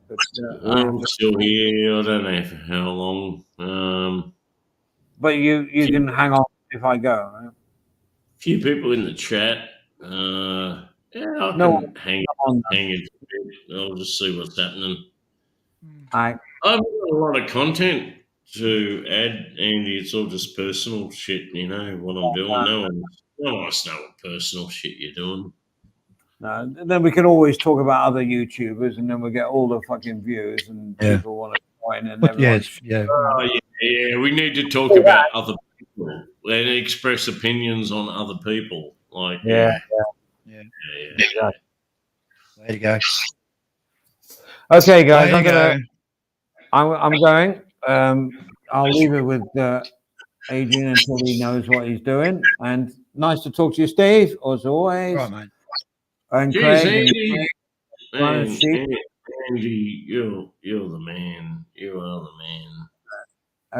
But, I'm still here. I don't know for how long. But you can hang on if I go. Right? Few people in the chat. Yeah, I can hang in. I'll just see what's happening. I've got a lot of content to add, Andy. It's all just personal shit, you know, what I'm doing. No one wants to know what personal shit you're doing. No, then we can always talk about other YouTubers, and then we get all the fucking views, and people want to join. And yeah, we need to talk about other people and express opinions on other people. Like, yeah. There you go. Okay, guys, I'm going. I'll leave it with Adrian until he knows what he's doing. And nice to talk to you, Steve, as always. Right, mate. And Jeez, Craig. Andy, you're the man. You are the man.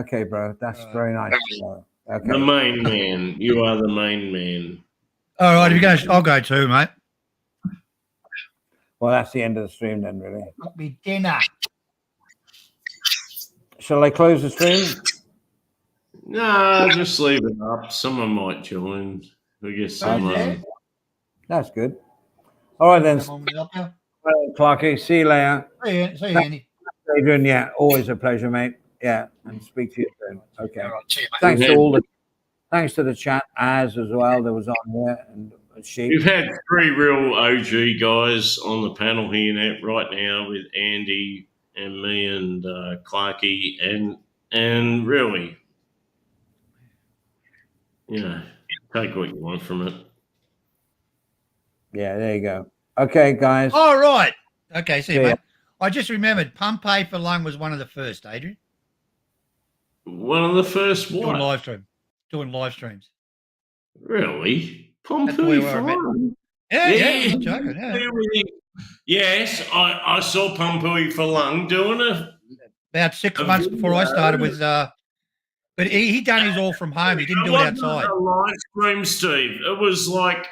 Okay, bro. That's very nice. Okay. The main man. You are the main man. All right, if you go, I'll go too, mate. Well, that's the end of the stream then, really. Got me dinner. Shall I close the stream? No, just leave it up. Someone might join. We get someone. That's good. All right, then. Clarky, see you later. See you, Andy. Adrian, yeah, always a pleasure, mate. Yeah, and speak to you soon. Okay. All right, cheers, Thanks thanks to the chat as well that was on here and Sheep. We've had 3 real OG guys on the panel here right now with Andy and me and Clarky, and really, you know, take what you want from it. Yeah, there you go. Okay, guys. All right. Okay, see you, mate. I just remembered Pompeii for Lung was one of the first, Adrian. One of the first what? Doing live streams. Really? Pompeii for Lung? Yeah, I'm joking. Yeah. Yes, I saw Pompeii for Lung doing it. About 6 months before I started with but he done his all from home. He didn't do it outside. A live stream, Steve. It was like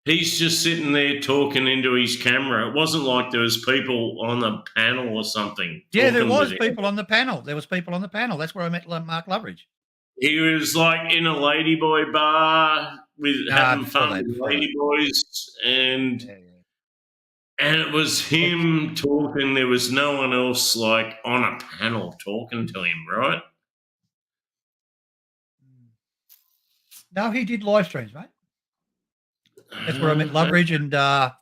he's just sitting there talking into his camera. It wasn't like there was people on the panel or something. Yeah, there was people on the panel. That's where I met Mark Loveridge. He was like in a ladyboy bar with having fun with ladyboys, and it was him talking. There was no one else like on a panel talking to him, right? No, he did live streams, mate. That's where I met Loveridge and I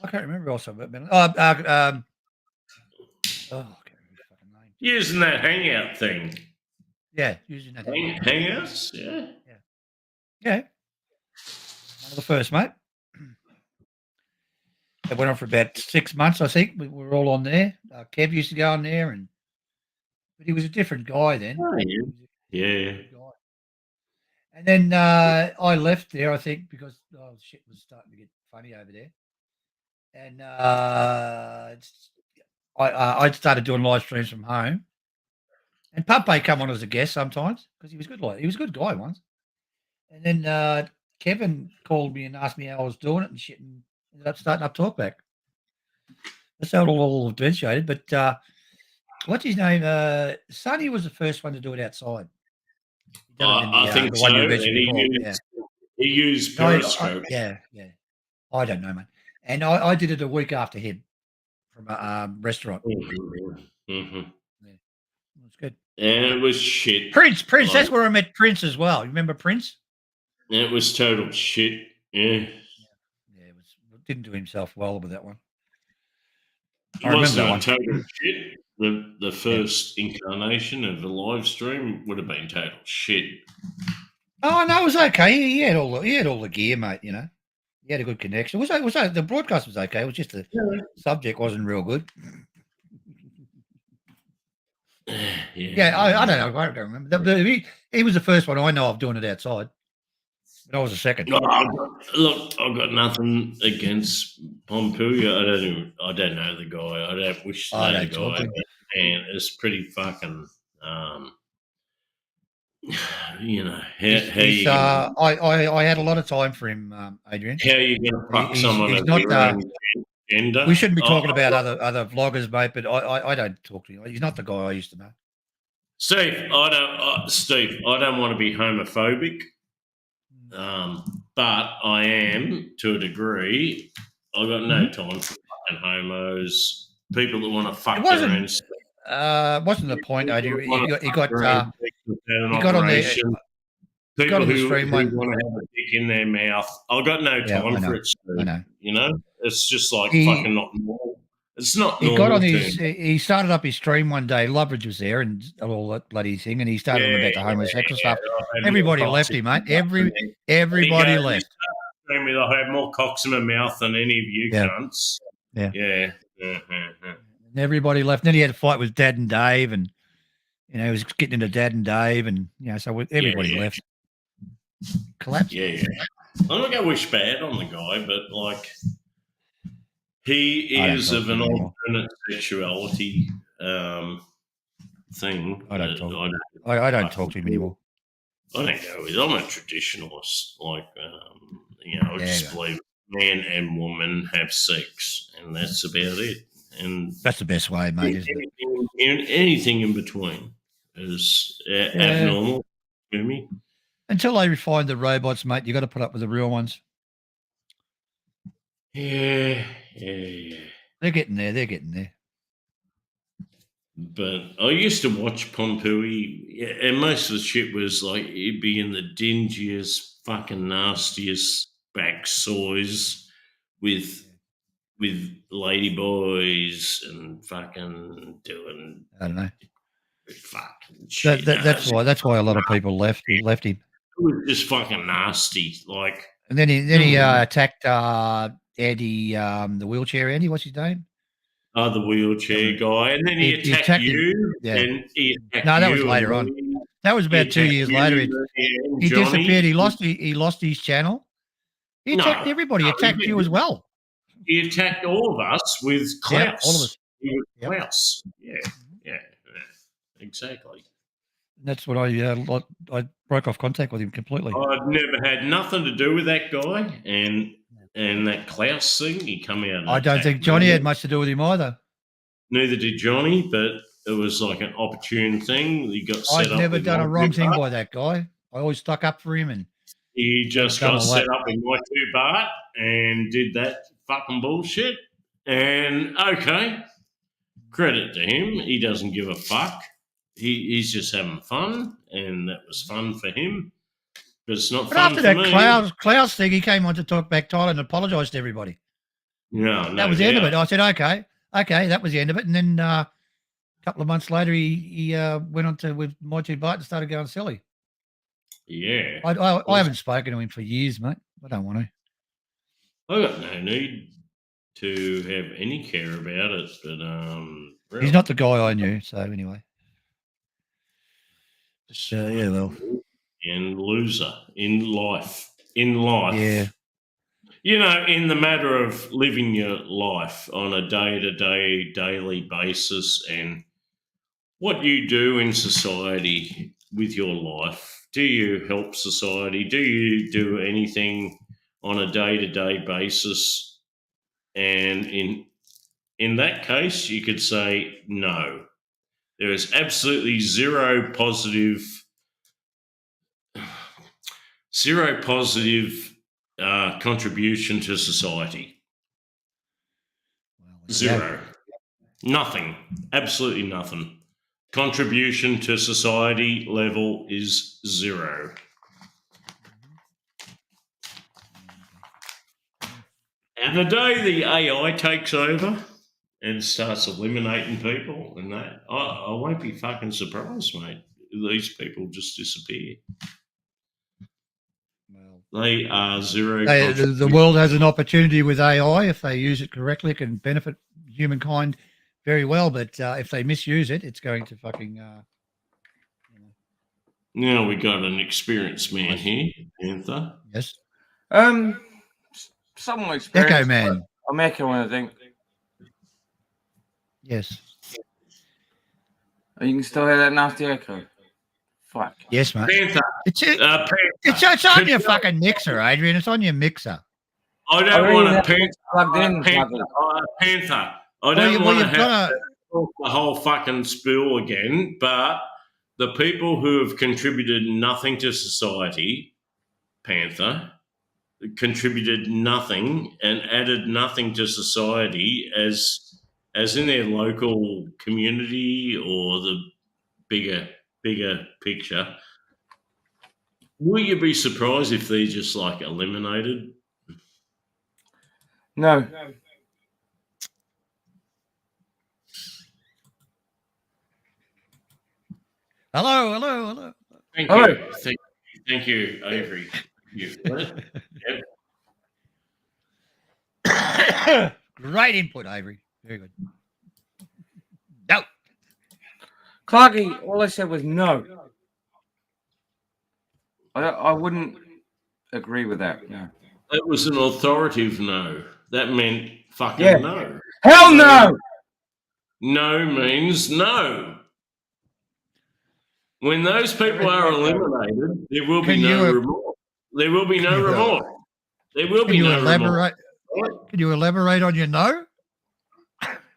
can't remember also. But I can't remember his fucking name. Using that hangout thing. Yeah, using that hangouts. Yeah. One of the first, mate. It went on for about 6 months, I think. We were all on there. Kev used to go on there, but he was a different guy then. Oh, yeah. And then I left there, I think, because shit was starting to get funny over there. And I started doing live streams from home. And Pompeii come on as a guest sometimes because he was good. He was a good guy once. And then Kevin called me and asked me how I was doing it and shit, and ended up starting up Talkback. That's how it all eventuated. But what's his name? Sonny was the first one to do it outside. I think so. And he used Periscope. Yeah. I don't know, man. And I did it a week after him from a restaurant. Mm-hmm. Yeah. It was good. And it was shit. Prince. That's where I met Prince as well. You remember Prince? It was total shit. Yeah. Yeah, it was didn't do himself well with that one. It wasn't a total shit. The first incarnation of the live stream would have been total shit. Oh no, it was okay. He had all the gear, mate. You know, he had a good connection. It was the broadcast was okay. It was just the subject wasn't real good. I don't know. I don't remember. He was the first one I know of doing it outside. But I was the second. Look, I've got nothing against Pompuya. I don't know the guy. I don't wish to know the guy. And it's pretty fucking, you know, I had a lot of time for him, Adrian. How are you going to fuck someone of your own gender? We shouldn't be talking about other vloggers, mate. But I don't talk to him. He's not the guy I used to know. Steve, I don't want to be homophobic, but I am to a degree. I've got no time for fucking homos, people that want to fuck their own. Wasn't the point, Adrian? He got on the stream who want to have a dick in their mouth. I've got no time for it. I know. You know, it's just like fucking not normal. It's not normal. He started up his stream one day. Loveridge was there and all that bloody thing, and he started on about the homosexual stuff. Everybody left him, mate. Everybody left. I had more cocks in my mouth than any of you cunts. Yeah. And everybody left. Then he had a fight with Dad and Dave, and you know he was getting into Dad and Dave, and you know so everybody left. Collapsed. Yeah. I'm not gonna wish bad on the guy, but like. He is of an alternate sexuality thing. I don't talk to him anymore. I don't go with. I'm a traditionalist. Like, I just believe man and woman have sex, and that's about it. And that's the best way, mate. Isn't it? Anything in between is abnormal to me. Until they refine the robots, mate, you got to put up with the real ones. Yeah. They're getting there. But I used to watch Pompui, and most of the shit was like he'd be in the dingiest, fucking nastiest back soys with ladyboys and fucking doing. I don't know. Fucking shit. That's why a lot of people left him. It was just fucking nasty, like. And then he attacked Eddie, the wheelchair Andy. What's his name? Oh, the wheelchair guy. And then he attacked you. Yeah. And he attacked that was later on. That was about 2 years later. He disappeared. He lost his channel. He attacked everybody. He attacked you as well. He attacked all of us with Klaus. Yeah, all of us. He was Klaus. Yeah. Exactly. That's what I broke off contact with him completely. I'd never had nothing to do with that guy, and that Klaus thing. He come out. And I don't think Johnny had much to do with him either. Neither did Johnny, but it was like an opportune thing. He got set up. I've never done a wrong thing by that guy. I always stuck up for him, and he just got set up in my 2-bar and did that fucking bullshit. And okay, credit to him. He doesn't give a fuck. He's just having fun, and that was fun for him. But it's not fun for me. But after that Klaus thing, he came on to talk back Tyler and apologised to everybody. No, that was the end of it. I said, okay, that was the end of it. And then a couple of months later, he went on to with my 2-bar and started going silly. Yeah. I haven't spoken to him for years, mate. I don't want to. I got no need to have any care about it, but really. He's not the guy I knew. So anyway. Yeah, well. And loser in life. Yeah. You know, in the matter of living your life on a day-to-day, daily basis and what you do in society with your life. Do you help society? Do you do anything on a day-to-day basis? And in that case, you could say no. There is absolutely zero positive contribution to society. Zero. Nothing. Absolutely nothing. Contribution to society level is zero. And the day the AI takes over and starts eliminating people and that, I won't be fucking surprised, mate. These people just disappear. They are zero. The world has an opportunity with AI. If they use it correctly, it can benefit humankind very well. But if they misuse it, it's going to fucking. Now we got an experienced man here, Panther. Yes. Somewhat experienced. Echo Man. I'm echoing, I think. Yes. Oh, you can still hear that nasty echo. Fuck. Yes, mate. Panther. It's on your fucking mixer, Adrian. It's on your mixer. I don't want a Panther. Panther. I don't want to have the whole fucking spiel again, but the people who have contributed nothing to society, Panther, contributed nothing and added nothing to society as in their local community or the bigger picture. Will you be surprised if they're just like eliminated? No. Hello. Thank you. Thank you, Avery. Great input, Avery. Very good. No. Clarky, all I said was no. I wouldn't agree with that. No. It was an authoritative no. That meant fucking no. Hell no! No means no. When those people are eliminated, there will be no remorse. There will be no remorse. There will be no remorse. Can you elaborate on your no?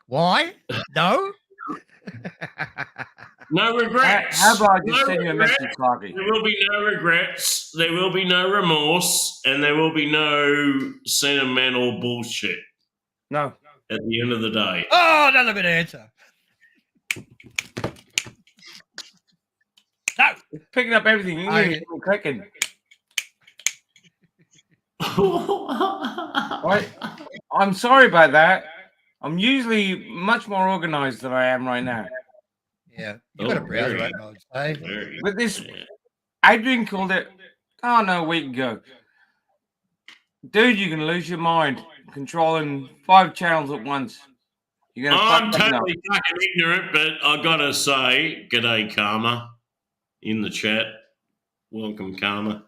Why? No? No regrets. How about I just send you a message, Clarky? There will be no regrets. There will be no remorse, and there will be no sentimental bullshit. No. At the end of the day. Oh, another good answer. No. It's picking up everything. You ain't even clicking. Right. I'm sorry about that. I'm usually much more organized than I am right now. Yeah, you got a browser open, I would say. But this, Adrian called it, a week ago. Dude, you can lose your mind controlling 5 channels at once. You're gonna I'm totally fucking ignorant, but I gotta say, g'day, Karma, in the chat. Welcome, Karma.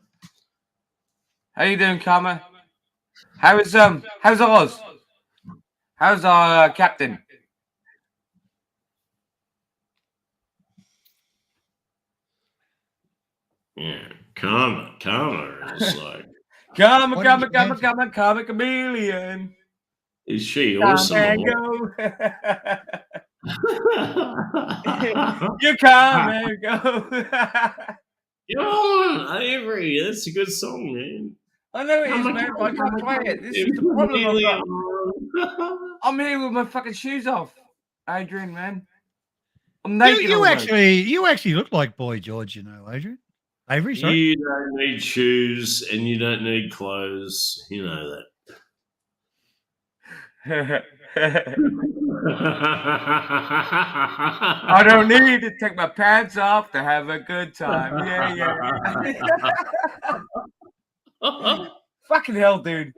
How you doing, Karma? How's Oz? How's our captain? Yeah, Karma is like Karma chameleon. Is she awesome? Go. You come and go. Come on, Avery. That's a good song, man. I know it is, man, but I can't play it. This is the problem. I'm here with my fucking shoes off, Adrian, man. I'm naked. You actually look like Boy George, you know, Adrian. Avery, sorry. You don't need shoes and you don't need clothes. You know that. I don't need to take my pants off to have a good time. Yeah. Fucking hell, dude.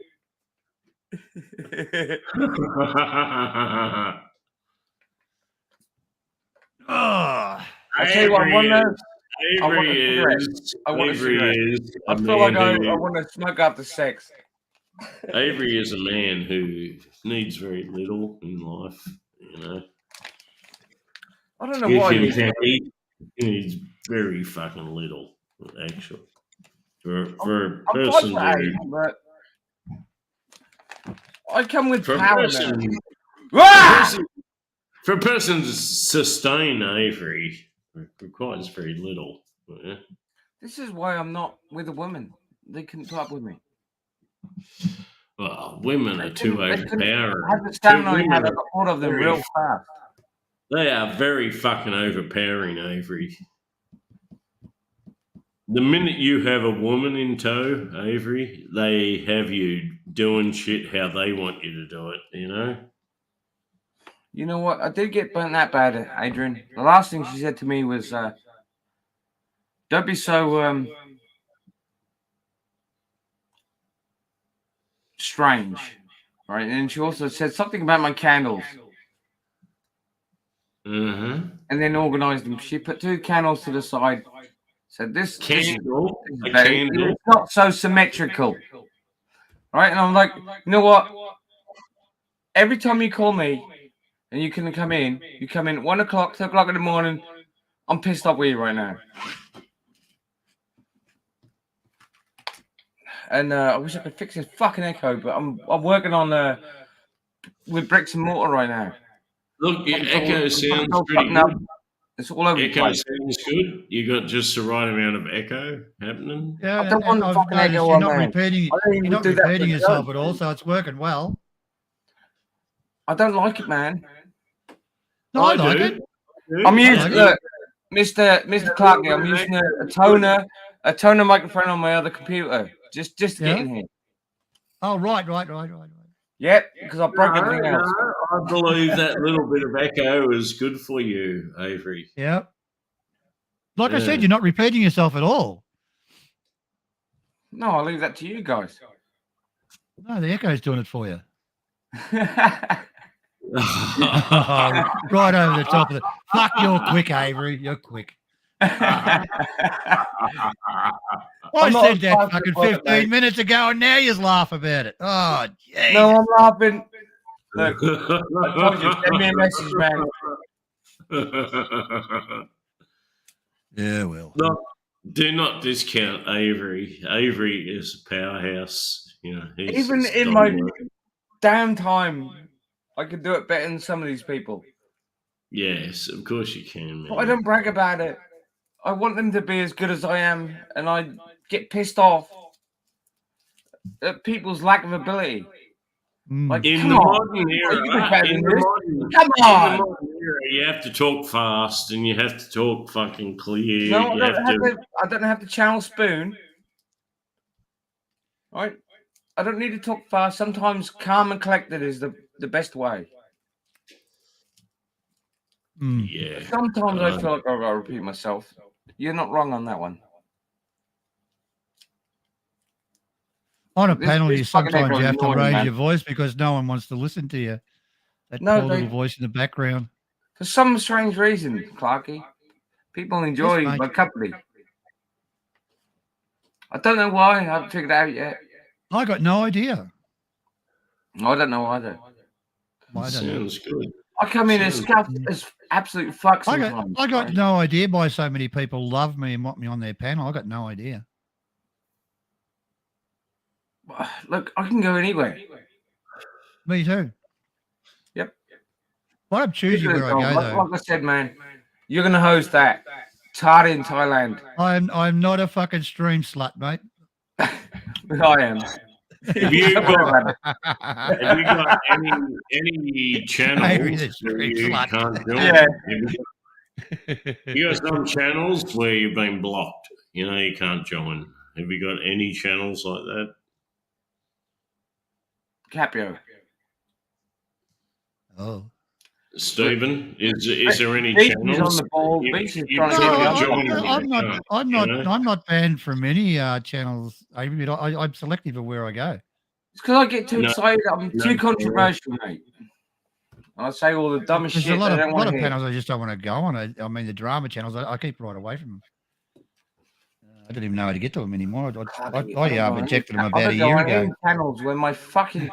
Oh, I tell you what, I feel like I want to smoke after sex. Avery is a man who needs very little in life, you know. I don't know why he needs very fucking little, actually. For a person but I come with for power, for a person to sustain Avery requires very little. Yeah. This is why I'm not with a woman. They couldn't put up with me. Well, women are too overpowering. I have the stamina I have. I got hold of them real fast. They are very fucking overpowering, Avery. The minute you have a woman in tow, Avery, they have you doing shit how they want you to do it, you know? You know what? I did get burnt that bad, Adrian. The last thing she said to me was, don't be so strange. Right? And she also said something about my candles. Mm-hmm. And then organized them. She put 2 candles to the side. Said this Candle? this A candle? it's not so symmetrical. Right? And I'm like, you know what? Every time you call me and you can come in at 1 o'clock, 2 o'clock in the morning, I'm pissed off with you right now. And I wish I could fix this fucking echo, but I'm working on with bricks and mortar right now. Look, your echo sounds pretty good. It's all over the Echo place. sounds good. You got just the right amount of echo happening. Yeah, I don't want I've fucking noticed echo you're on, not man. repeating. You're not repeating yourself at all, so it's working well. I don't like it, man. No, I like it. I'm using Mr. Clark. I'm using a toner microphone on my other computer. Just to get in here. Oh, right. Yep, because I broke everything else. I believe that little bit of echo is good for you, Avery. Yeah. Like I said, you're not repeating yourself at all. No, I'll leave that to you guys. No, the echo's doing it for you. Right over the top of it. Fuck, you're quick, Avery. You're quick. I said that fucking 15 minutes ago, and now you laugh about it. Oh, jeez. No, I'm laughing. Look, I told you, send me a message, man. Yeah, well. Look, do not discount Avery. Avery is a powerhouse. You know, even in my damn time, I could do it better than some of these people. Yes, of course you can, man. But I don't brag about it. I want them to be as good as I am, and I get pissed off at people's lack of ability. Like, in come the on. modern era, you have to talk fast and you have to talk fucking clear. No, I don't have to channel spoon. Right? I don't need to talk fast. Sometimes calm and collected is the best way. Yeah. Sometimes I feel like I've got to repeat myself. You're not wrong on that one. On a panel, sometimes you have to raise your voice because no one wants to listen to you. That poor little voice in the background. For some strange reason, Clarky, people enjoy my company. I don't know why. I haven't figured it out yet. I got no idea. I don't know either. Sounds good. I come in as scuffed as absolute fuck sometimes. I got no idea why so many people love me and want me on their panel. I got no idea. Look, I can go anywhere. Me too. Yep. Well, I'm choosing where I go, though. Like I said, man, you're going to host that. Tar in Thailand. I'm not a fucking stream slut, mate. I am. Have you got any channels where you can't join? Yeah. You got some channels where you've been blocked. You know, you can't join. Have you got any channels like that? Capio. Oh. Stephen, is there any Beach channels? on the ball. I'm not banned from any channels. I'm selective of where I go. It's because I get too excited. I'm too controversial, mate. I say all the dumbest shit. There's a lot of panels I just don't want to go on. I mean, the drama channels, I keep right away from them. I don't even know how to get to them anymore. I rejected them about a year ago. Channels where my fucking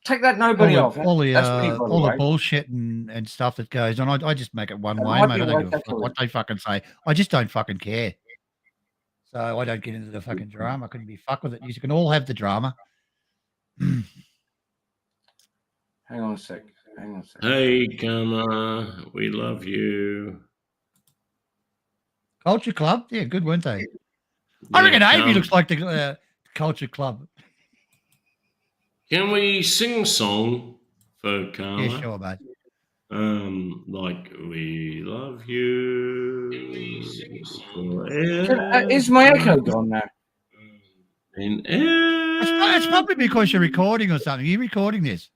take that nobody off. All the bullshit and stuff that goes on. I just make it one way, mate. I don't give a fuck what they fucking say. I just don't fucking care. So I don't get into the fucking drama. I couldn't be fucked with it. You can all have the drama. Hang on a sec. Hey, Gamma, we love you. Culture Club? Yeah, good, weren't they? I reckon Avey looks like the Culture Club. Can we sing a song for Karma? Yeah, sure, mate. Like we love you. Is my echo gone now? It's probably because you're recording or something. Are you recording this?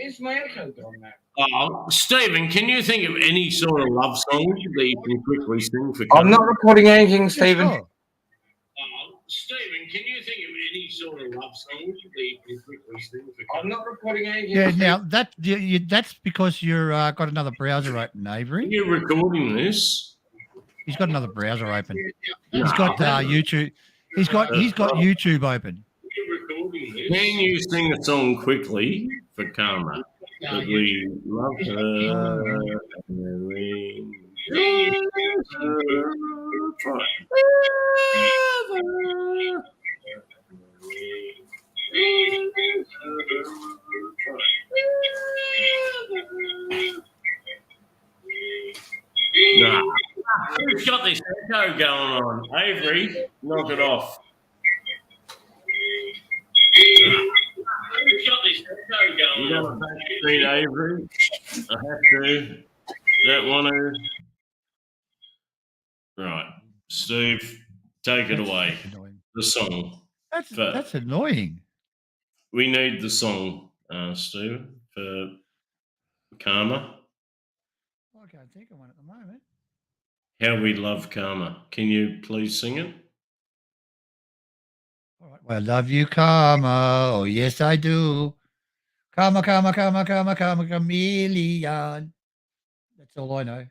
Is my echo gone now? Oh, Stephen, can you think of any sort of love song that you can quickly sing for? I'm not recording anything, Stephen. Sure. Stephen, can you think of any sort of love song that you can quickly sing for? I'm not recording anything. Yeah, now that's because you're got another browser open, Avery. You're recording this. He's got another browser open. No, He's got YouTube. He's got YouTube open. Can you sing a song quickly for Karma? That we love her and we Nah. Who's got this echo going on? Avery, knock it off. Who's got this echo going on? Backstreet Avery. I have to. That one. Right. Steve, take it away. The song. That's annoying. We need the song, Steve, for Karma. I can't think of one at the moment. How We Love Karma. Can you please sing it? All right. Well, I love you, Karma. Oh, yes, I do. Karma, Karma, Karma, Karma, Karma, chameleon. That's all I know.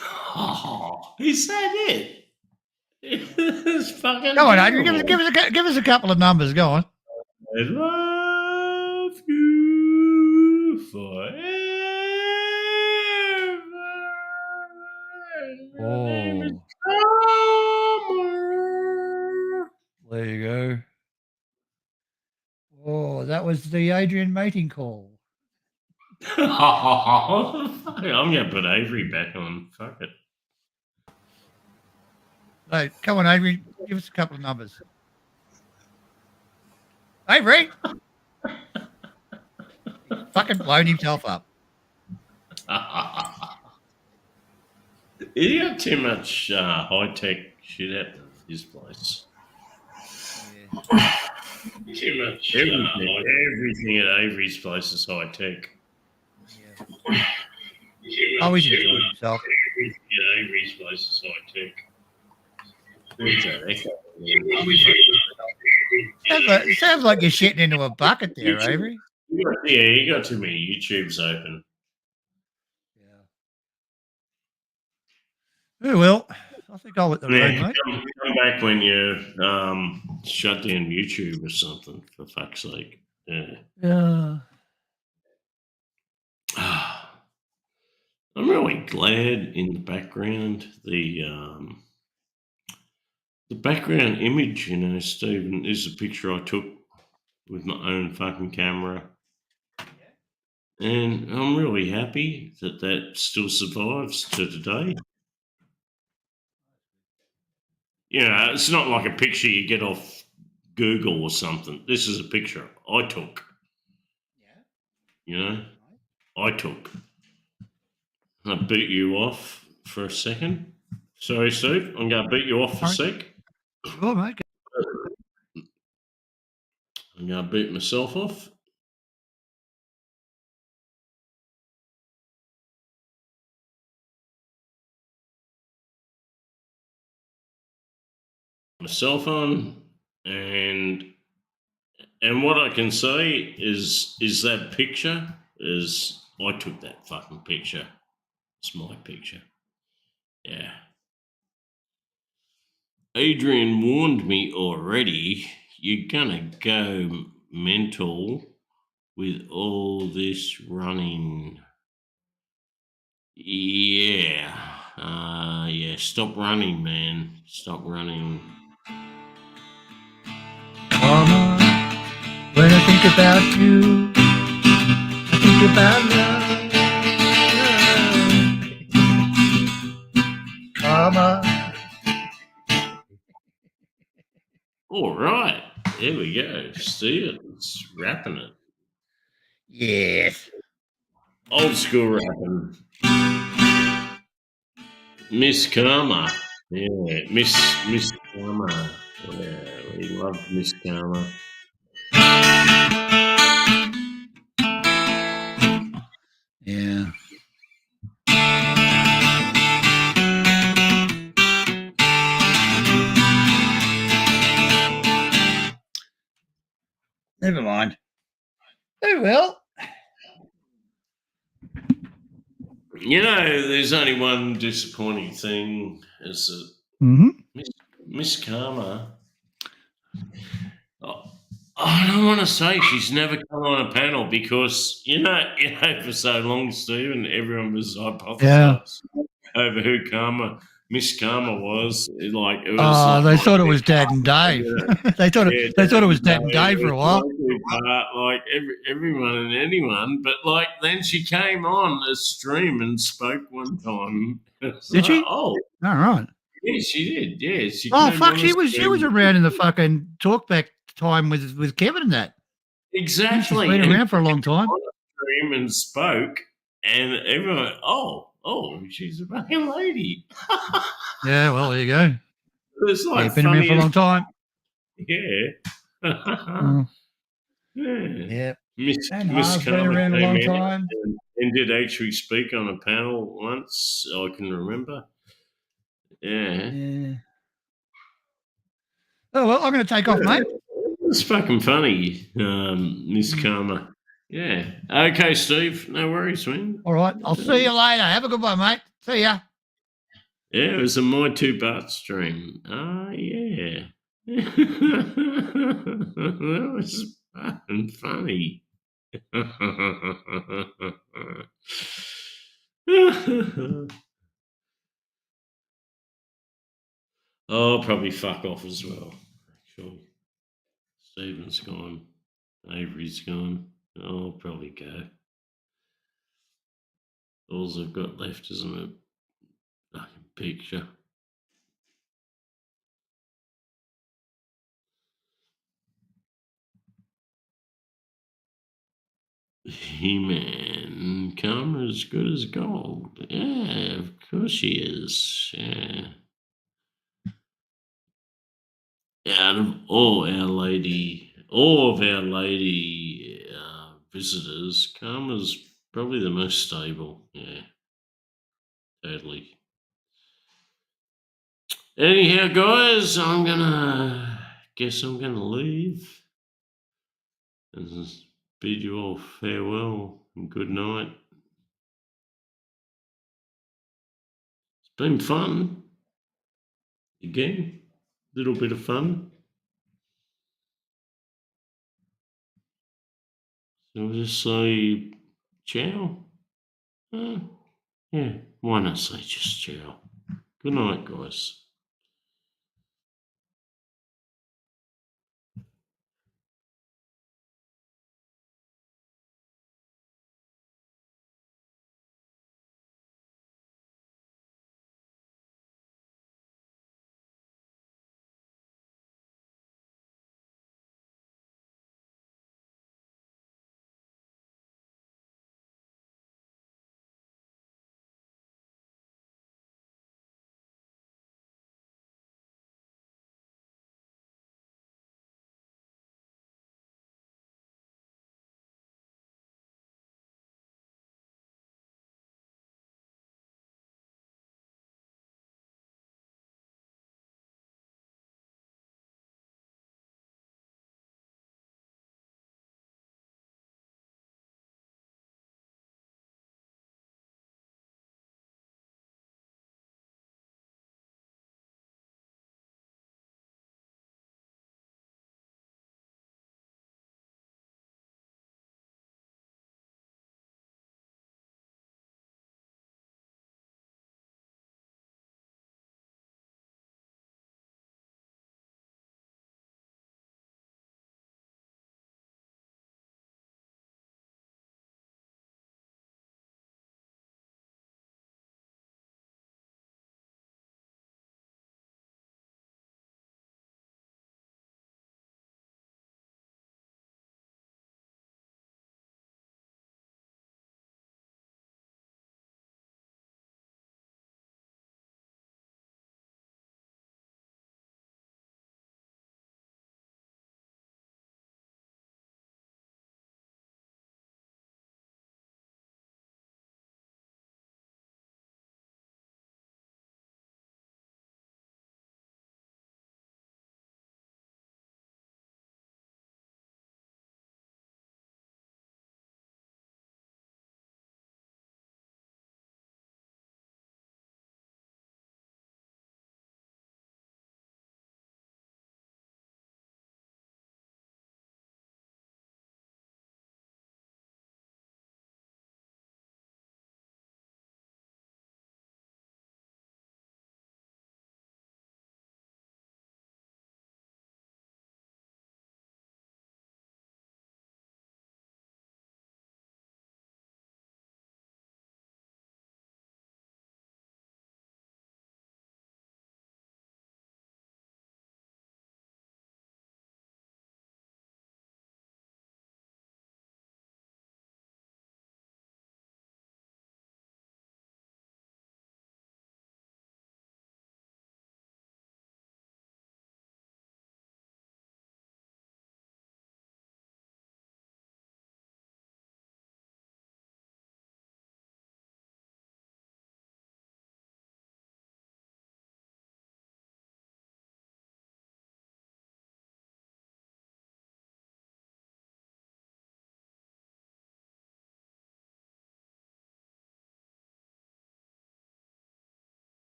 Oh, is that it? It's fucking. Go on, Adrian. Give us a couple of numbers. Go on. I love you forever. Oh. There you go. Oh, that was the Adrian mating call. I'm going to put Avery back on. Fuck it. Hey, come on, Adrian. Give us a couple of numbers. Avery! Fucking blown himself up. He got too much high-tech shit at his place. Yeah. Too much. Everything at Avery's place is high-tech. Yeah. Oh, he's enjoying himself. Everything at Avery's place is high-tech. Sounds like you're shitting into a bucket there, Avery. You got too many YouTubes open. Yeah. Oh, well, I think I'll let the road, mate. Come back when you shut down YouTube or something, for fuck's sake. Yeah. I'm really glad in the background, the background image, you know, Stephen, is a picture I took with my own fucking camera. And I'm really happy that that still survives to today. You know, it's not like a picture you get off Google or something. This is a picture I took. Yeah. You know, I took. I beat you off for a second. Sorry, Steve. I'm going to beat you off for a sec. All right. I'm going to beat myself off. My cell phone, and what I can say is that picture is I took that fucking picture. It's my picture. Yeah. Adrian warned me already. You're gonna go mental with all this running. Yeah. Yeah. Stop running, man. Stop running. Mama, when I think about you, I think about love. Mama. All right. There we go. See it. It's wrapping it. Yes. Old school rapping. Miss Karma. Yeah, Miss Karma. Yeah, we love Miss Karma. Yeah. Never mind. Oh well. You know, there's only one disappointing thing is that Miss Karma. Oh, I don't want to say she's never come on a panel because for so long, Stephen, everyone was hypothesized over who Miss Karma was. Like it was. Oh, like they thought it was Dad and Dave. they thought it was Dad and Dave for a while. Like everyone and anyone, but like then she came on a stream and spoke one time. Did she? Oh, all right. Yeah, she did. Yeah, she. Oh fuck, she was around in the fucking talkback time with Kevin and that. Exactly. She's been around for a long time. Stream and spoke, and everyone. Oh, she's a fucking lady. Yeah, well, there you go. It's like been around for a long time. Yeah. Yeah. Miss Har's been Carmen around a long time. and did actually speak on a panel once. I can remember. Yeah. Oh well, I'm going to take off, mate. It's fucking funny, Miss Karma. Yeah. Okay, Steve. No worries, man. All right. I'll see you later. Have a good one, mate. See ya. Yeah, it was a My Two Bart stream. Oh, yeah. That was fucking funny. Oh, probably fuck off as well, actually. Stephen's gone. Avery's gone. I'll probably go. All I've got left is a fucking picture. He-Man, Karma's good as gold. Yeah, of course she is. Yeah. Out of all of our lady visitors, Karma's probably the most stable. Yeah, totally. Anyhow, guys, guess I'm gonna leave and bid you all farewell and good night. It's been fun. Again, a little bit of fun. So we'll just say ciao. Yeah, why not say just ciao? Good night, guys.